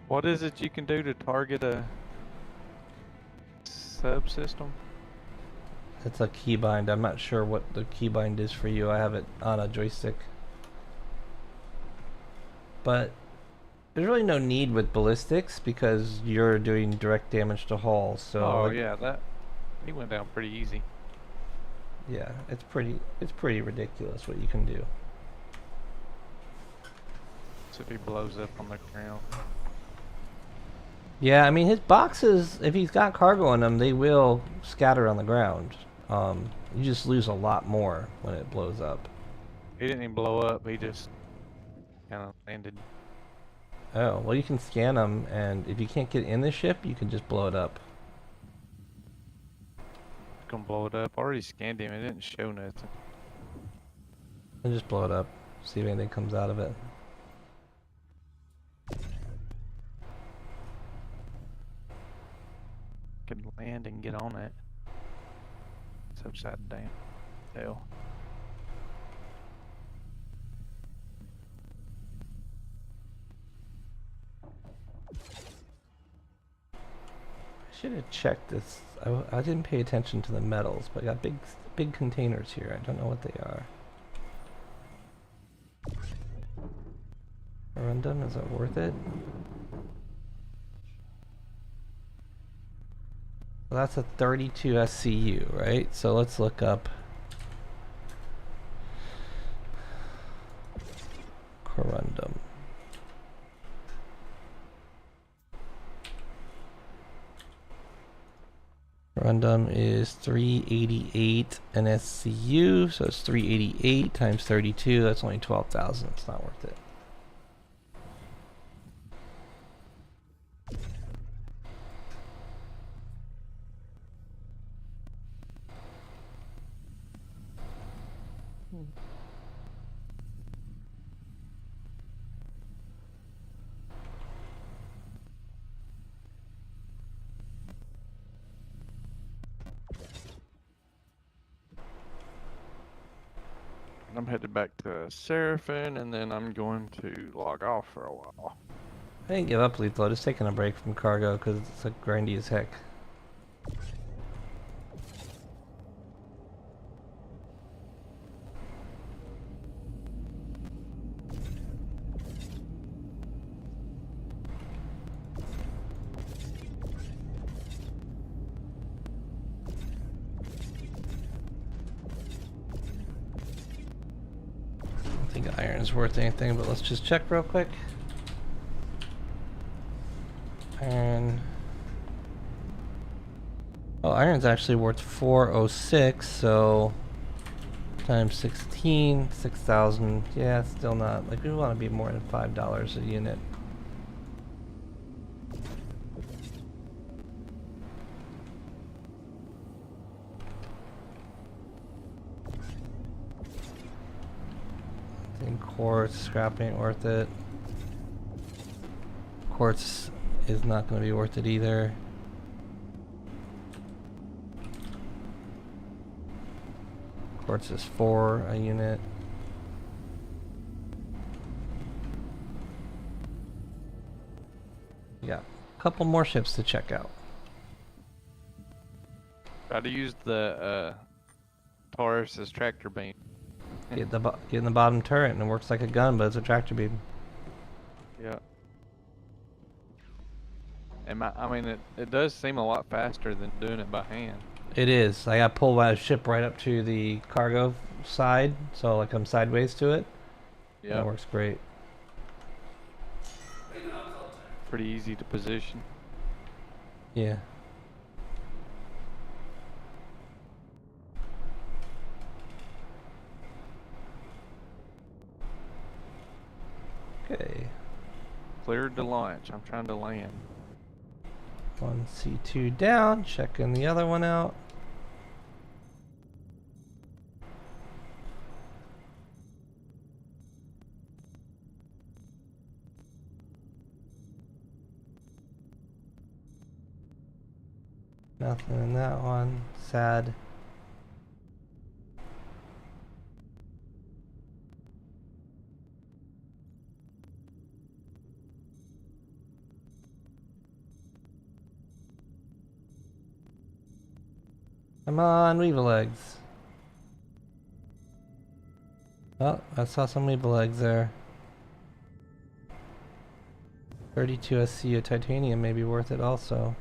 What is it you can do to target a subsystem? It's a keybind. I'm not sure what the keybind is for you. I have it on a joystick. But there's really no need with ballistics because you're doing direct damage to hull. So Oh like, yeah, that he went down pretty easy. yeah, it's pretty ridiculous what you can do. if he blows up on the ground. Yeah, I mean his boxes, if he's got cargo in them, they will scatter on the ground. You just lose a lot more when it blows up. He didn't even blow up. He just kind of landed. Oh, well you can scan them, and if you can't get in the ship, you can just blow it up. Gonna blow it up. I already scanned him. It didn't show nothing. And just blow it up. See if anything comes out of it. Could land and get on it. It's upside down. Hell. I should have checked this. I didn't pay attention to the metals, but I got big containers here. I don't know what they are. Corundum, is it worth it? Well, that's a 32 SCU, right? So let's look up Corundum. Corundum is 388 an SCU, so it's 388 times 32. That's only 12,000. It's not worth it. I'm headed back to Seraphim, and then I'm going to log off for a while. I didn't give up, Lethal. I'm just taking a break from cargo because it's like grindy as heck. I don't think iron's worth anything, but let's just check real quick. Iron. Oh, iron's actually worth 406, so times 16, 6,000. Yeah, it's still not. Like, we want to be more than $5 a unit. I think quartz, scrap ain't worth it. Quartz is not going to be worth it either. Quartz is 4 a unit. Yeah, a couple more ships to check out. Try to use the Taurus as tractor beam. Get in the bottom turret and it works like a gun, but it's a tractor beam. Yeah. And I mean, it does seem a lot faster than doing it by hand. It is. I got pulled by a ship right up to the cargo side, so like I'm sideways to it. Yeah. That works great. Pretty easy to position. Yeah. Okay. Cleared to launch. I'm trying to land. One C2 down, checking the other one out. Nothing in that one. Sad. Come on, weevil eggs. Oh, I saw some weevil eggs there. 32 SCU titanium may be worth it also.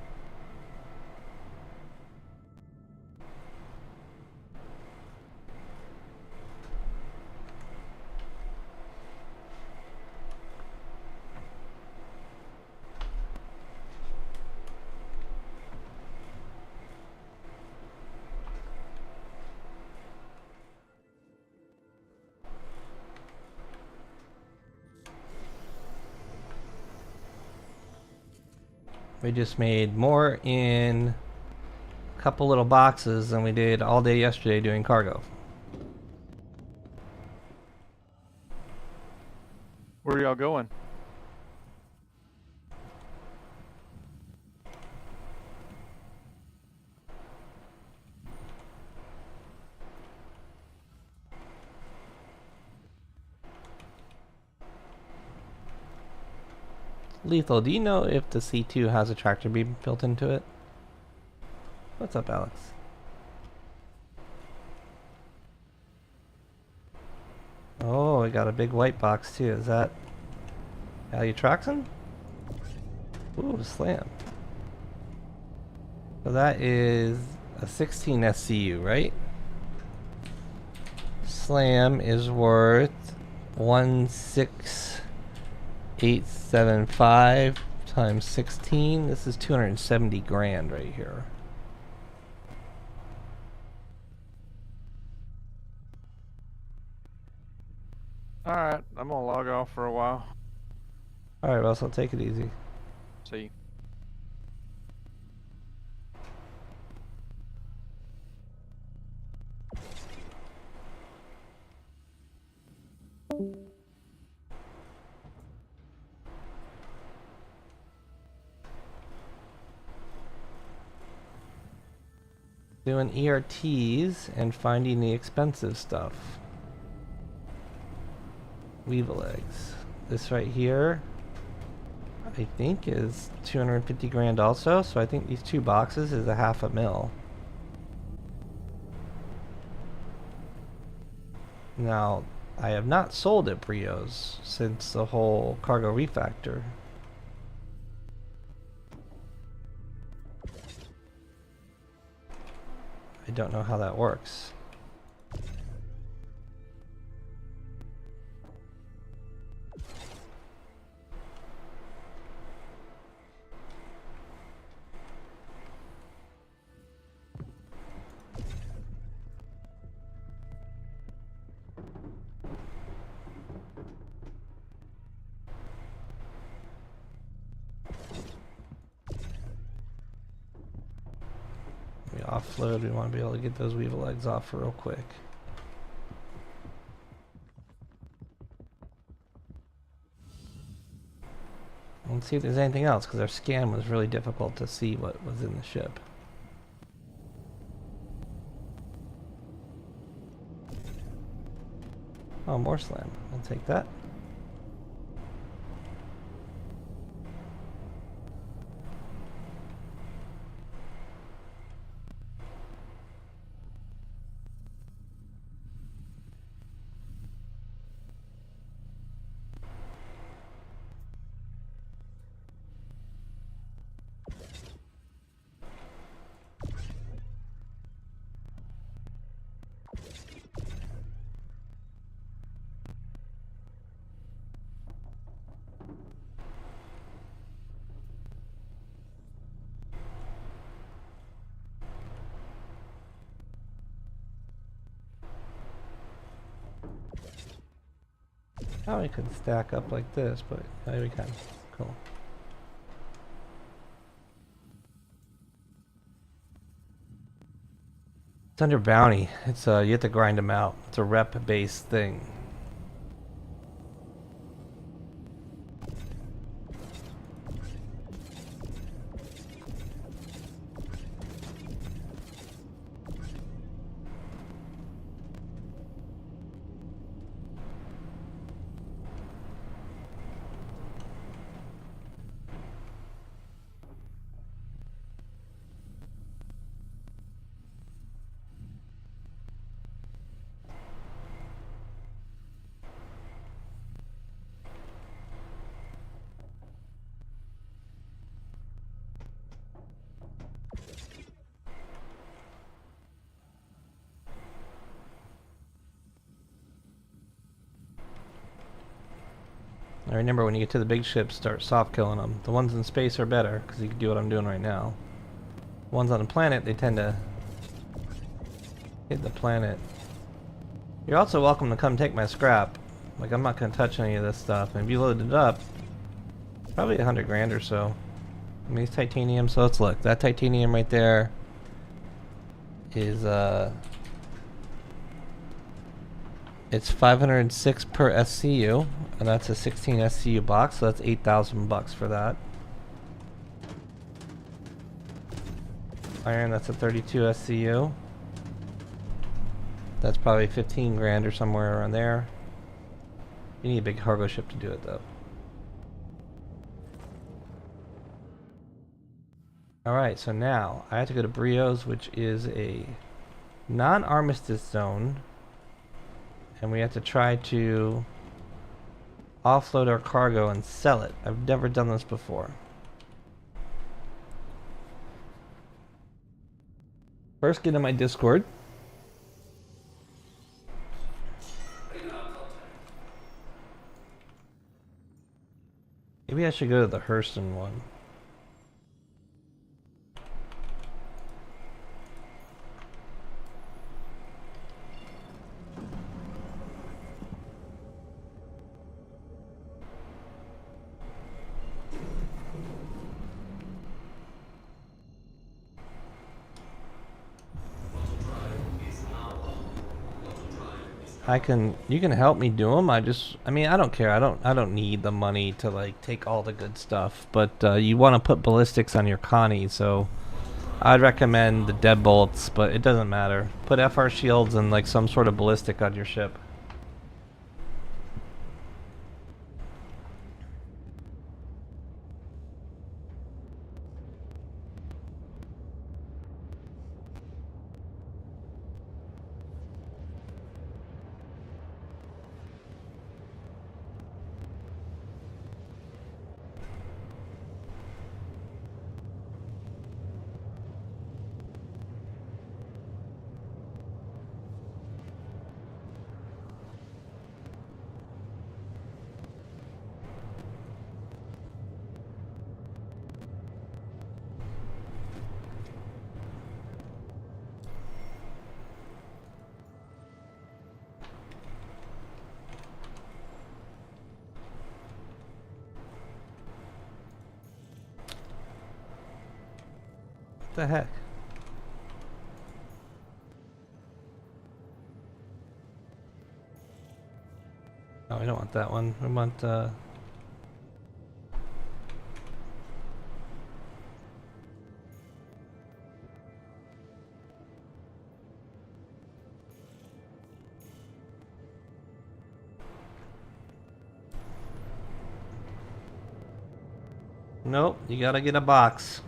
We just made more in a couple little boxes than we did all day yesterday doing cargo. Where are y'all going? Lethal, do you know if the C2 has a tractor beam built into it? What's up, Alex? Oh, we got a big white box too. Is that Alutraxin? Ooh, slam. So that is a 16 SCU, right? Slam is worth 16875 times 16. This is 270 grand right here. Alright, I'm gonna log off for a while. Alright, Russell, take it easy. See you. Doing ERTs and finding the expensive stuff. Weevil eggs. This right here, I think is 250 grand also, so I think these two boxes is a $500,000. Now, I have not sold at Brios since the whole cargo refactor. I don't know how that works. We offload, we want to be able to get those weevil eggs off real quick. Let's see if there's anything else, because our scan was really difficult to see what was in the ship. Oh, more slam. I'll take that. Oh, we could stack up like this, but yeah, we can. Cool. It's under bounty. It's you have to grind them out. It's a rep-based thing. I remember when you get to the big ships, start soft killing them. The ones in space are better, because you can do what I'm doing right now. The ones on the planet, they tend to hit the planet. You're also welcome to come take my scrap. Like, I'm not going to touch any of this stuff. And if you load it up, probably 100 grand or so. I mean, it's titanium, so let's look. That titanium right there is it's 506 per SCU, and that's a 16 SCU box, so that's $8,000 for that. Iron, that's a 32 SCU. That's probably 15 grand or somewhere around there. You need a big cargo ship to do it though. Alright, so now I have to go to Brios, which is a non-armistice zone. And we have to try to offload our cargo and sell it. I've never done this before. First, get in my Discord. Maybe I should go to the Hurston one. You can help me do them. I mean, I don't care. I don't need the money to like take all the good stuff. But you want to put ballistics on your Connie, so I'd recommend the deadbolts. But it doesn't matter. Put FR shields and like some sort of ballistic on your ship. What the heck? Oh, we don't want that one. We want nope, you gotta get a box.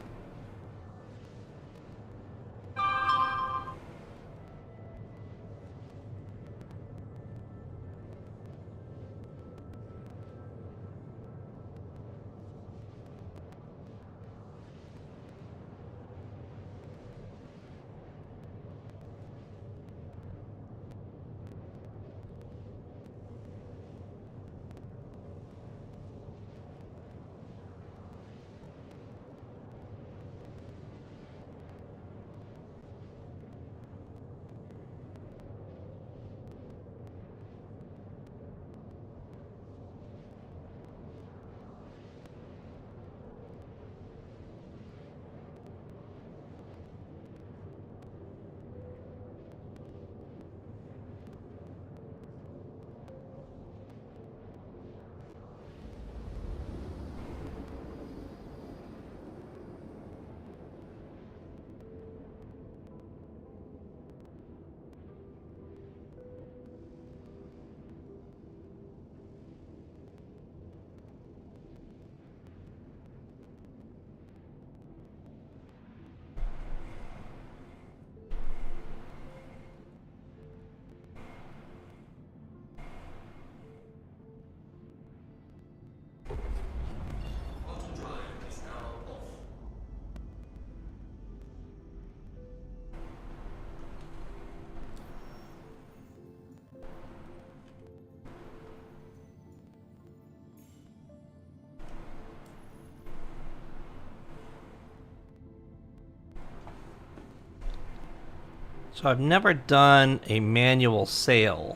So I've never done a manual sale.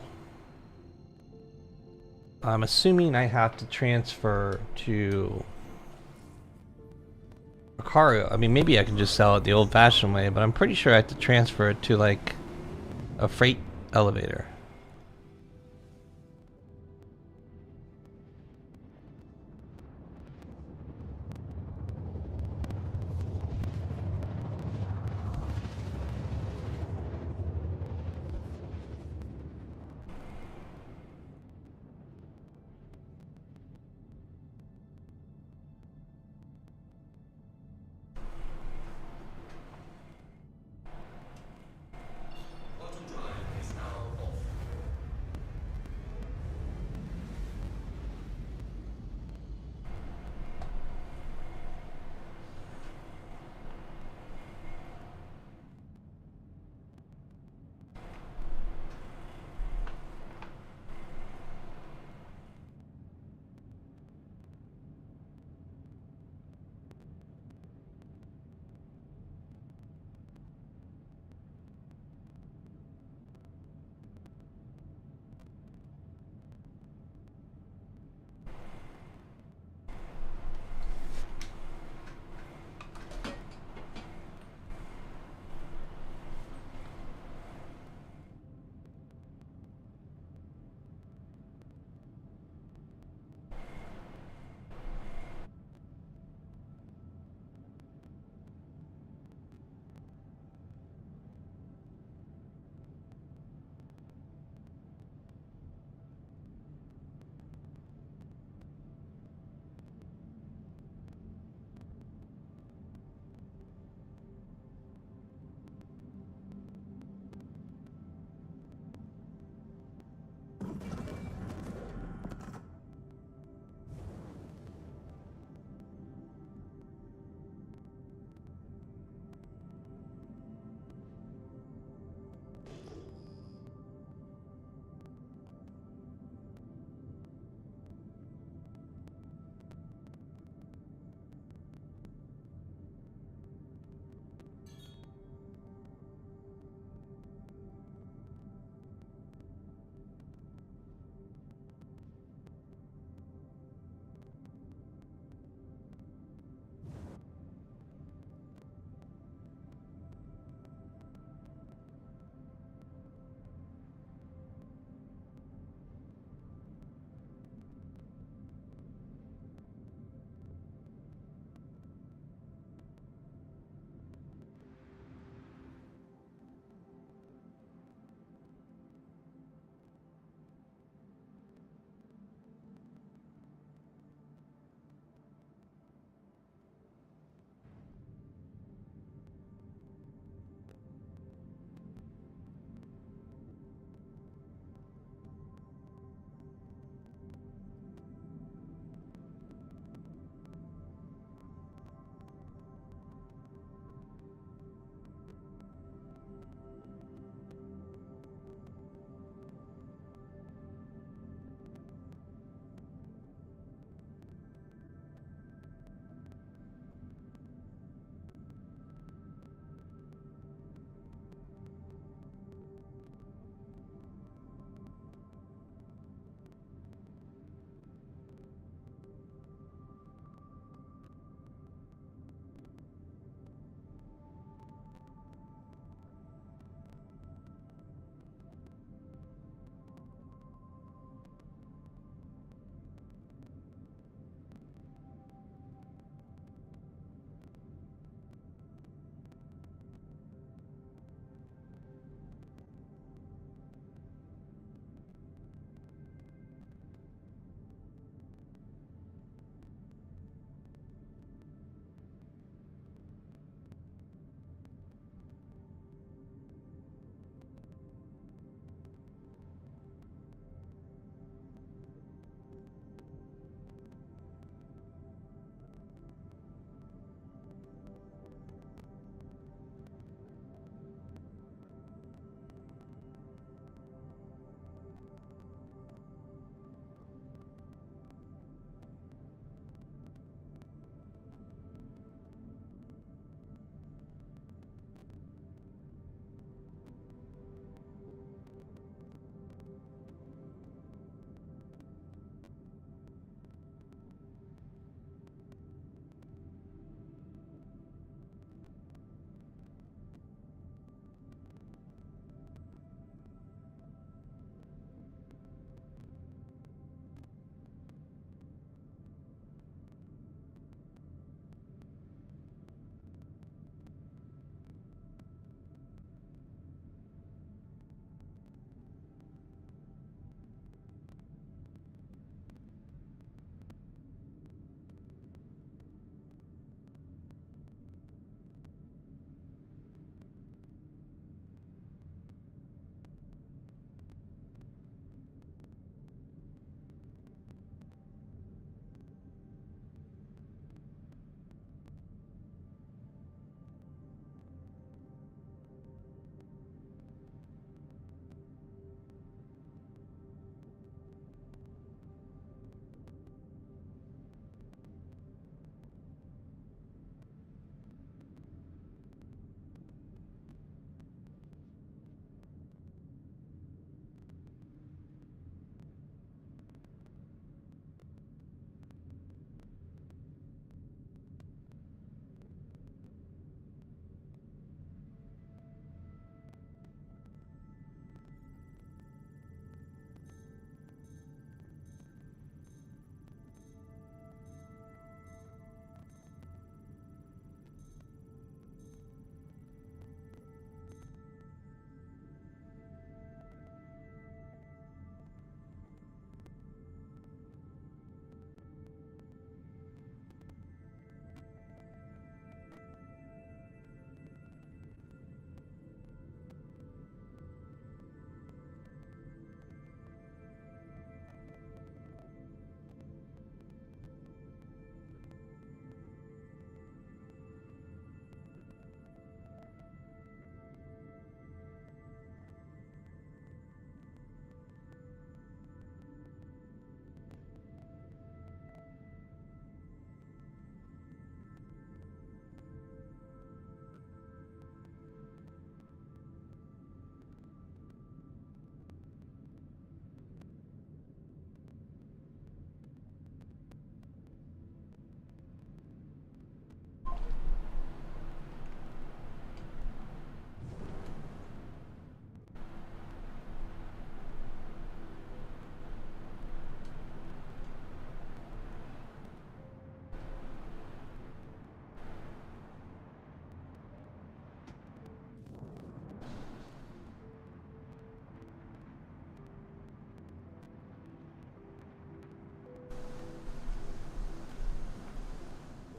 I'm assuming I have to transfer to cargo. I mean, maybe I can just sell it the old-fashioned way, but I'm pretty sure I have to transfer it to like a freight elevator. Auto drive is now off.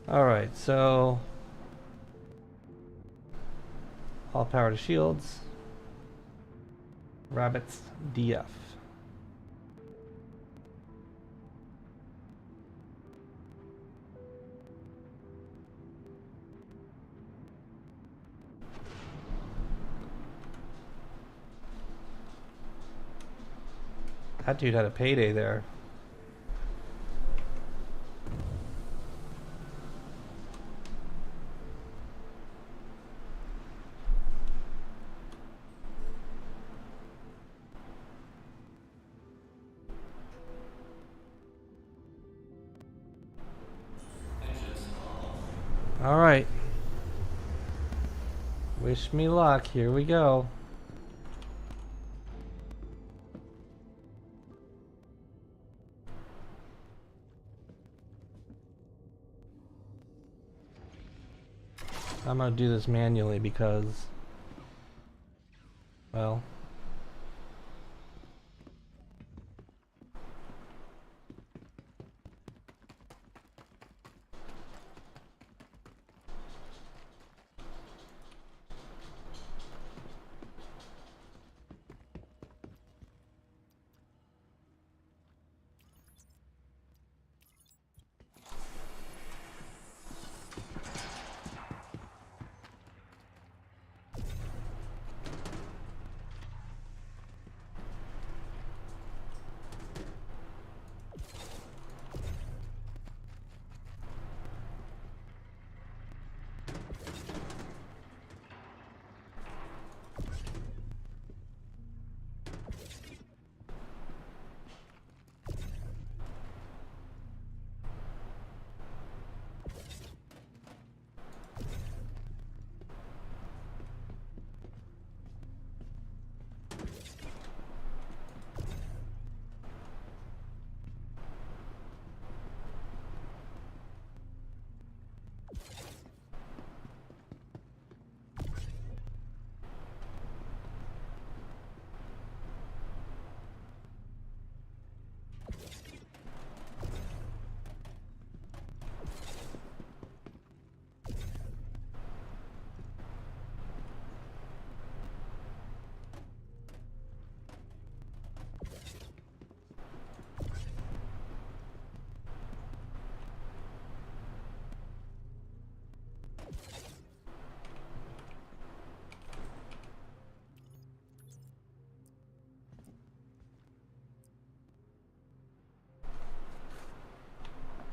Alright, so all power to shields. Rabbits DF. That dude had a payday there. All right. Wish me luck. Here we go. I'm gonna do this manually because, well,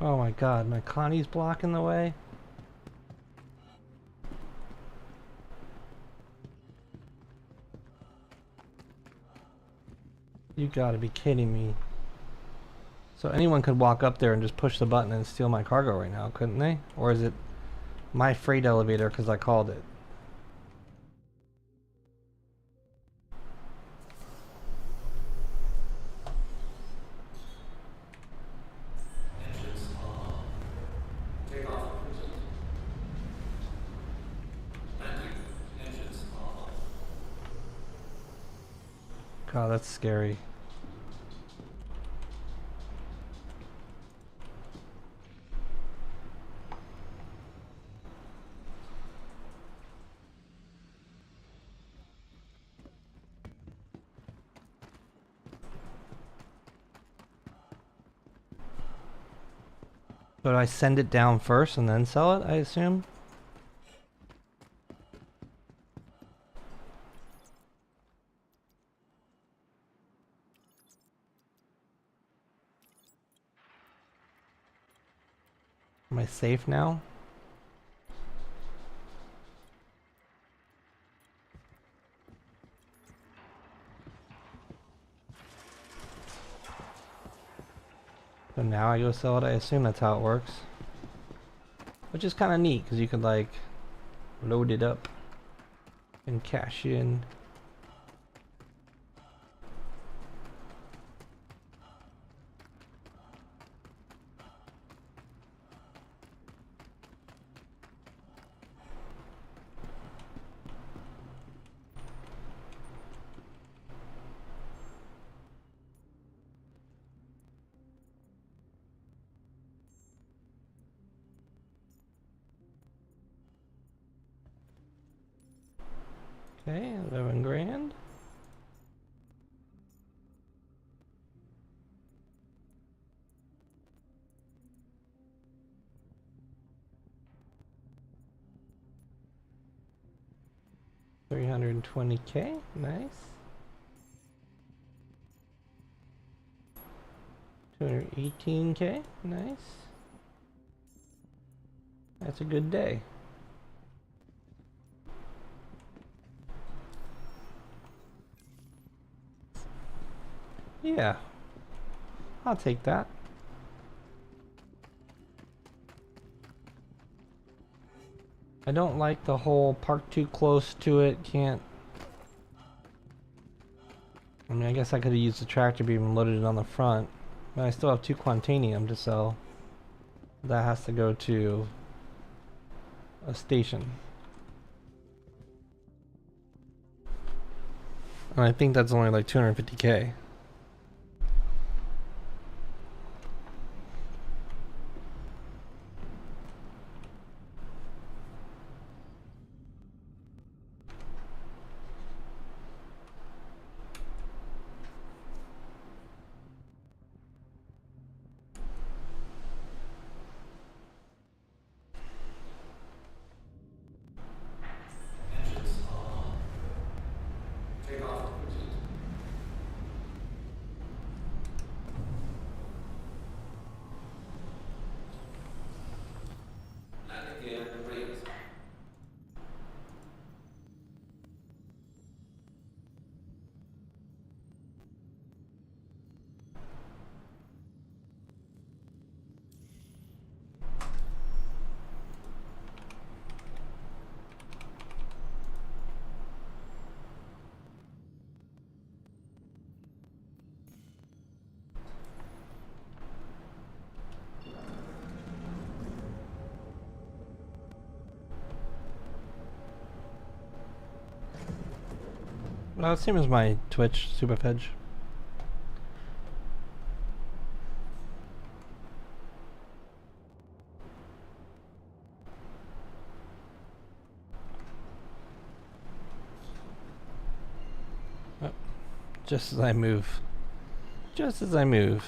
oh my god, my Connie's blocking the way. You gotta be kidding me. So anyone could walk up there and just push the button and steal my cargo right now, couldn't they? Or is it my freight elevator because I called it? God, that's scary. So do I send it down first and then sell it, I assume? Am I safe now? So now I go sell it, I assume that's how it works. Which is kind of neat, because you could like load it up and cash in. Okay, 11 grand. $320K, nice. 218K, nice. That's a good day. Yeah, I'll take that. I don't like the whole park too close to it, can't... I mean, I guess I could have used the tractor beam and loaded it on the front, but I still have 2 Quantanium to sell. That has to go to a station. And I think that's only like 250K. Engines on. Takeoff complete. Landing gear raised. Well, same as my Twitch, Superpedge. Oh, just as I move. Just as I move.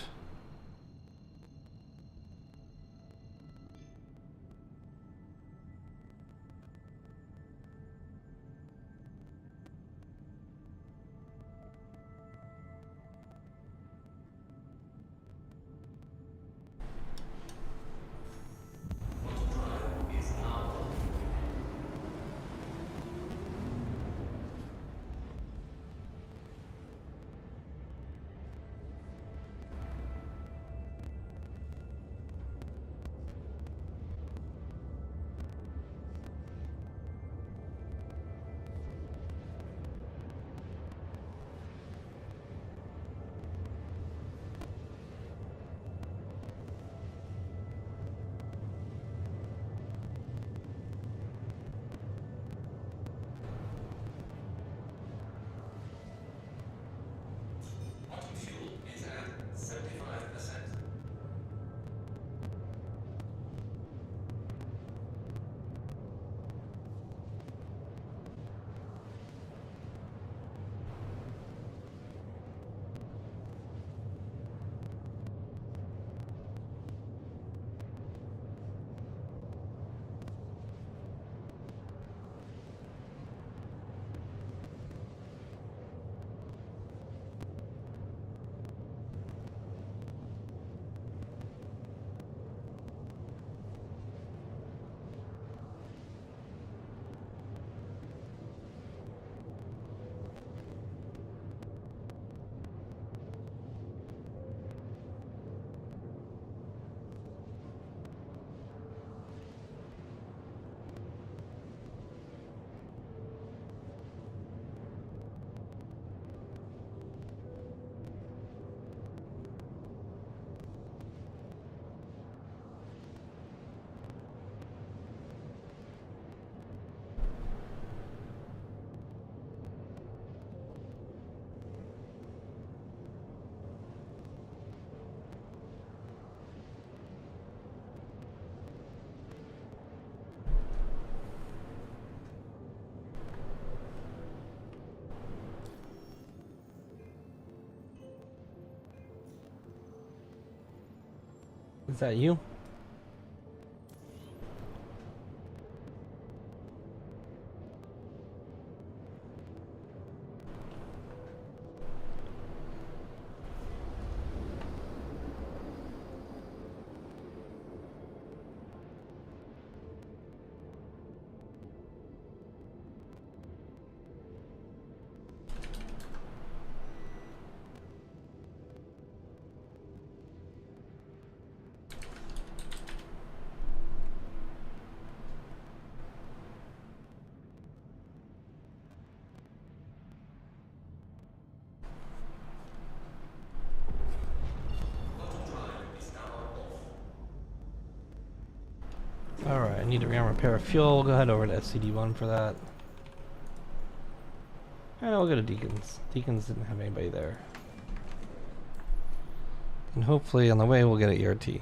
Is that you? Alright, I need to repair fuel. We'll go ahead over to SCD-1 for that. And we'll go to Deacons. Deacons didn't have anybody there. And hopefully on the way we'll get an ERT.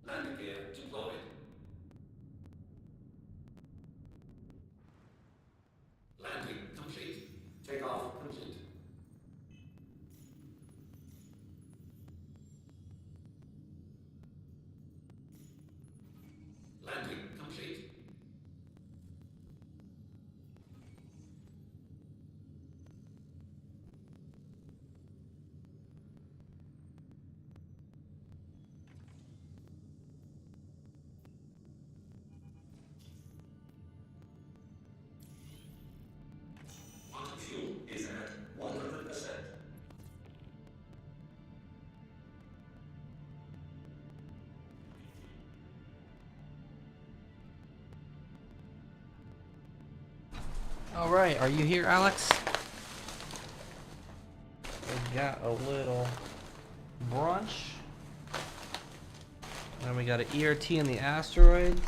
Landing gear deployed. Landing complete. Takeoff complete. Landing complete. Alright, are you here, Alex? We got a little brunch. Then we got an ERT in the asteroids.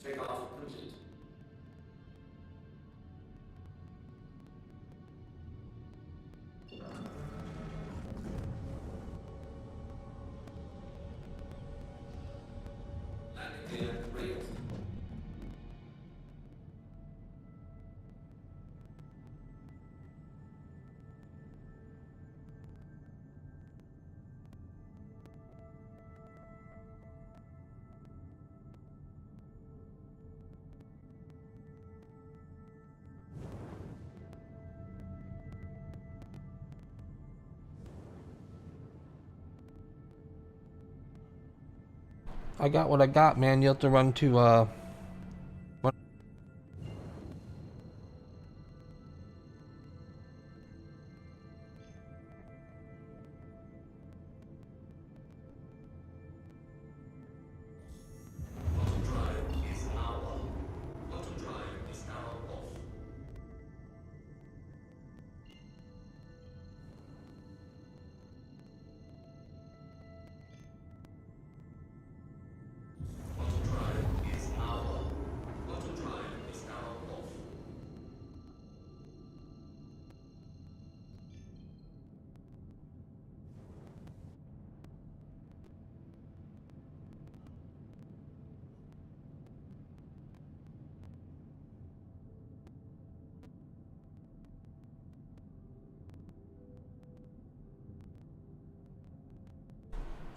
Take off complete. Landing gear raised. I got what I got, man. You have to run to, what- Auto drive is now on. Auto drive is now off. Auto drive is now on. Auto drive is now off.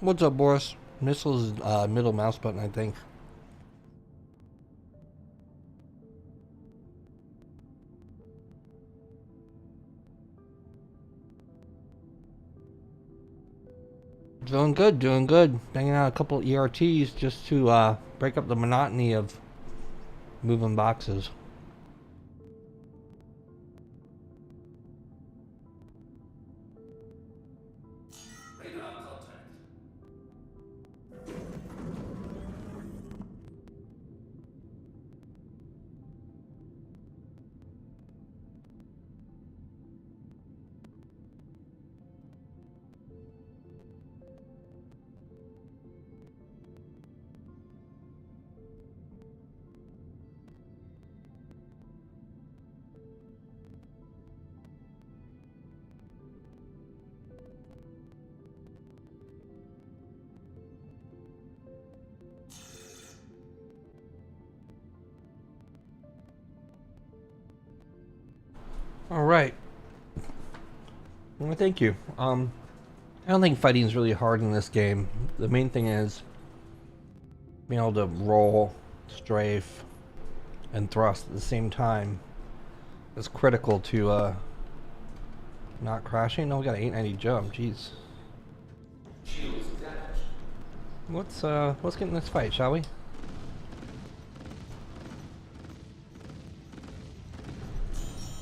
What's up, Boris? Missiles, middle mouse button, I think. Doing good, doing good. Banging out a couple ERTs just to break up the monotony of moving boxes. Radar contact. All right. Well, thank you. I don't think fighting is really hard in this game. The main thing is being able to roll, strafe, and thrust at the same time is critical to not crashing. No, we got an 890 jump. Jeez. Shields damaged. Let's get in this fight, shall we?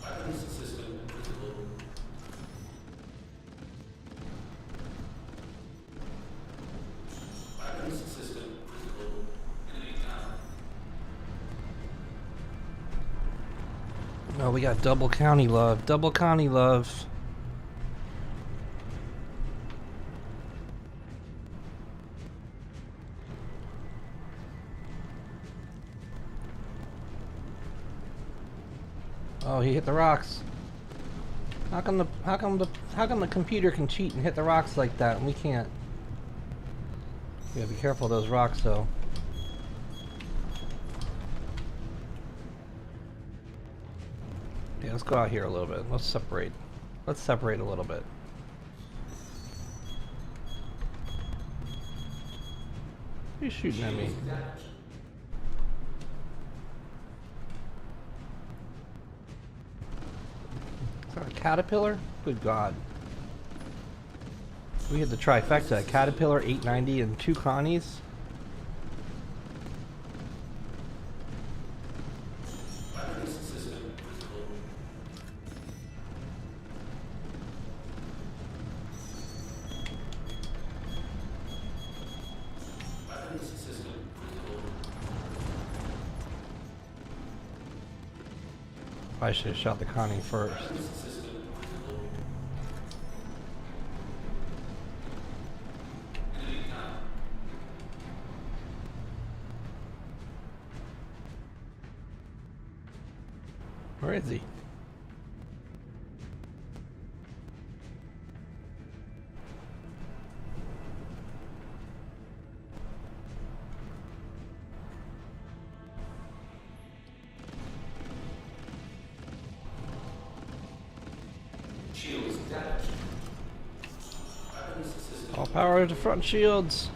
Weapons system critical. Weapons system critical. Enemy down. Oh, we got double county love. Double county love. Oh, he hit the rocks. How come the computer can cheat and hit the rocks like that and we can't? You gotta be careful of those rocks though. Yeah, let's go out here a little bit. Let's separate. Let's separate a little bit. Who's shooting at me? Is that a caterpillar? Good God. We had the trifecta. Caterpillar, 890, and 2 Connies. Weapons system I should have shot the Connie first. Where is he? Shields damaged. Weapons system. All power to front shields.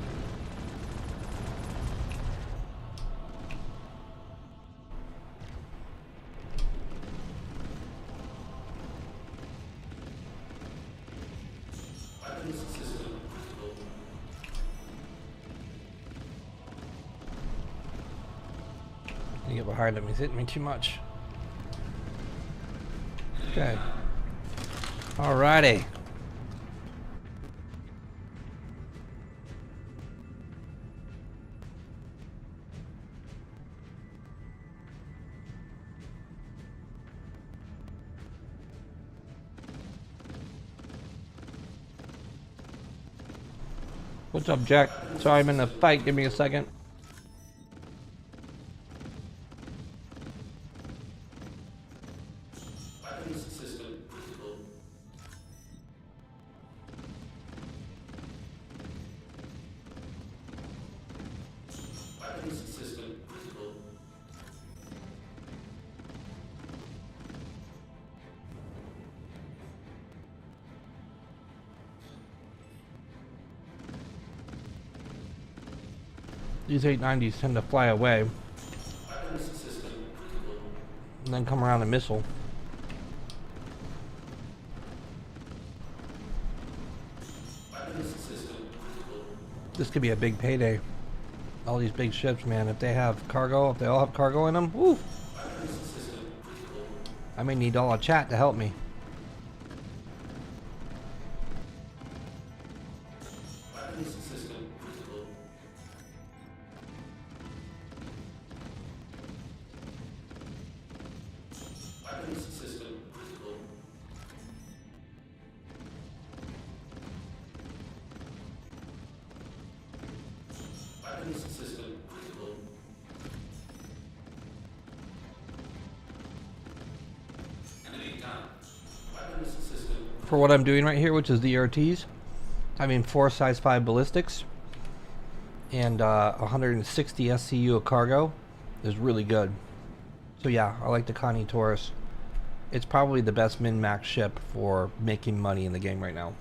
Weapons system critical. You get behind him, he's hitting me too much. Okay. Alrighty. What's up, Jack? Sorry, I'm in a fight. Give me a second. Weapons system critical. Weapons system critical. These 890s tend to fly away Weapons system critical. and then come around a missile. Weapons system critical. This could be a big payday. All these big ships, man, if they have cargo, if they all have cargo in them, woo! Weapons system critical. I may need all a chat to help me. Weapons system critical. Weapons system critical. Weapons system critical. Enemy down. Weapons system. For what I'm doing right here, which is the ERTs, I mean 4 size 5 ballistics and 160 SCU of cargo is really good. So yeah, I like the Connie Taurus. It's probably the best min-max ship for making money in the game right now.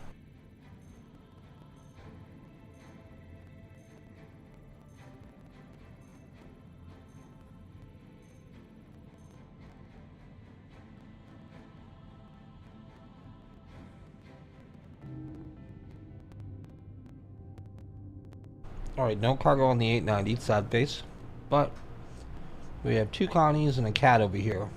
Alright, no cargo on the 890, sad face. But we have 2 Connies and a cat over here.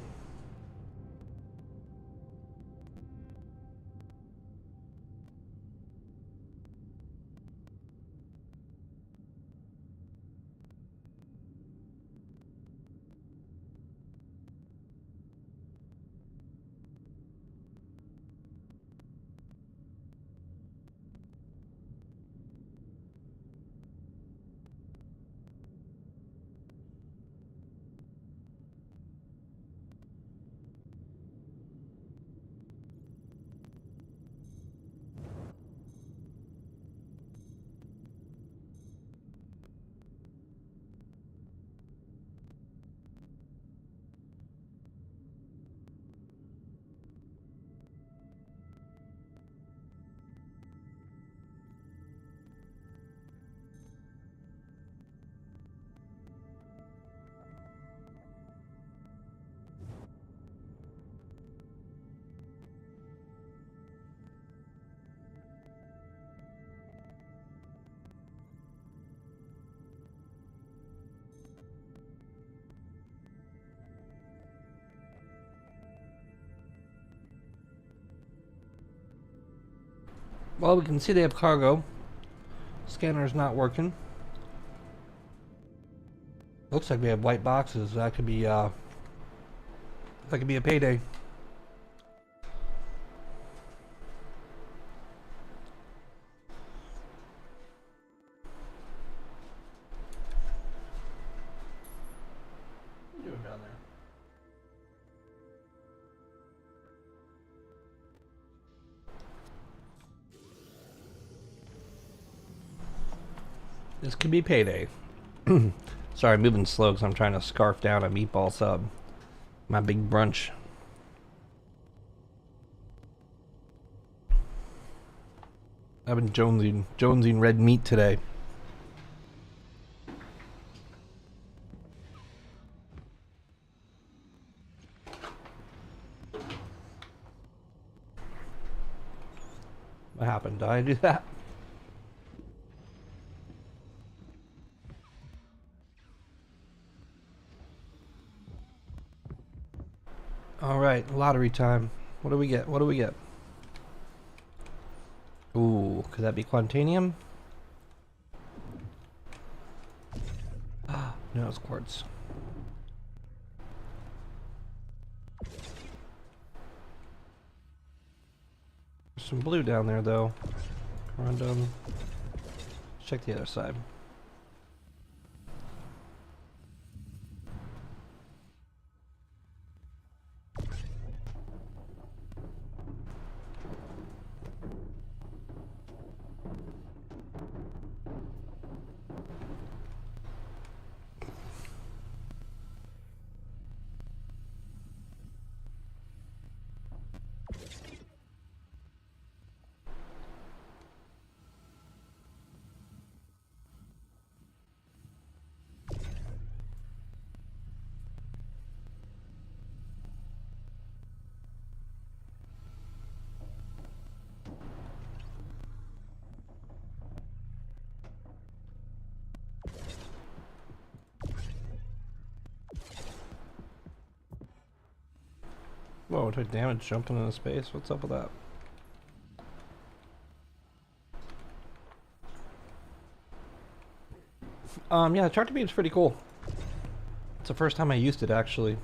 Well, we can see they have cargo. Scanner's not working. Looks like we have white boxes. That could be That could be a payday. What are you doing down there? This could be payday. Sorry, I'm moving slow because I'm trying to scarf down a meatball sub. My big brunch. I've been jonesing red meat today. What happened? Did I do that? All right, lottery time. What do we get? What do we get? Ooh, could that be Quantanium? No, it's quartz. There's some blue down there, though. Random. Check the other side. Whoa, took damage jumping into space. What's up with that? Yeah, the tractor beam's pretty cool. It's the first time I used it, actually.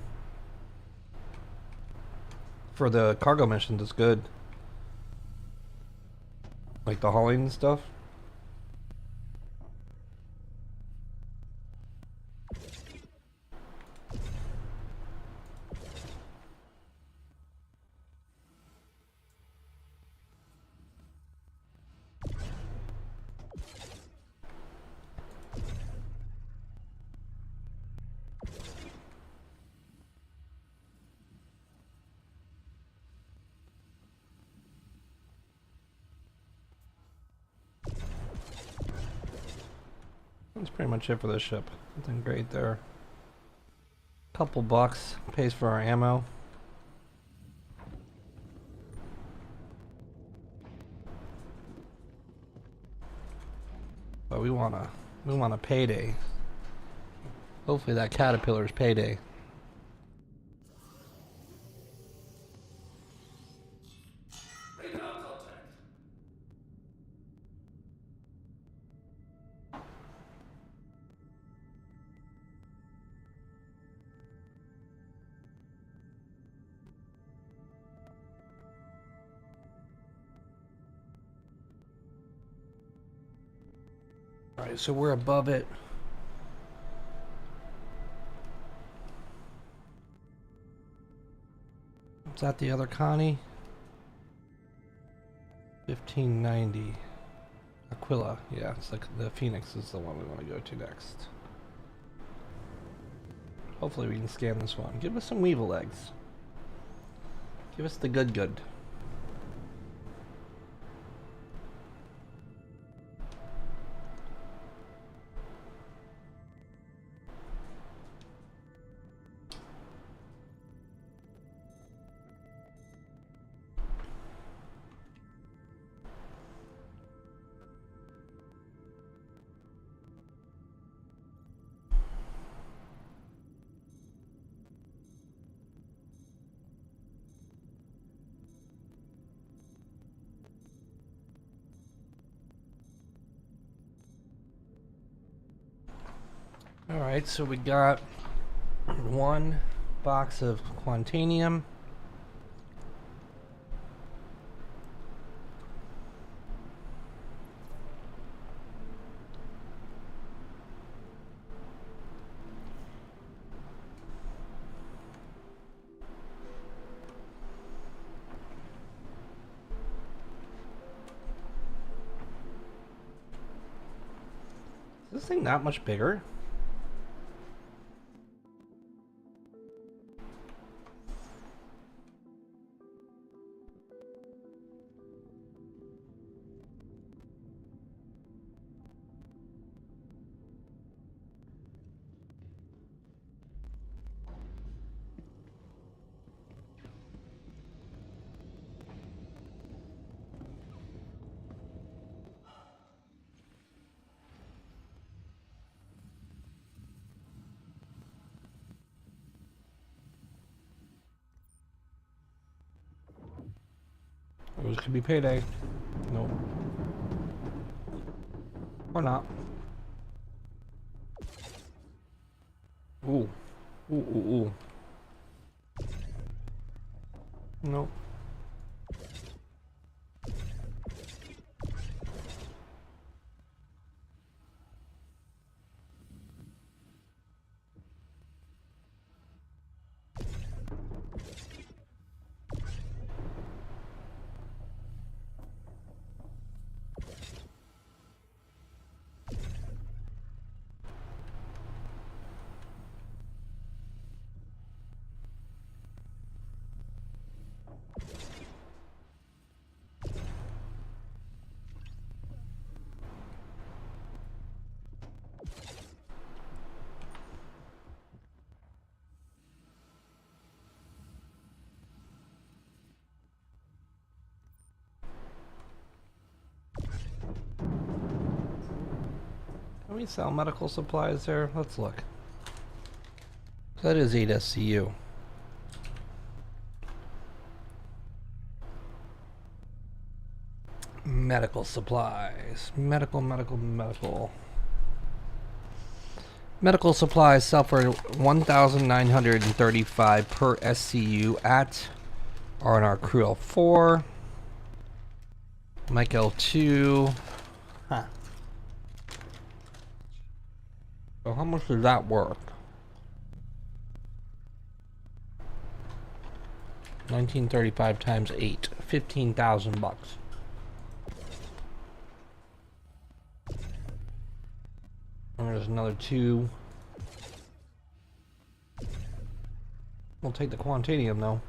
For the cargo missions, it's good. Like the hauling and stuff. That's pretty much it for this ship. Nothing great there. Couple bucks pays for our ammo. But we want a payday. Hopefully that caterpillar's payday. Radar contact. Alright, so we're above it. Is that the other Connie? 1590. Aquila, yeah, it's like the Phoenix is the one we want to go to next. Hopefully we can scan this one. Give us some Weevil eggs. Give us the good. Alright, so we got 1, box of Quantanium. Is this thing not much bigger? This could be payday. Nope. Or not. Ooh. Ooh, ooh, ooh. Nope. Can we sell medical supplies there? Let's look. So that is 8 SCU. Medical supplies. Medical. Medical supplies sell for 1,935 per SCU at R&R Crew L4. Mike L2. Huh. So how much is that worth? 1935 times 8. 15,000 bucks. And there's another 2. We'll take the Quantanium though.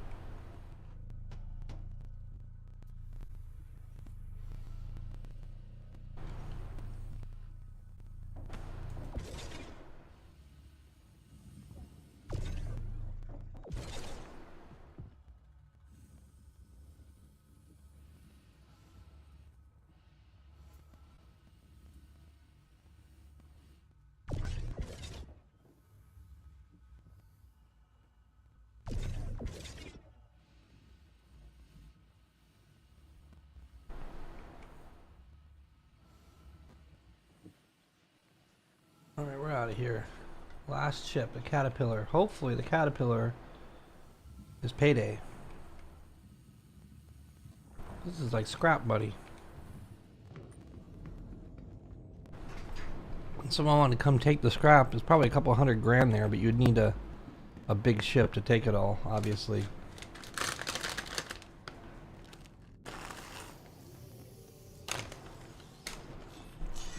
Alright, we're out of here. Last ship, the Caterpillar. Hopefully the Caterpillar is payday. This is like scrap, buddy. If someone wanted to come take the scrap, there's probably a couple $100 grand there, but you'd need a big ship to take it all, obviously.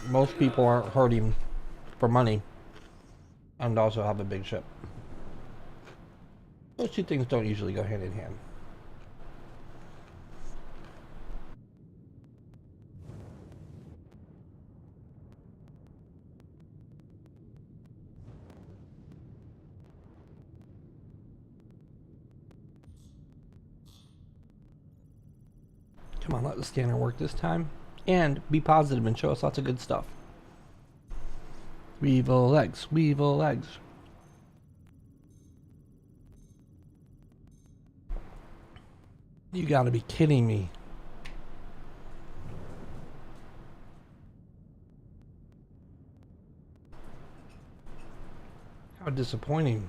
Most people aren't hurting for money and also have a big ship. Those two things don't usually go hand in hand. Come on, let the scanner work this time. And be positive and show us lots of good stuff. Weevil legs, weevil legs. You gotta be kidding me. How disappointing.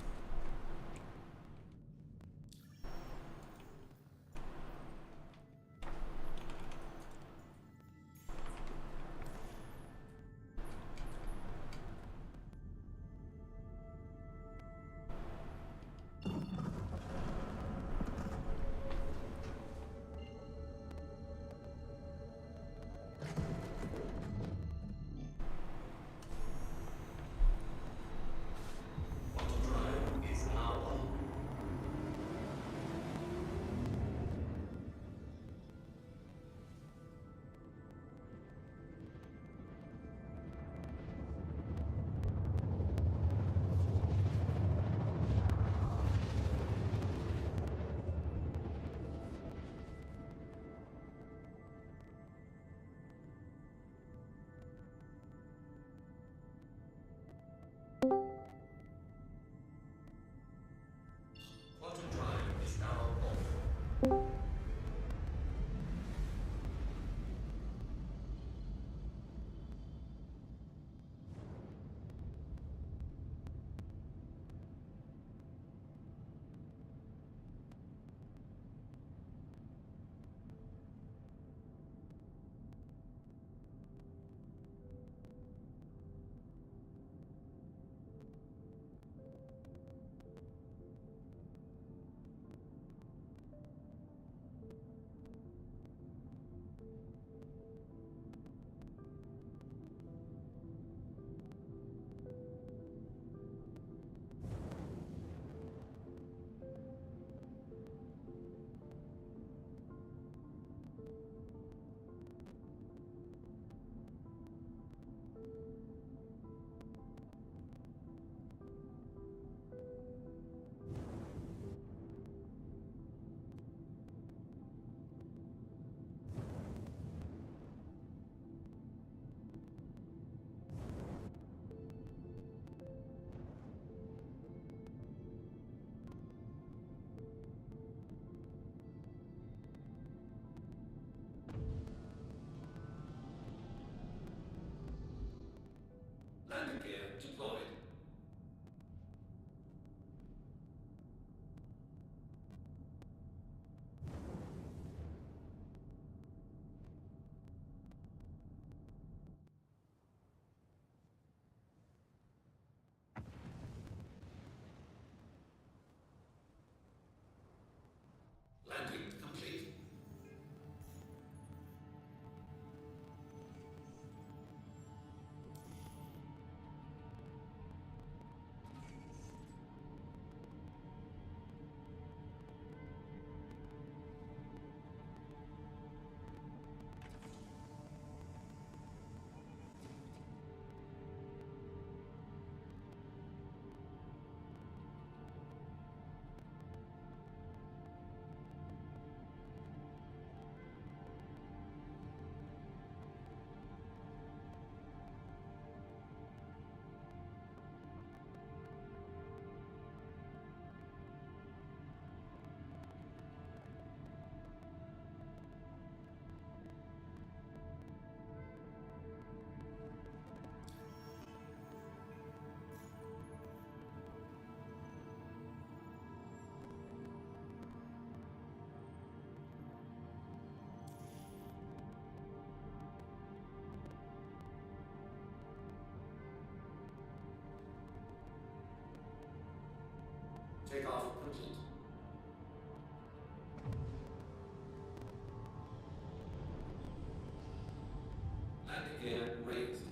Takeoff complete. Landing gear raised.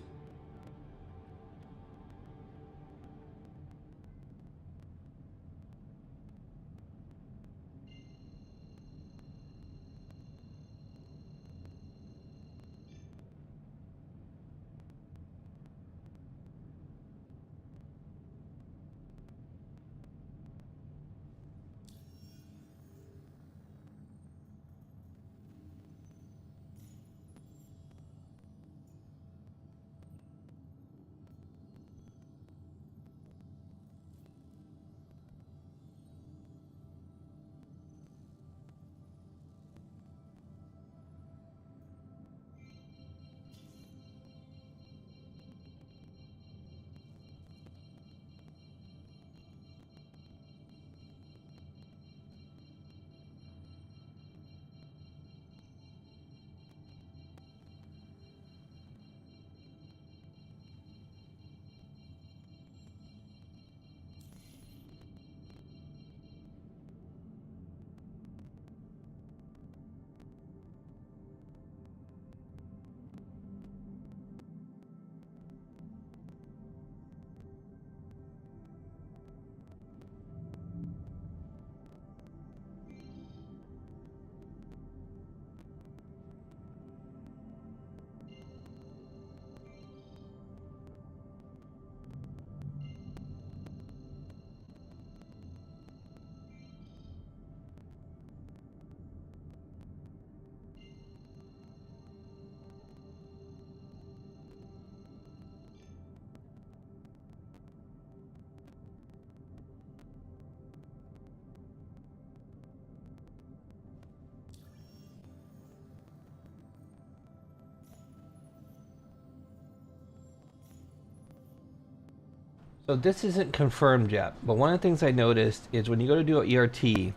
So this isn't confirmed yet, but one of the things I noticed is when you go to do an ERT,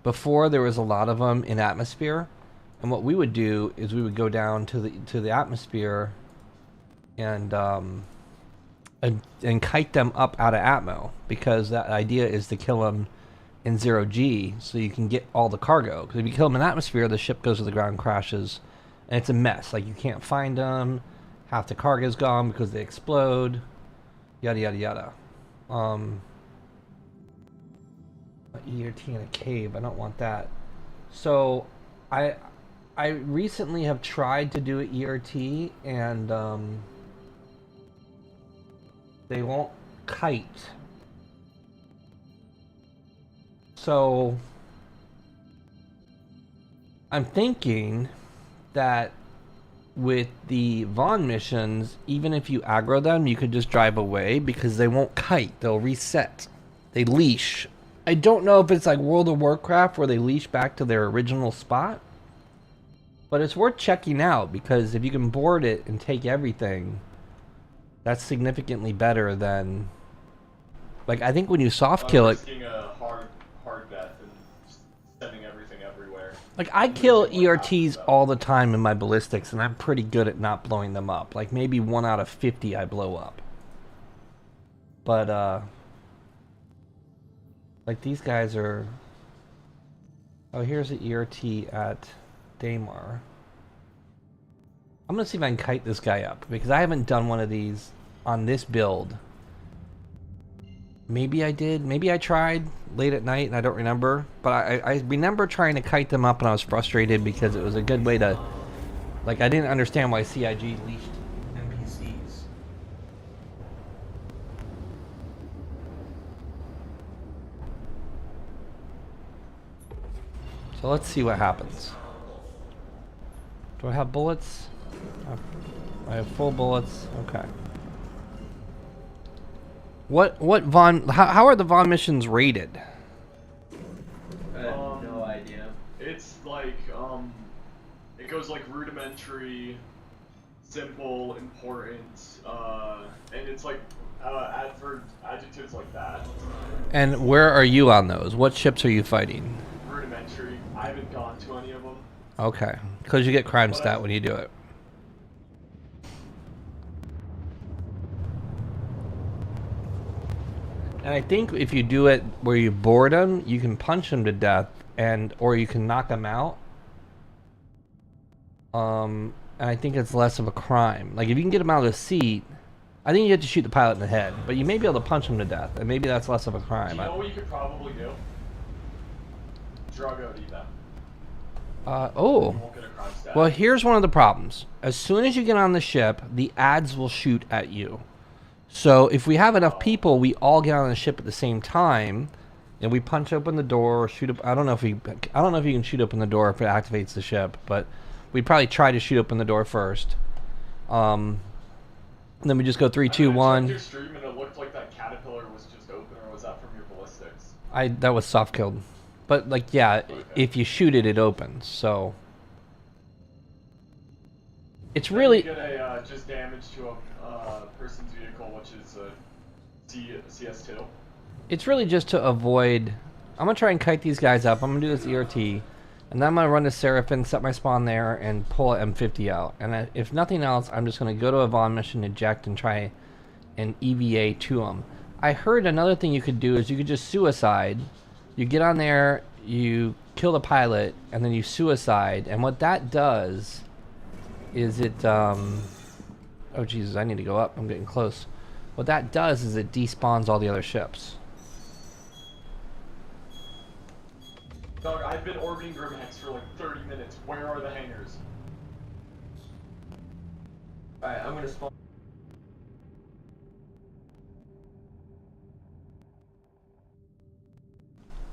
before there was a lot of them in atmosphere, and what we would do is we would go down to the atmosphere and kite them up out of atmo, because that idea is to kill them in 0G so you can get all the cargo. Because if you kill them in atmosphere, the ship goes to the ground, crashes, and it's a mess. Like, you can't find them, half the cargo's gone because they explode. Yada yada yada. An ERT in a cave. I don't want that. So, I recently have tried to do an ERT, and they won't kite. So, I'm thinking that with the Vaughn missions, even if you aggro them, you could just drive away because they won't kite. They'll reset. They leash. I don't know if it's like World of Warcraft where they leash back to their original spot, but it's worth checking out because if you can board it and take everything, that's significantly better than, like, I think when you soft kill it. A hard death and sending everything everywhere. Like, I kill ERTs all the time in my ballistics, and I'm pretty good at not blowing them up. Like, maybe 1 out of 50 I blow up. But, like, these guys are... Oh, here's an ERT at Daymar. I'm gonna see if I can kite this guy up, because I haven't done one of these on this build. Maybe I did. Maybe I tried late at night and I don't remember. But I remember trying to kite them up and I was frustrated because it was a good way to... Like, I didn't understand why CIG leashed NPCs. So let's see what happens. Do I have bullets? I have full bullets. Okay. What Vaughn? How are the Vaughn missions rated? I have no idea. It's like it goes like rudimentary, simple, important, and it's like adjectives like that. And where are you on those? What ships are you fighting? Rudimentary. I haven't gone to any of them. Okay, because you get crime stat when you do it. And I think if you do it where you board them, you can punch them to death, or you can knock them out. And I think it's less of a crime. Like if you can get them out of the seat, I think you have to shoot the pilot in the head, but you may be able to punch him to death, and maybe that's less of a crime. You know what you could probably do? Drug OD them. Oh. You won't get a crime stat. Well, here's one of the problems. As soon as you get on the ship, the ads will shoot at you. So if we have enough people, we all get on the ship at the same time, and we punch open the door or shoot up. I don't know if you can shoot open the door if it activates the ship, but we'd probably try to shoot open the door first. And then we just go 3, 2, 1. I checked your stream and it looked like that caterpillar was just open, or was that from your ballistics? That was soft killed. But like, yeah, Okay. if you shoot it, it opens. So it's really. You get a just damage to a person's vehicle, which is a CS2. It's really just to avoid. I'm gonna try and kite these guys up. I'm gonna do this ERT, and then I'm gonna run to Seraphim, set my spawn there, and pull an M50 out. And if nothing else, I'm just gonna go to a Vaughn mission, eject, and try and EVA to them. I heard another thing you could do is you could just suicide. You get on there, you kill the pilot, and then you suicide. And what that does is it, oh Jesus, I need to go up. I'm getting close. What that does is it despawns all the other ships. Dog, I've been orbiting Grimhex for like 30 minutes. Where are the hangars? Alright, I'm gonna spawn.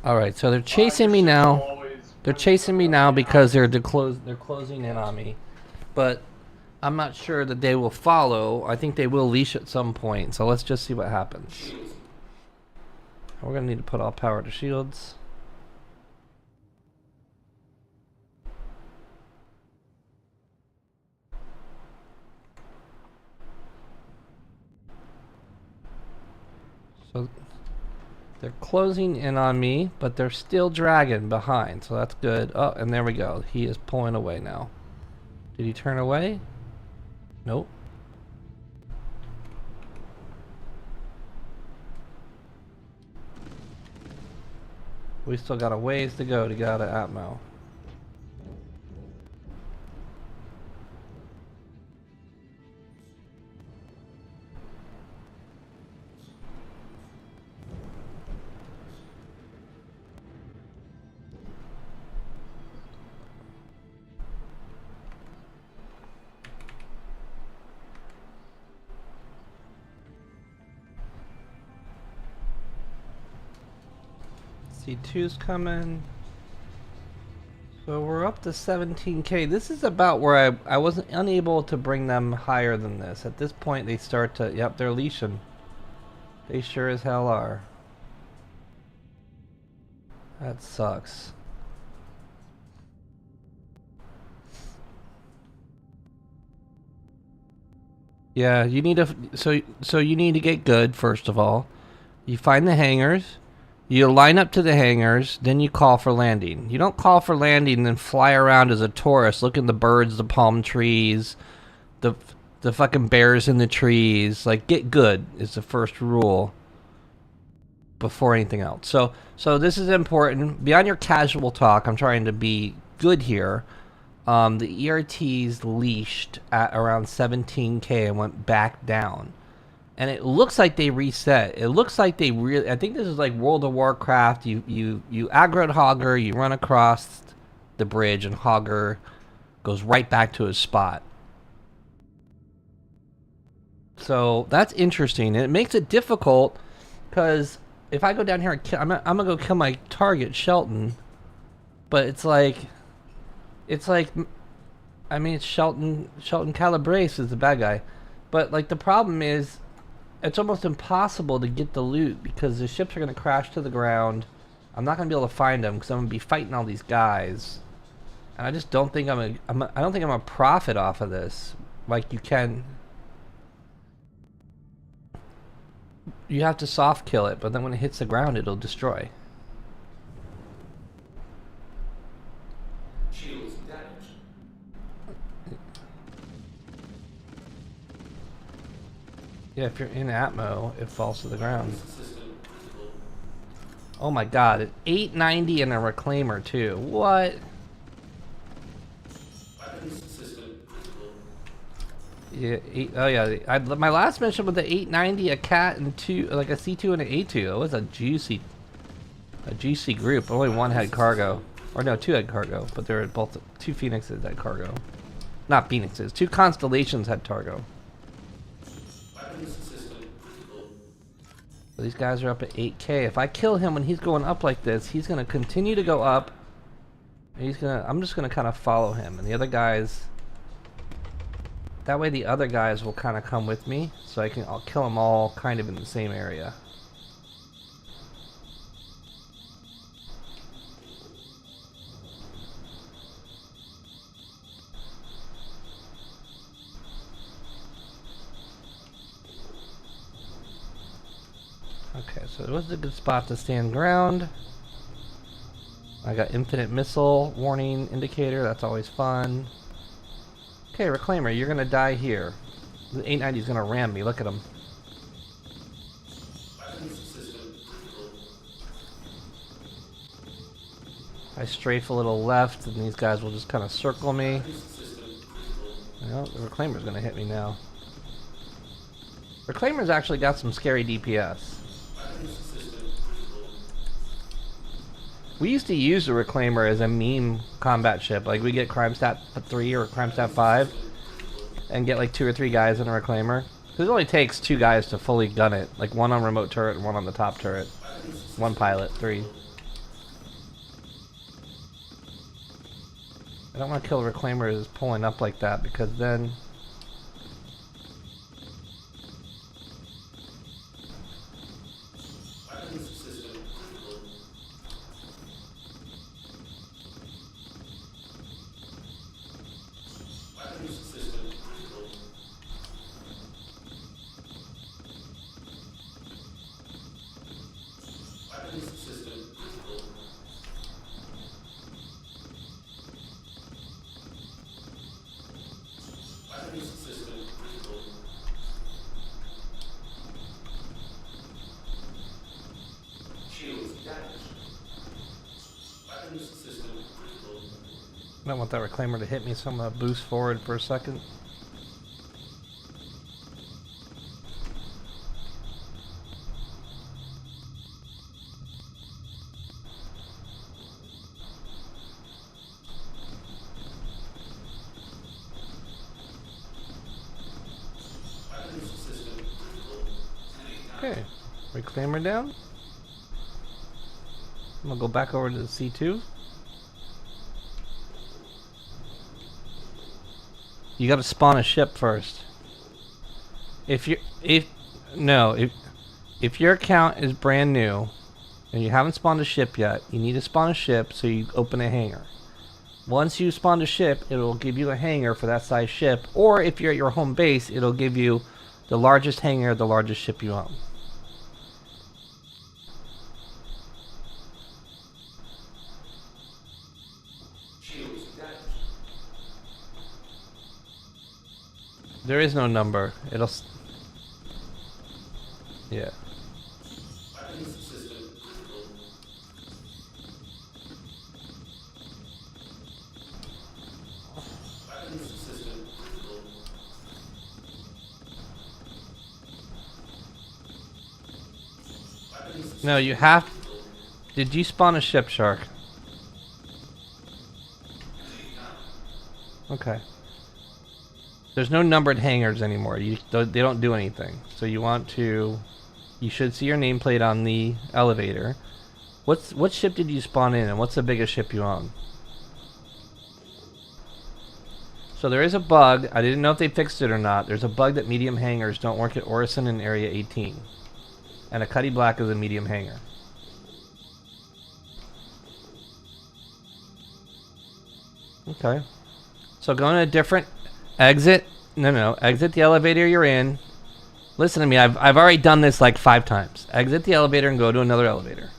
All right, so they're chasing me now. They're chasing me now because they're closing in on me, but I'm not sure that they will follow. I think they will leash at some point. So let's just see what happens. We're gonna need to put all power to shields. So they're closing in on me, but they're still dragging behind, so that's good. Oh, and there we go. He is pulling away now. Did he turn away? Nope. We still got a ways to go to get out of Atmo. C2's coming. So we're up to 17k. This is about where I wasn't unable to bring them higher than this. At this point they start to, yep, they're leashing. They sure as hell are. That sucks. Yeah, you need to, so you need to get good first of all. You find the hangars. You line up to the hangars, then you call for landing. You don't call for landing and then fly around as a tourist, looking at the birds, the palm trees, the fucking bears in the trees. Like, get good is the first rule before anything else. So this is important. Beyond your casual talk, I'm trying to be good here. The ERTs leashed at around 17k and went back down. And it looks like they reset. It looks like they really... I think this is like World of Warcraft. You aggroed Hogger, you run across the bridge, and Hogger goes right back to his spot. So that's interesting. And it makes it difficult, because if I go down here and kill... I'm going to go kill my target, Shelton. But it's like... I mean, it's Shelton Calabrese is the bad guy. But, like, the problem is... it's almost impossible to get the loot because the ships are going to crash to the ground. I'm not going to be able to find them because I'm going to be fighting all these guys. And I just don't think I don't think I'm a profit off of this. Like, you can... you have to soft kill it, but then when it hits the ground, it'll destroy. Shields damaged. Yeah, if you're in Atmo, it falls to the ground. System Oh my god, an 890 and a reclaimer too. What? Yeah, oh yeah. My last mission with the 890, a cat and two, like a C2 and an A2. It was a juicy group. Only one had cargo, or no, two had cargo, but they were both two Phoenixes had cargo. Not Phoenixes. Two Constellations had cargo. So these guys are up at 8K. If I kill him when he's going up like this, he's gonna continue to go up. I'm just gonna kind of follow him, and the other guys. That way, the other guys will kind of come with me, so I'll kill them all kind of in the same area. Okay, so it was a good spot to stand ground. I got infinite missile warning indicator. That's always fun. Okay, Reclaimer, you're gonna die here. The 890 is gonna ram me. Look at him. I strafe a little left, and these guys will just kind of circle me. Well, the Reclaimer's gonna hit me now. Reclaimer's actually got some scary DPS. We used to use the Reclaimer as a meme combat ship. Like, we get Crime Stat 3 or Crime Stat 5 and get like 2 or 3 guys in a Reclaimer. Because it only takes 2 guys to fully gun it. Like, 1 on remote turret and 1 on the top turret. 1 pilot, 3. I don't want to kill the Reclaimer as pulling up like that, because then... I don't want that Reclaimer to hit me, so I'm going to boost forward for a second. Okay, Reclaimer down. I'm going to go back over to the C2. You gotta spawn a ship first. If your account is brand new and you haven't spawned a ship yet, you need to spawn a ship so you open a hangar. Once you spawn a ship, it'll give you a hangar for that size ship, or if you're at your home base, it'll give you the largest hangar, the largest ship you own. There is no number. It'll... Yeah. No, you have... Did you spawn a ship, Shark? Okay. There's no numbered hangars anymore. They don't do anything. So you want to... You should see your nameplate on the elevator. What ship did you spawn in, and what's the biggest ship you own? So there is a bug. I didn't know if they fixed it or not. There's a bug that medium hangars don't work at Orison in Area 18. And a Cuddy Black is a medium hangar. Okay. So go in a different... Exit. No. Exit the elevator you're in. Listen to me. I've already done this like 5 times. Exit the elevator and go to another elevator.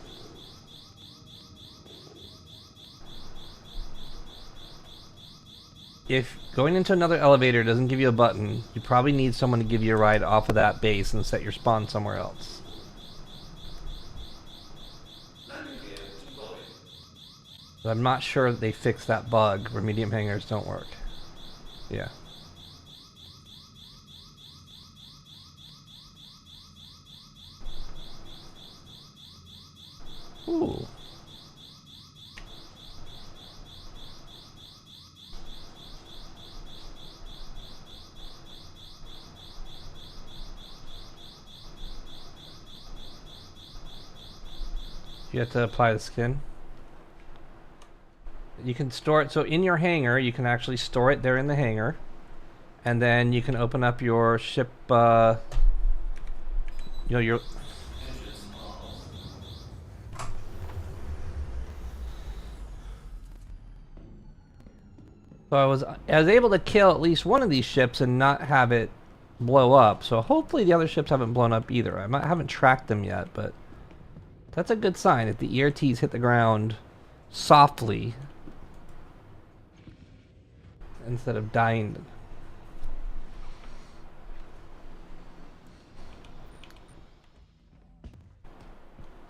If going into another elevator doesn't give you a button, you probably need someone to give you a ride off of that base and set your spawn somewhere else. But I'm not sure that they fixed that bug where medium hangars don't work. Yeah. Ooh. You have to apply the skin. You can store it, so in your hangar, you can actually store it there in the hangar. And then you can open up your ship, you know, your... So I was able to kill at least one of these ships and not have it blow up. So hopefully the other ships haven't blown up either. I haven't tracked them yet, but that's a good sign if the ERTs hit the ground softly instead of dying.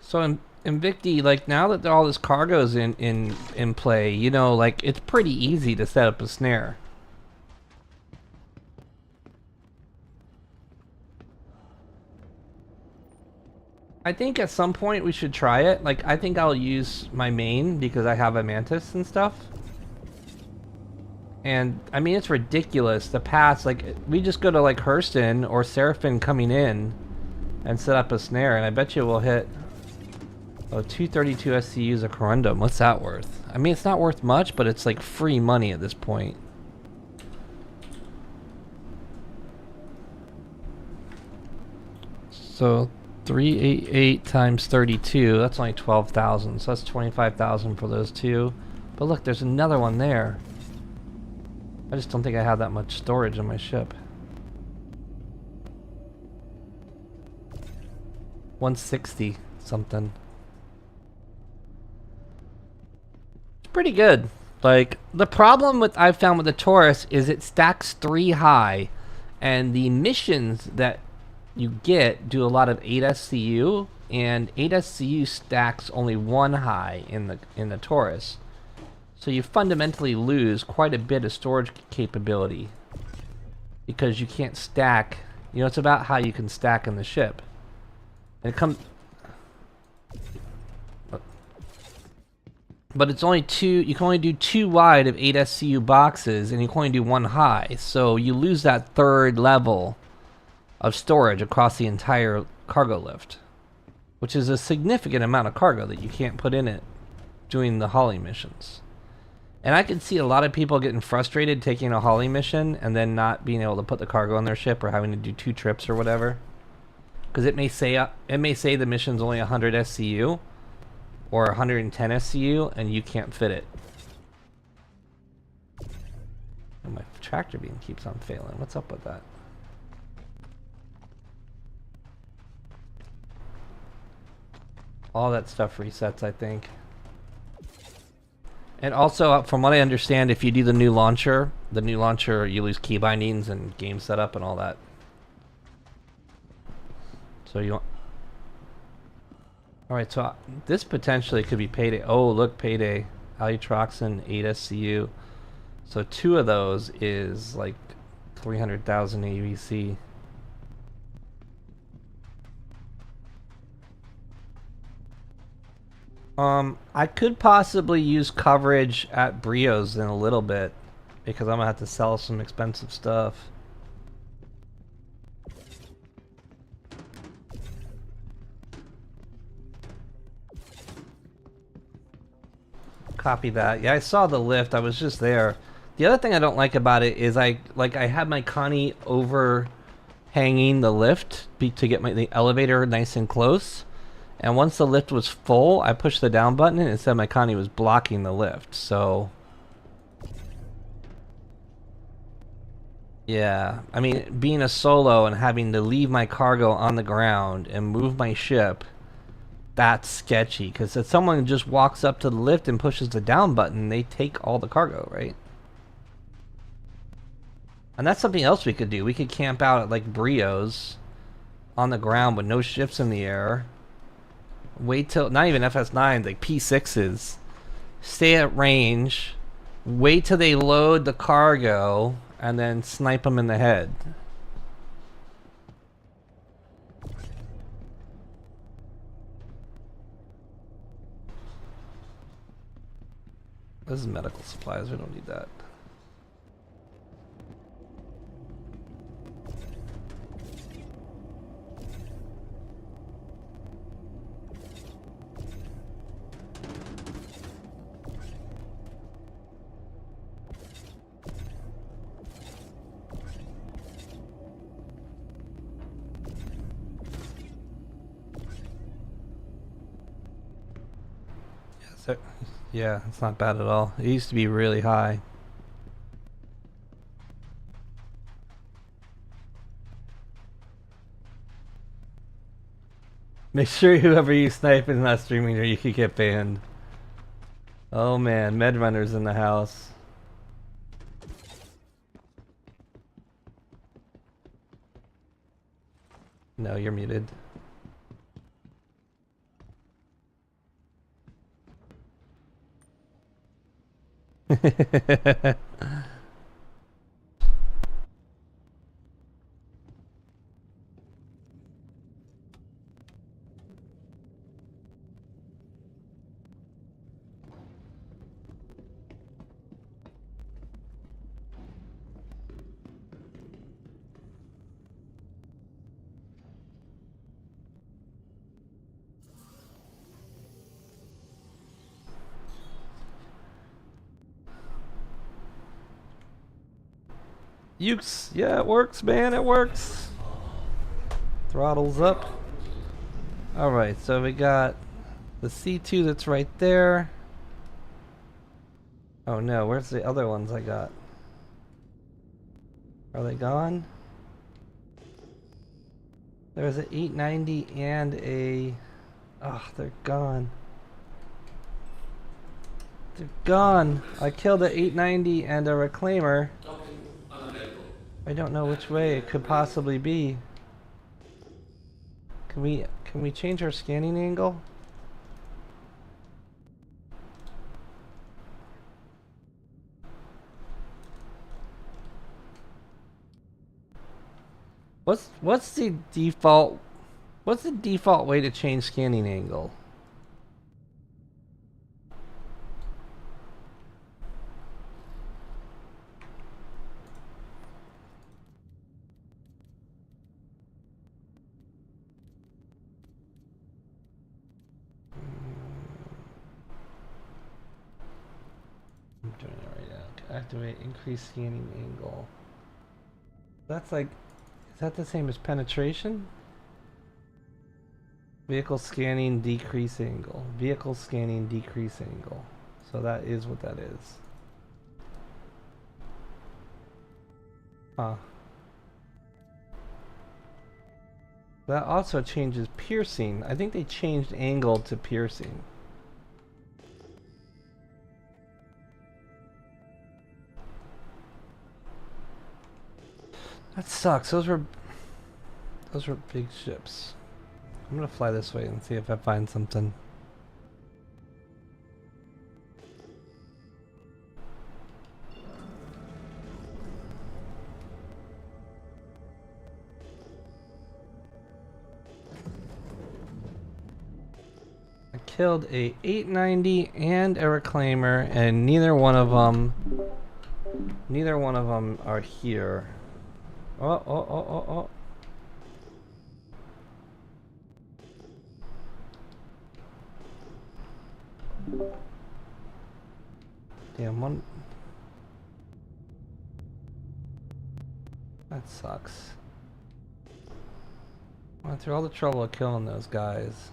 So in Invicti, like now that all this cargo's in play, you know, like it's pretty easy to set up a snare. I think at some point we should try it. Like I think I'll use my main because I have a Mantis and stuff. And I mean it's ridiculous the paths, like we just go to like Hurston or Seraphim coming in and set up a snare and I bet you we'll hit 232 SCUs a Corundum. What's that worth? I mean, it's not worth much, but it's like free money at this point. So 388 times 32, that's only 12,000. So that's 25,000 for those two. But look, there's another one there. I just don't think I have that much storage on my ship. 160 something. Pretty good. Like the problem with I've found with the Taurus is it stacks 3 high, and the missions that you get do a lot of 8 SCU, and 8 SCU stacks only 1 high in the Taurus. So you fundamentally lose quite a bit of storage capability because you can't stack. You know, it's about how you can stack in the ship. And it comes. But it's only 2, you can only do 2 wide of 8 SCU boxes, and you can only do 1 high. So you lose that 3rd level of storage across the entire cargo lift, which is a significant amount of cargo that you can't put in it doing the Holly missions. And I can see a lot of people getting frustrated taking a Holly mission and then not being able to put the cargo on their ship or having to do 2 trips or whatever. Because it may say the mission's only 100 SCU, or 110 SCU, and you can't fit it. And my tractor beam keeps on failing. What's up with that? All that stuff resets, I think. And also, from what I understand, if you do the new launcher, you lose key bindings and game setup and all that. So you want... Alright, so this potentially could be Payday. Oh, look, Payday. Alutroxin, 8 SCU. So 2 of those is like 300,000 AVC. I could possibly use coverage at Brios in a little bit because I'm gonna have to sell some expensive stuff. Copy that. Yeah, I saw the lift. I was just there. The other thing I don't like about it is I had my Connie overhanging the lift to get the elevator nice and close. And once the lift was full, I pushed the down button and it said my Connie was blocking the lift. So yeah, I mean, being a solo and having to leave my cargo on the ground and move my ship, that's sketchy, because if someone just walks up to the lift and pushes the down button, they take all the cargo, right? And that's something else we could do. We could camp out at like Brios on the ground with no ships in the air. Wait till, not even FS9s, like P6s, stay at range, wait till they load the cargo, and then snipe them in the head. This is medical supplies, we don't need that. Yeah, it's not bad at all. It used to be really high. Make sure whoever you snipe is not streaming or you could get banned. Oh man, Medrunner's in the house. No, you're muted. Ukes, yeah, it works, man, it works. Throttles up. Alright, so we got the C2 that's right there. Oh no, where's the other ones I got? Are they gone? There's an 890 and a... Oh, they're gone. They're gone. I killed an 890 and a reclaimer. I don't know which way it could possibly be. Can we change our scanning angle? What's the default way to change scanning angle? I'm doing it right now. Activate increase scanning angle. That's like, is that the same as penetration? Vehicle scanning decrease angle. Vehicle scanning decrease angle. So that is what that is. Huh. That also changes piercing. I think they changed angle to piercing. That sucks. Those were big ships. I'm gonna fly this way and see if I find something. I killed a 890 and a reclaimer, and neither one of them are here. Oh. Damn, one. That sucks. I went through all the trouble of killing those guys.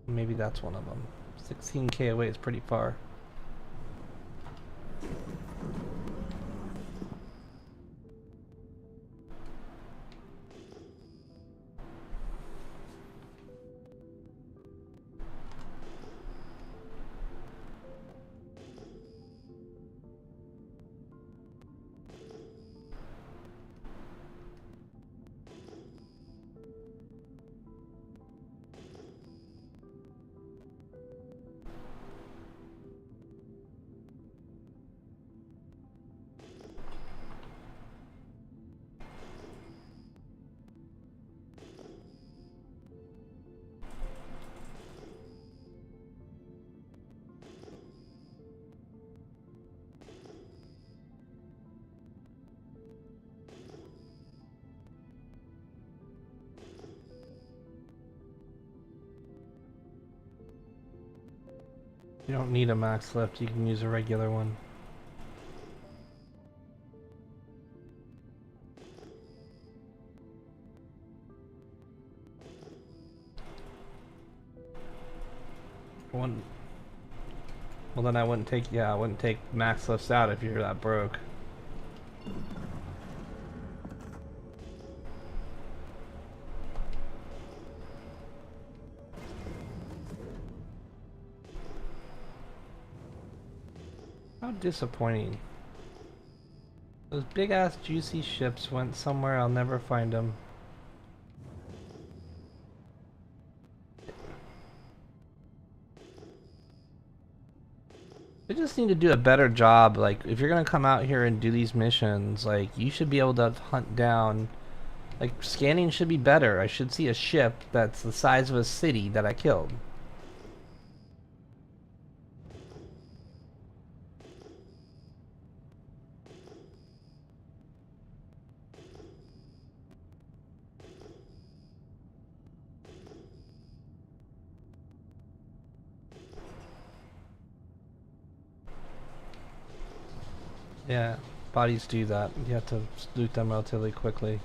Maybe that's one of them. 16k away is pretty far. You don't need a max lift, you can use a regular one. One. Well then I wouldn't take, yeah, I wouldn't take max lifts out if you're that broke. How disappointing. Those big ass juicy ships went somewhere I'll never find them. They just need to do a better job. Like, if you're gonna come out here and do these missions, like, you should be able to hunt down, like, scanning should be better. I should see a ship that's the size of a city that I killed. Yeah, bodies do that. You have to loot them relatively quickly.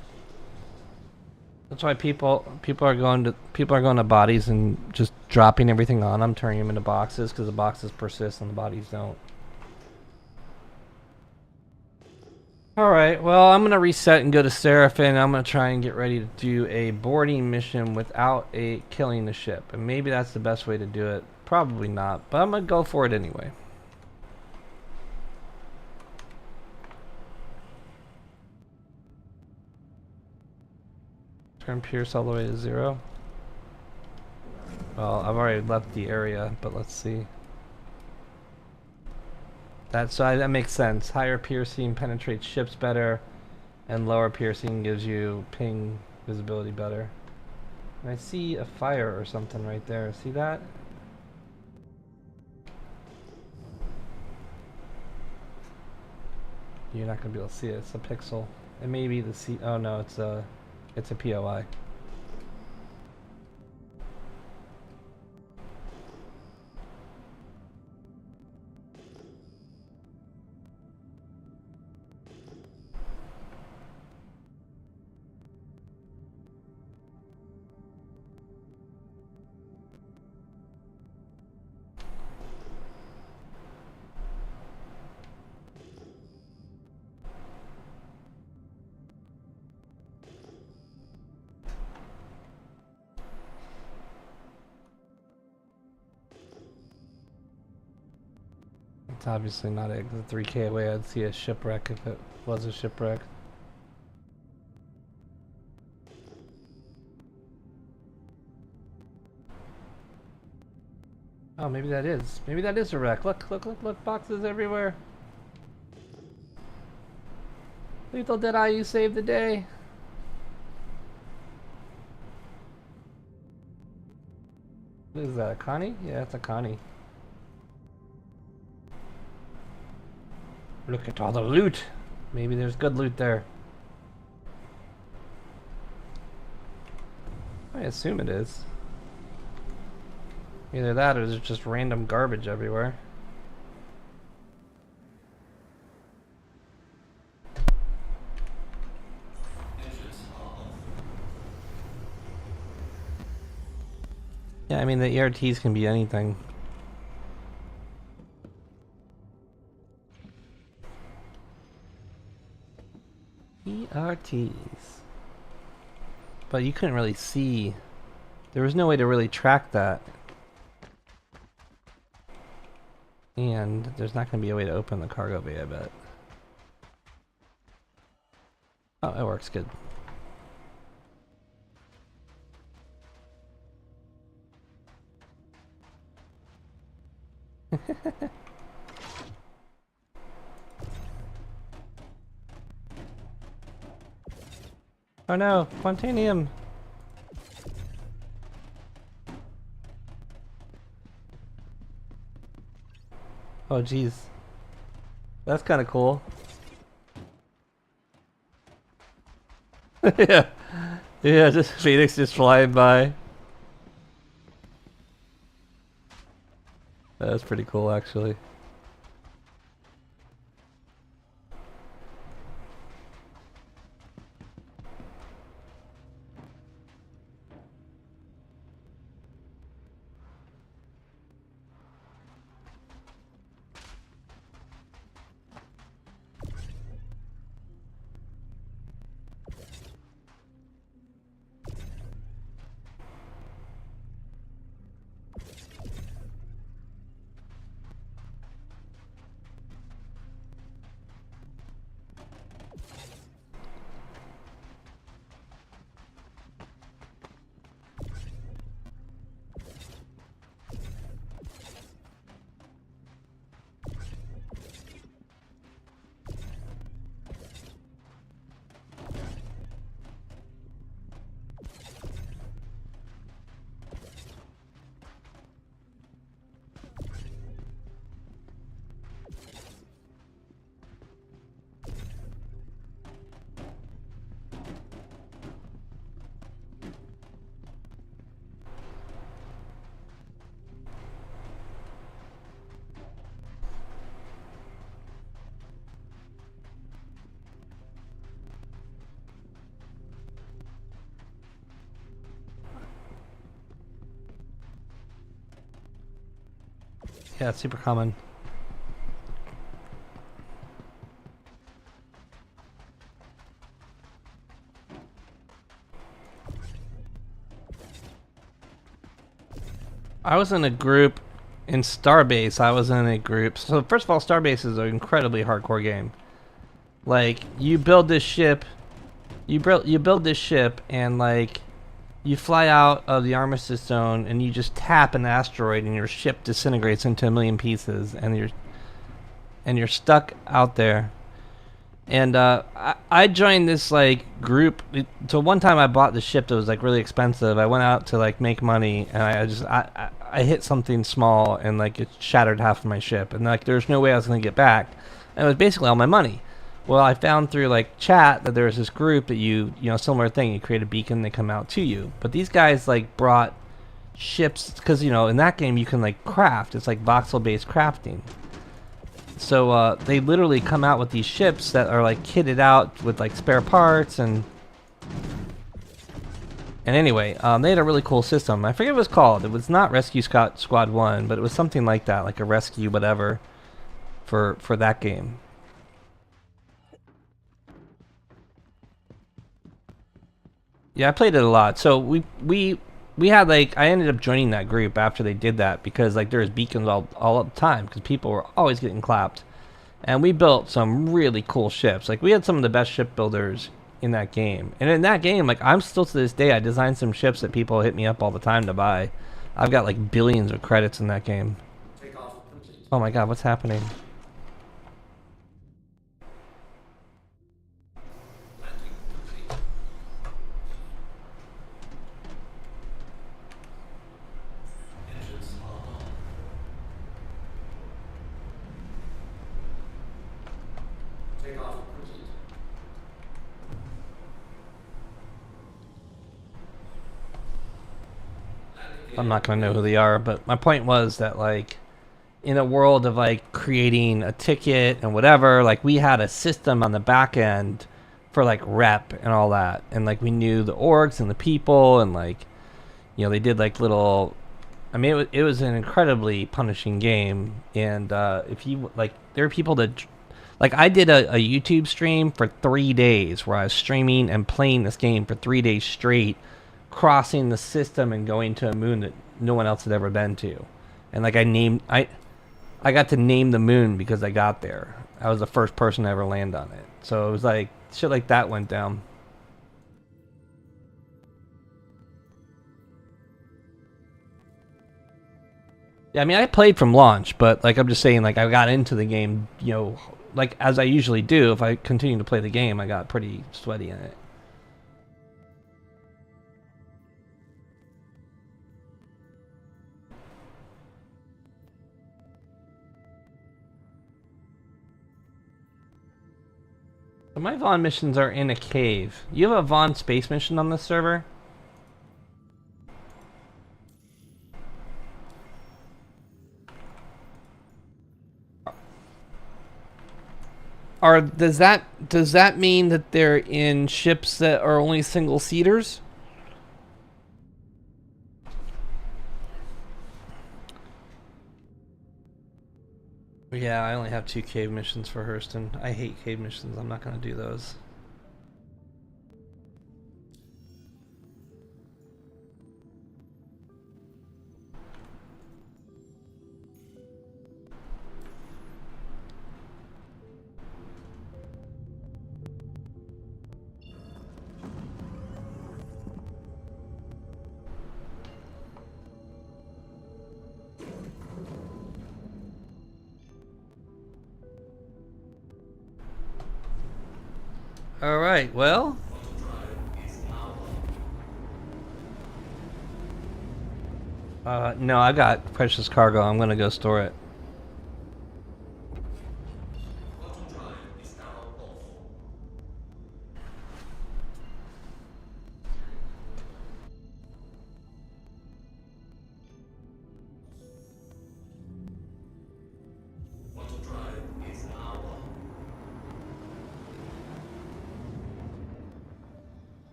That's why people are going to bodies and just dropping everything on them, turning them into boxes, because the boxes persist and the bodies don't. Alright, well, I'm going to reset and go to Seraphim. I'm going to try and get ready to do a boarding mission without killing the ship. And maybe that's the best way to do it. Probably not, but I'm going to go for it anyway. Turn Pierce all the way to 0. Well, I've already left the area, but let's see. That makes sense. Higher piercing penetrates ships better, and lower piercing gives you ping visibility better. And I see a fire or something right there. See that? You're not gonna be able to see it. It's a pixel. It may be the C. Oh no, it's a POI. It's obviously not a 3K away. I'd see a shipwreck if it was a shipwreck. Oh, maybe that is. Maybe that is a wreck. Look, look, look, look. Boxes everywhere. Lethal Deadeye, you saved the day. What is that, a Connie? Yeah, it's a Connie. Look at all the loot. Maybe there's good loot there. I assume it is. Either that or there's just random garbage everywhere. Yeah, I mean the ERTs can be anything. ERTs. But you couldn't really see. There was no way to really track that. And there's not going to be a way to open the cargo bay, I bet. Oh, it works good. Oh no, Quantanium! Oh jeez. That's kind of cool. Yeah. Yeah, just Phoenix just flying by. That's pretty cool, actually. Yeah, it's super common. I was in a group in Starbase. I was in a group. So first of all, Starbase is an incredibly hardcore game. Like, you build this ship, you build this ship, and like, you fly out of the Armistice Zone, and you just tap an asteroid, and your ship disintegrates into a million pieces, and you're stuck out there. And I joined this like group. So one time I bought the ship that was like really expensive. I went out to like make money, and I hit something small, and like it shattered half of my ship, and like there's no way I was gonna get back. And it was basically all my money. Well, I found through like chat that there was this group that you know, similar thing. You create a beacon, they come out to you. But these guys like brought ships because, you know, in that game you can like craft. It's like voxel-based crafting. So they literally come out with these ships that are like kitted out with like spare parts and anyway, they had a really cool system. I forget what it was called. It was not Rescue Squad 1, but it was something like that, like a rescue whatever for that game. Yeah, I played it a lot. So we had like, I ended up joining that group after they did that because like there's beacons all the time because people were always getting clapped. And we built some really cool ships. Like we had some of the best shipbuilders in that game. And in that game, like I'm still to this day, I designed some ships that people hit me up all the time to buy. I've got like billions of credits in that game. Oh my god, what's happening? I'm not gonna know who they are, but my point was that like in a world of like creating a ticket and whatever, like we had a system on the back end for like rep and all that, and like we knew the orgs and the people, and like, you know, they did like little, I mean it was an incredibly punishing game. And if you like, there are people that like, I did a YouTube stream for 3 days where I was streaming and playing this game for 3 days straight, crossing the system and going to a moon that no one else had ever been to. And like I got to name the moon because I got there. I was the first person to ever land on it. So it was like shit like that went down. Yeah, I mean I played from launch, but like I'm just saying, like I got into the game, you know, like as I usually do. If I continue to play the game, I got pretty sweaty in it. So my Vaughn missions are in a cave. You have a Vaughn space mission on this server? does that mean that they're in ships that are only single seaters? Yeah, I only have 2 cave missions for Hurston. I hate cave missions. I'm not gonna do those. All right, well. No, I got precious cargo. I'm gonna go store it.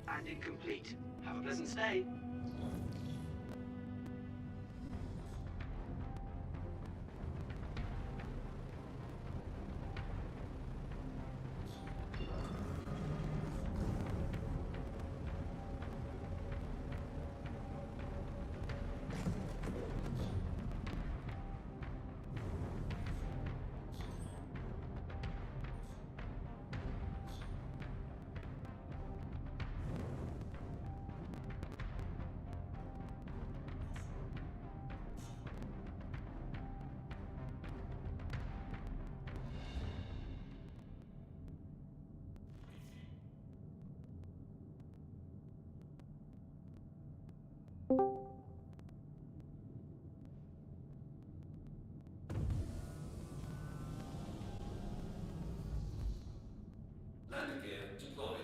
Landing complete. Have a pleasant stay. Landing gear deployed.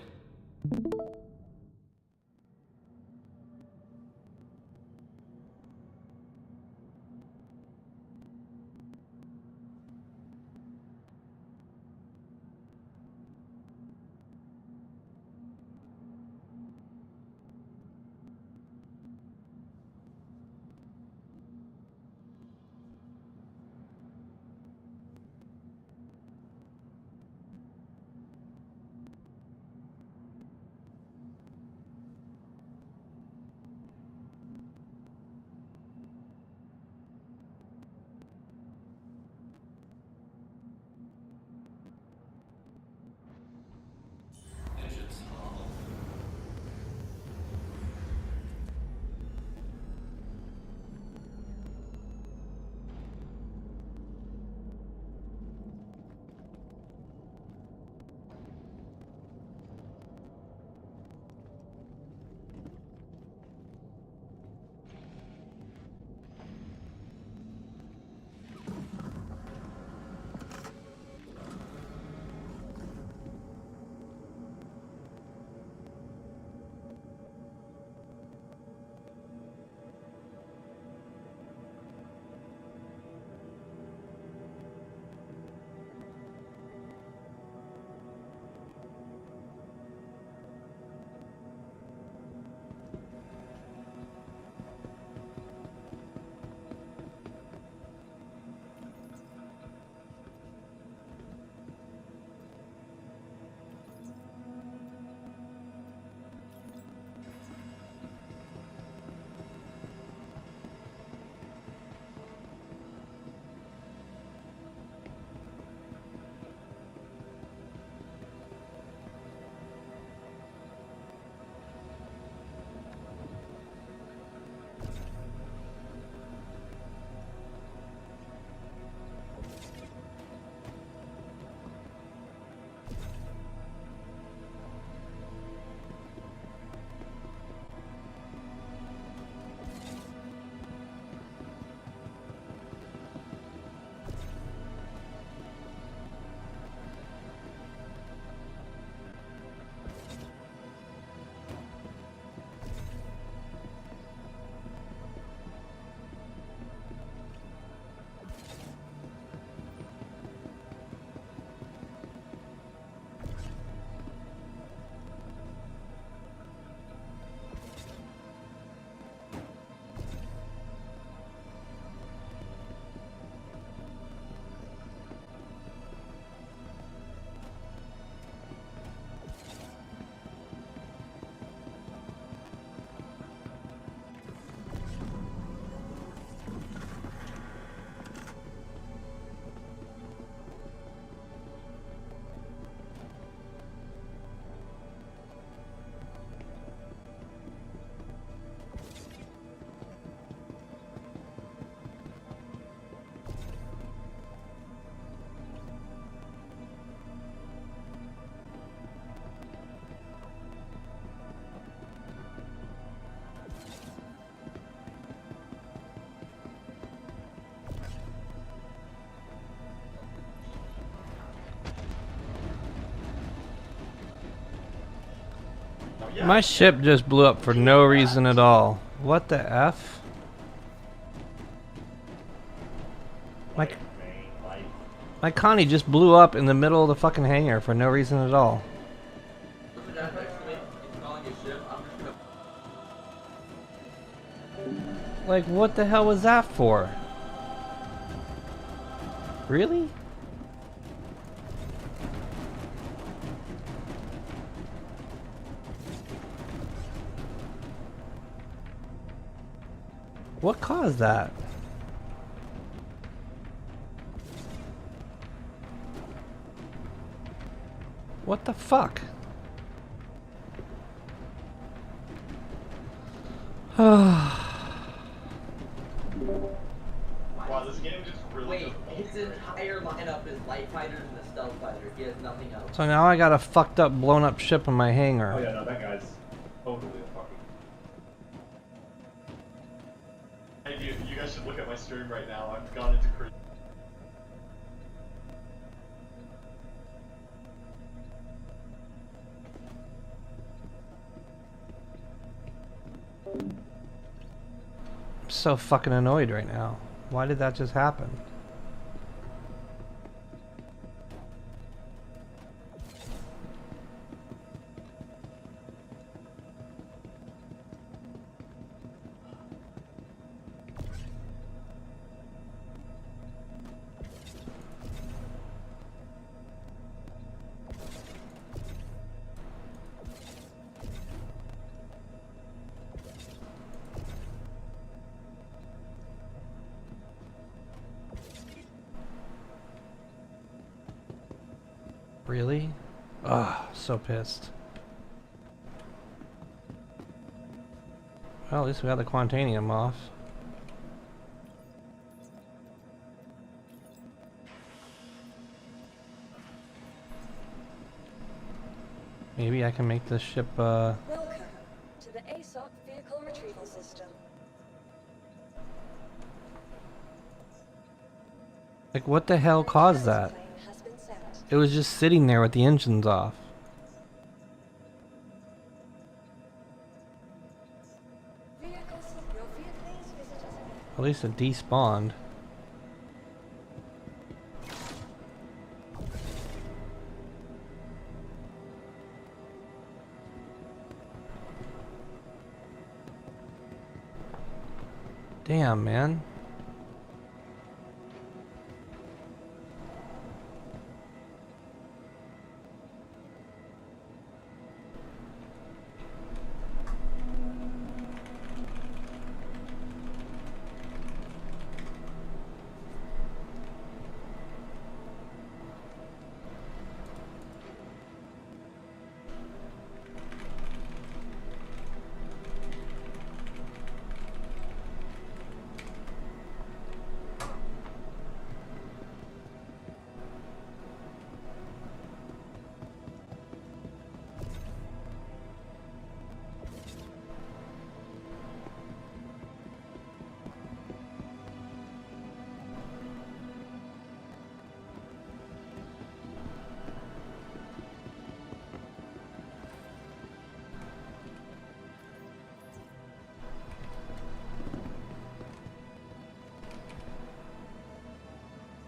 yeah. My ship just blew up for no reason at all. What the F? My Connie just blew up in the middle of the fucking hangar for no reason at all. Listen, Jack, actually, it's calling your ship. I'm just gonna. Like, what the hell was that for? Really? What caused that? What the fuck? Wow, this game just really Wait, his entire lineup is light fighters and a stealth fighter. He has nothing else. So now I got a fucked up, blown up ship in my hangar. Oh yeah, no, that guy's totally a fucking. Hey, you guys should look at my stream right now. I've gone into crazy. I'm so fucking annoyed right now. Why did that just happen? Really? Ugh, so pissed. Well, at least we got the Quantanium off. Maybe I can make this ship, Welcome to the ASOC Vehicle Retrieval System. Like, what the hell caused that? It was just sitting there with the engines off. At least it despawned. Damn, man.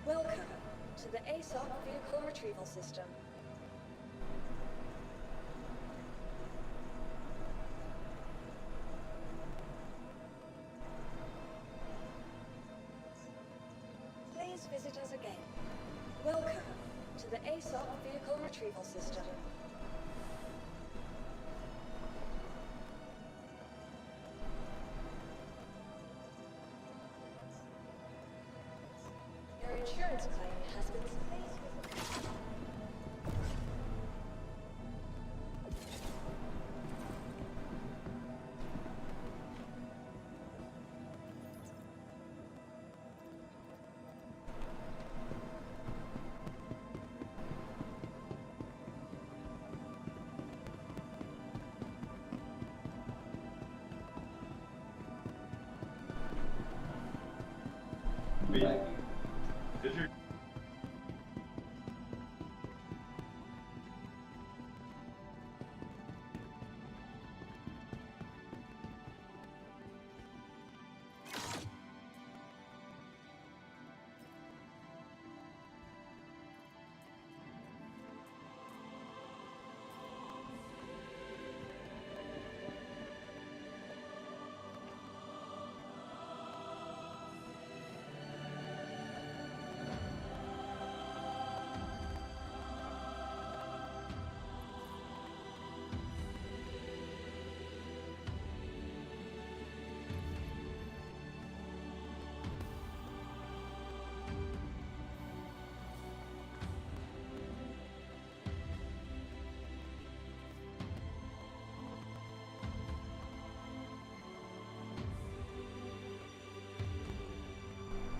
Welcome to the ASOC Vehicle Retrieval System. Please visit us again. Welcome to the ASOC Vehicle Retrieval System. Your insurance claim has been submitted. If you're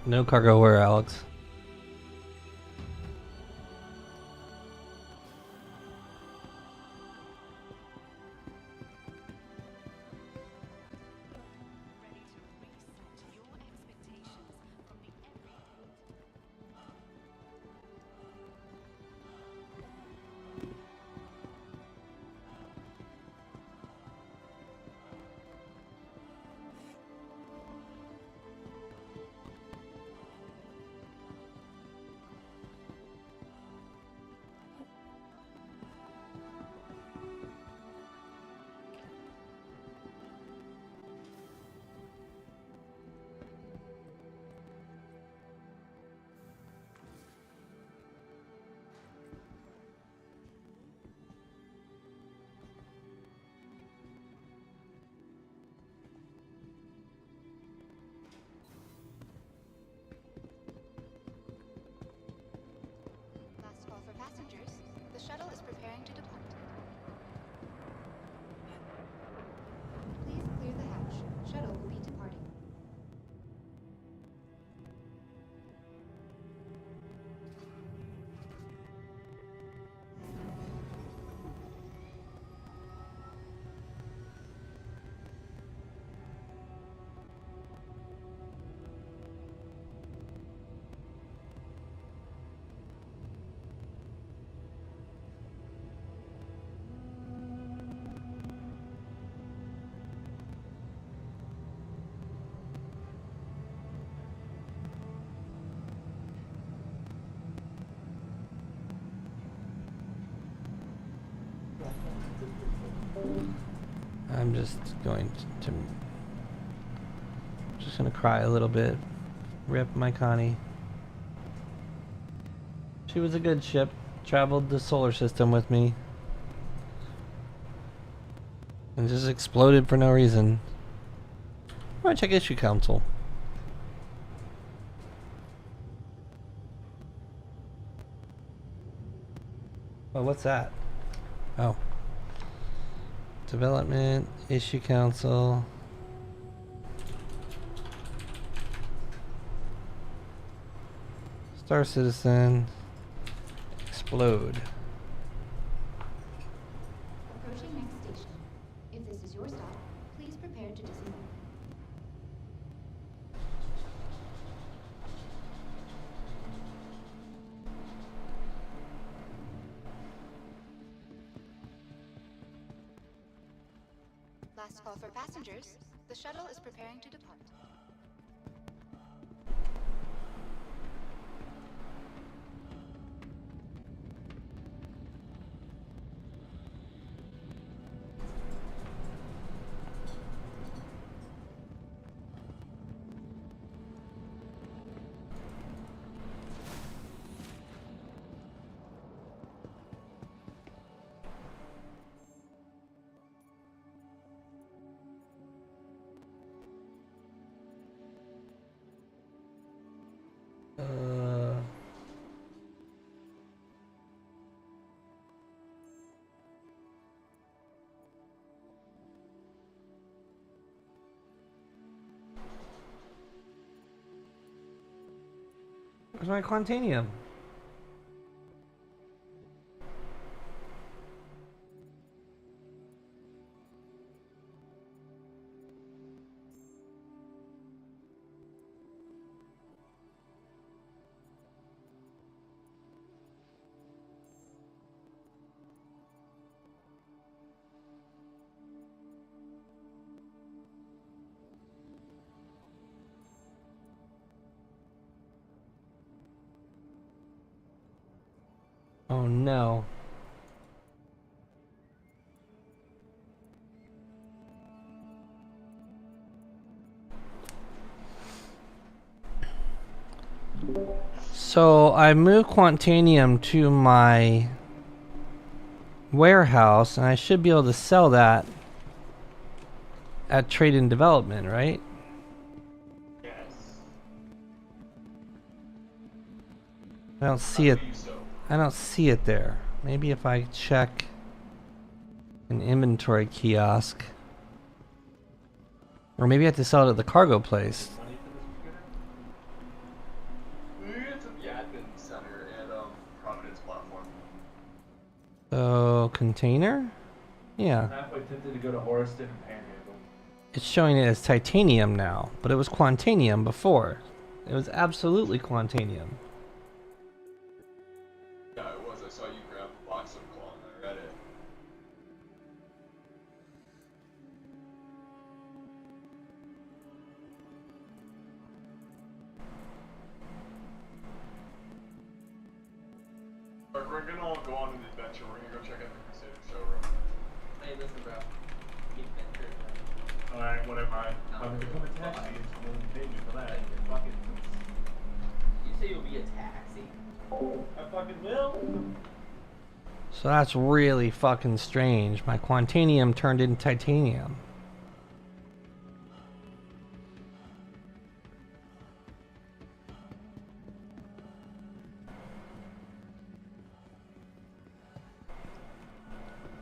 No cargo where, Alex? Last call for passengers. The shuttle is preparing to depart. Please clear the hatch. Shuttle will be departing. I'm just going to just gonna cry a little bit. Rip my Connie. She was a good ship. Traveled the solar system with me. And just exploded for no reason. I'm gonna check issue council. Oh, what's that? Oh. Development, issue council. Star Citizen. Explode. Approaching next station. If this is your stop, please prepare to disembark. Last call for passengers. The shuttle is preparing to depart. Where's my Quantanium? Oh no. So I moved Quantanium to my warehouse and I should be able to sell that at Trade and Development, right? Yes. I don't see it. I don't see it there. Maybe if I check an inventory kiosk. Or maybe I have to sell it at the cargo place. So, container? Yeah. Halfway tempted to go to Horiston and Panhandle. It's showing it as titanium now, but it was quantanium before. It was absolutely quantanium. Yeah, it was. I saw you grab a box of claw and I read it. Alright, we're gonna all go on an adventure. We're gonna go check out the Crusader showroom. Hey, listen, bro. Get adventure, man. Alright, whatever. I'm gonna become a taxi. It's going to pay me for that. Fucking. You say you'll be a taxi? I fucking will. So that's really fucking strange. My quantanium turned into titanium.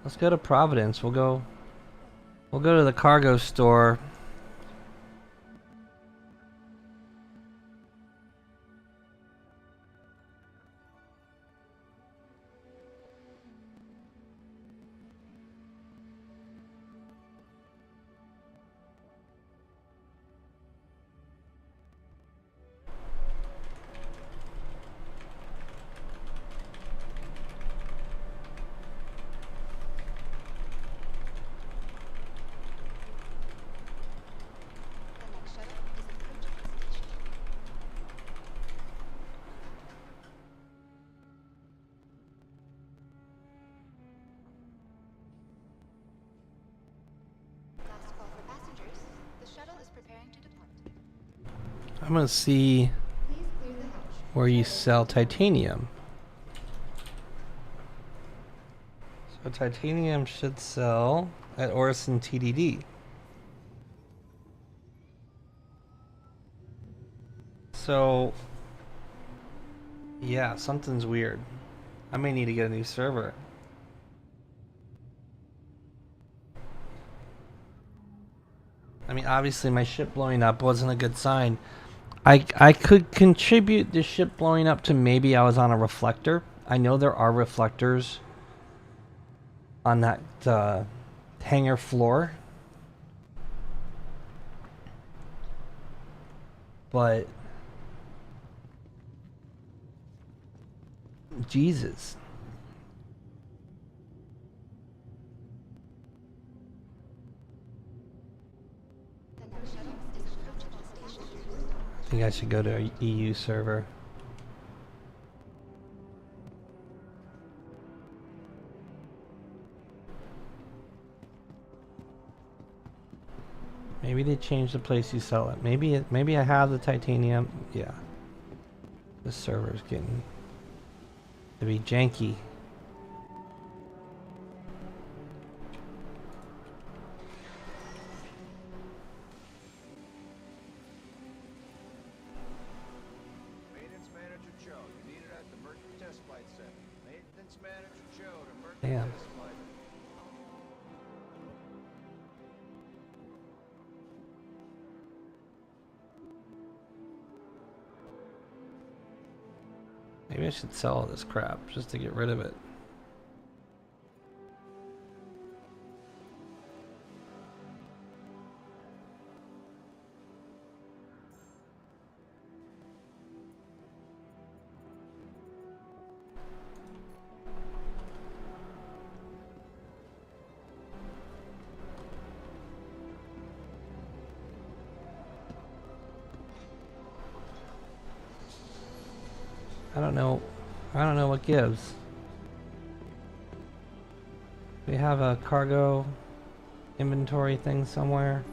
Let's go to Providence. We'll go to the cargo store. I'm gonna see where you sell titanium. So titanium should sell at Orison TDD. So yeah, something's weird. I may need to get a new server. I mean, obviously my ship blowing up wasn't a good sign. I could contribute the ship blowing up to maybe I was on a reflector. I know there are reflectors on that hangar floor. But Jesus. I think I should go to a EU server. Maybe they changed the place you sell it. Maybe I have the titanium. Yeah. This server's getting to be janky. Damn. Maybe I should sell all this crap just to get rid of it. I don't know what gives. We have a cargo inventory thing somewhere.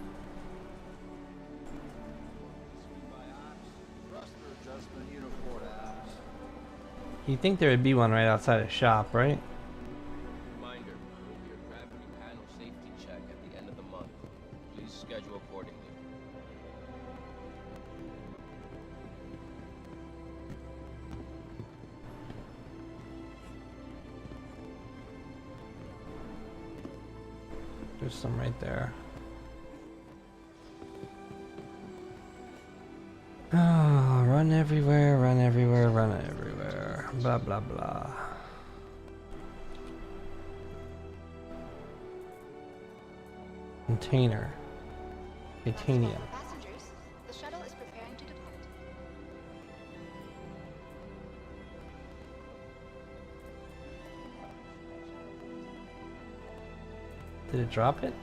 You'd think there would be one right outside a shop, right? Reminder, there will be a gravity panel safety check at the end of the month. Please schedule accordingly. There's some right there. Oh, run everywhere, run everywhere, run everywhere. Blah, blah, blah. Container. Titanium. Passengers, the shuttle is preparing to depart. Did it drop it?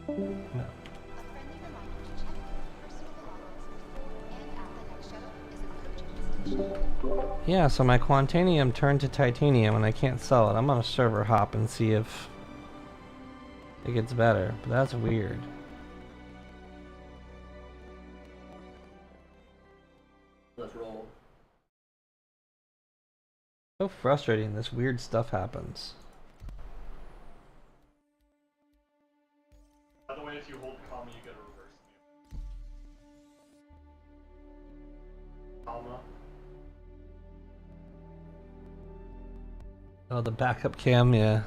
No. A friendly reminder to check personal belongings before and at the next shuttle is approaching the station. Yeah, so my Quantanium turned to titanium and I can't sell it. I'm gonna server hop and see if it gets better, but that's weird. Let's roll. So frustrating, this weird stuff happens. By the way, if you hold comma, you get a reverse view. Comma. Oh, the backup cam, yeah.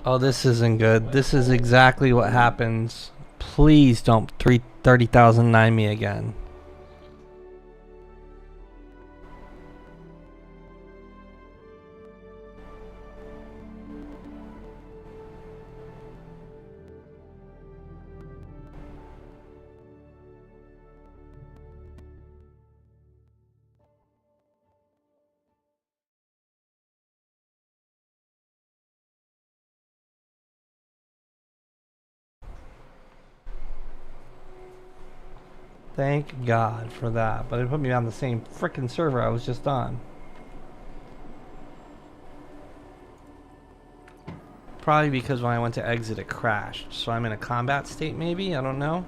Oh, this isn't good. This is exactly what happens. Please don't 30,009 me again. Thank God for that, but it put me on the same frickin' server I was just on. Probably because when I went to exit it crashed, so I'm in a combat state maybe, I don't know.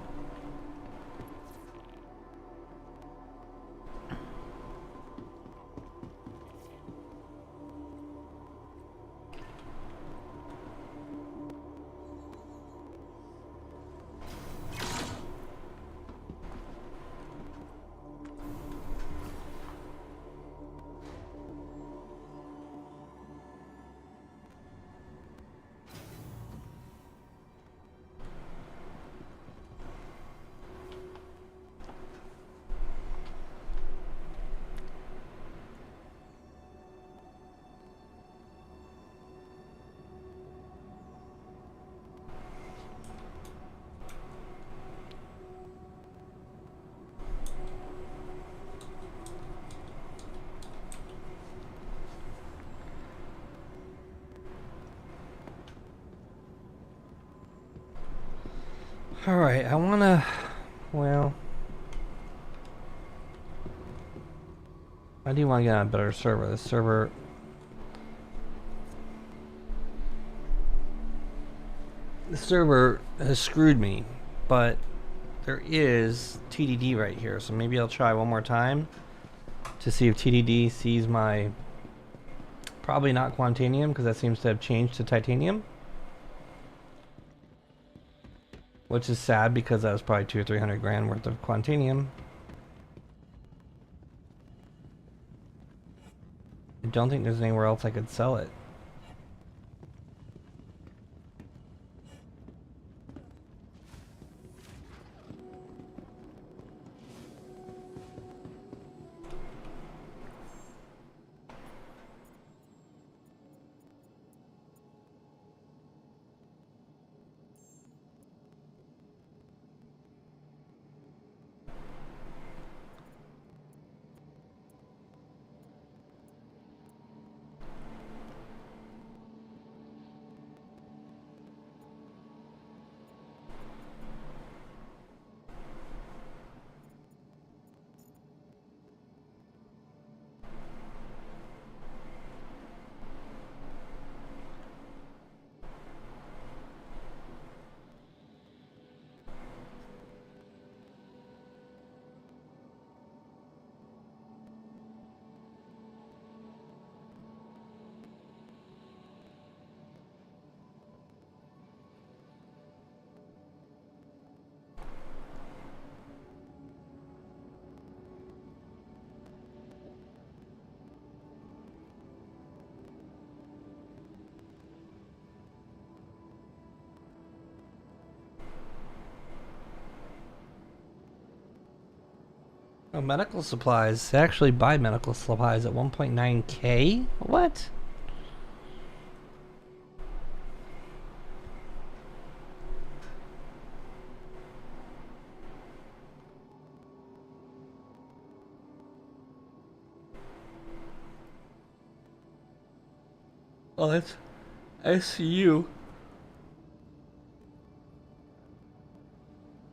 Alright, I wanna... well... I do want to get on a better server. This server... The server has screwed me, but there is TDD right here, so maybe I'll try one more time to see if TDD sees my... Probably not Quantanium, because that seems to have changed to Titanium. Which is sad, because that was probably 200 or 300 grand worth of Quantanium. I don't think there's anywhere else I could sell it. Oh, medical supplies. They actually buy medical supplies at 1.9k? What? Oh, that's SCU.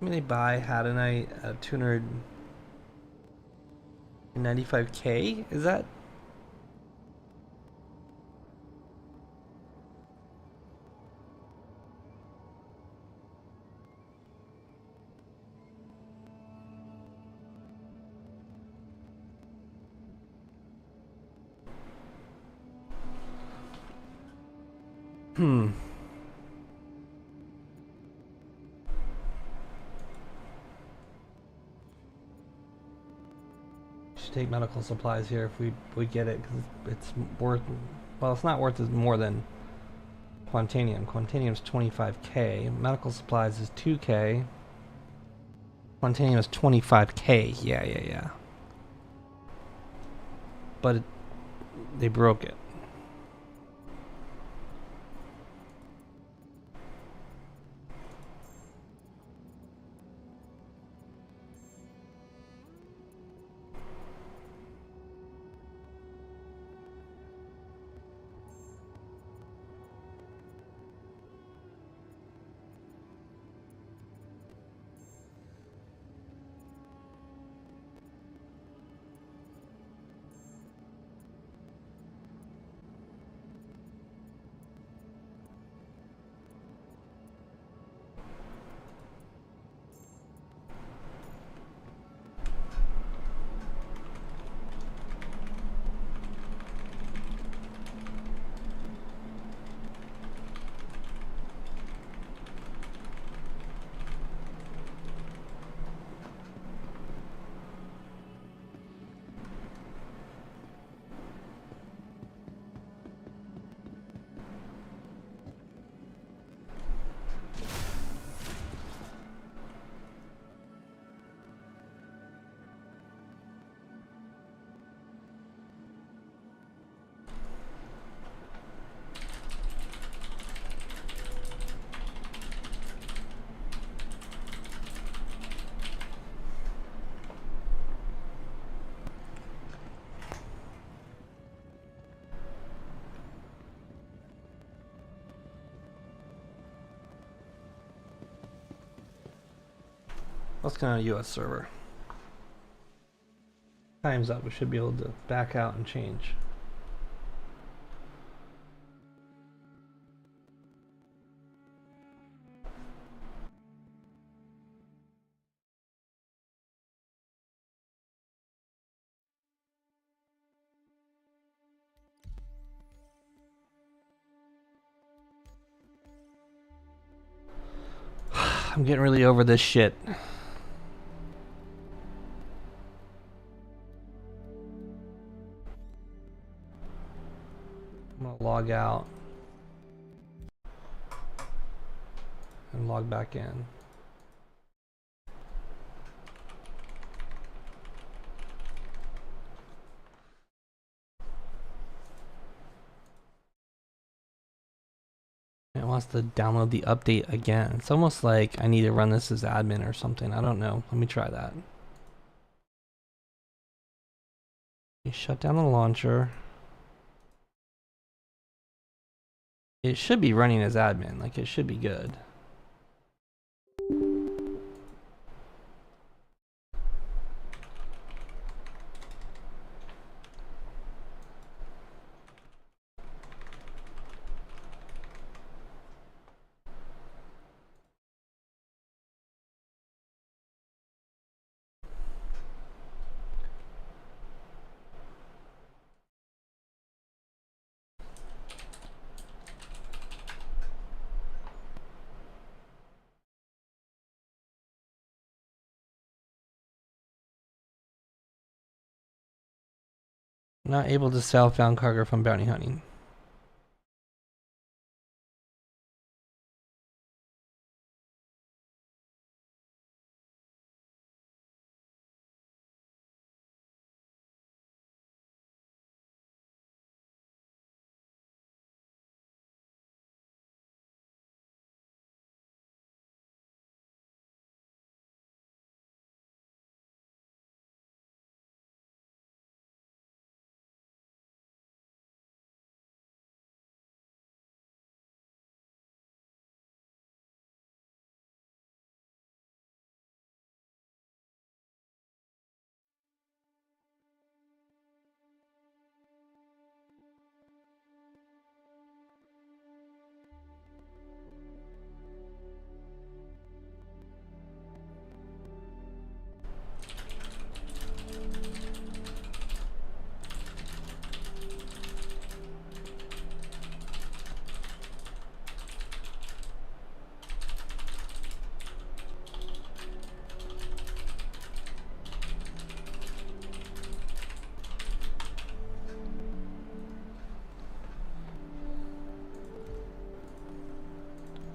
I mean, they buy Hadanite at 295k? Is that? Hmm. Should take medical supplies here if we get it, because it's worth. Well, it's not worth more than Quantanium. Quantanium's 25k. Medical supplies is 2k. Quantanium is 25k. Yeah. But they broke it. Let's go on a US server. Time's up. We should be able to back out and change. I'm getting really over this shit. I'm gonna log out and log back in. It wants to download the update again. It's almost like I need to run this as admin or something. I don't know. Let me try that. You shut down the launcher. It should be running as admin. Like, it should be good. Not able to southbound cargo from bounty hunting.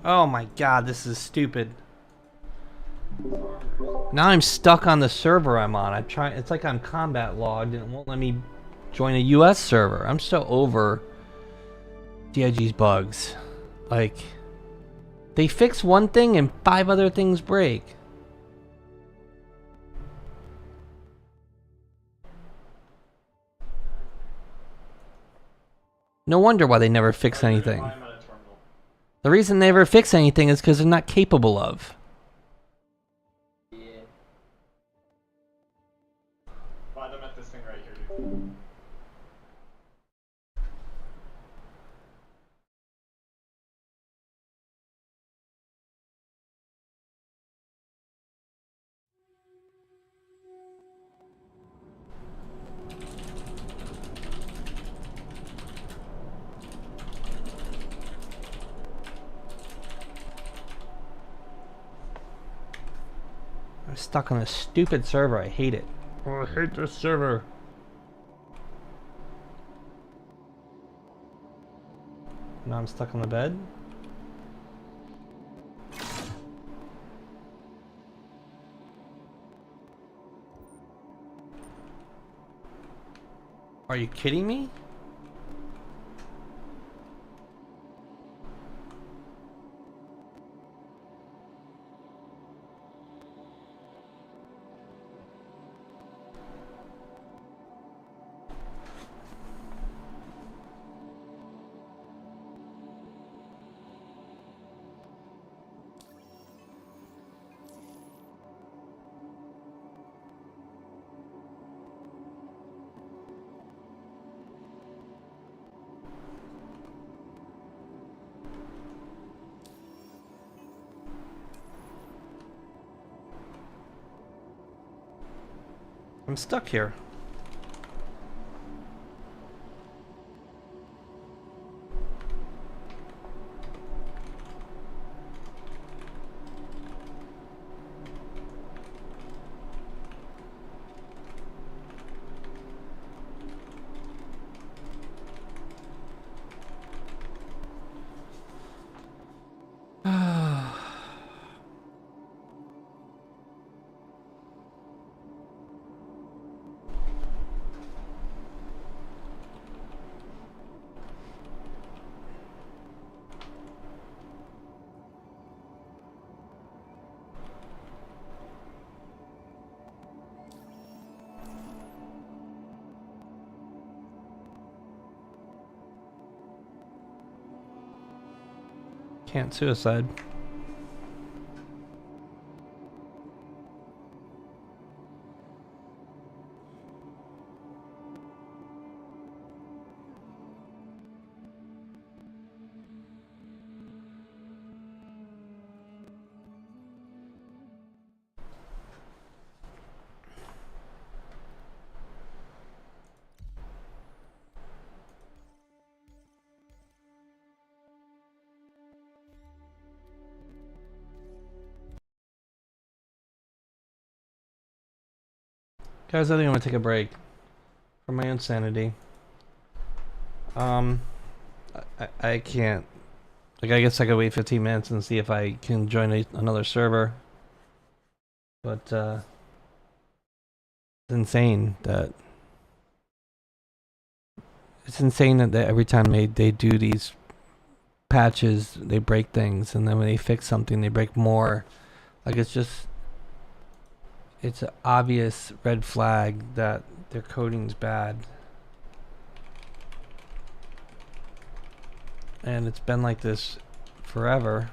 Oh my god, this is stupid. Now I'm stuck on the server I'm on. It's like I'm combat logged and it won't let me join a US server. I'm so over DIG's bugs. Like, they fix one thing and 5 other things break. No wonder why they never fix anything. The reason they never fix anything is because they're not capable of. Find them at this thing right here, dude. I'm stuck on a stupid server. I hate it. Oh, I hate this server. Now I'm stuck on the bed. Are you kidding me? I'm stuck here. Can't suicide. Guys, I think I'm gonna take a break for my own sanity. I can't. Like, I guess I could wait 15 minutes and see if I can join another server. But it's insane that every time they do these patches, they break things, and then when they fix something, they break more. Like, it's an obvious red flag that their coding's bad. And it's been like this forever.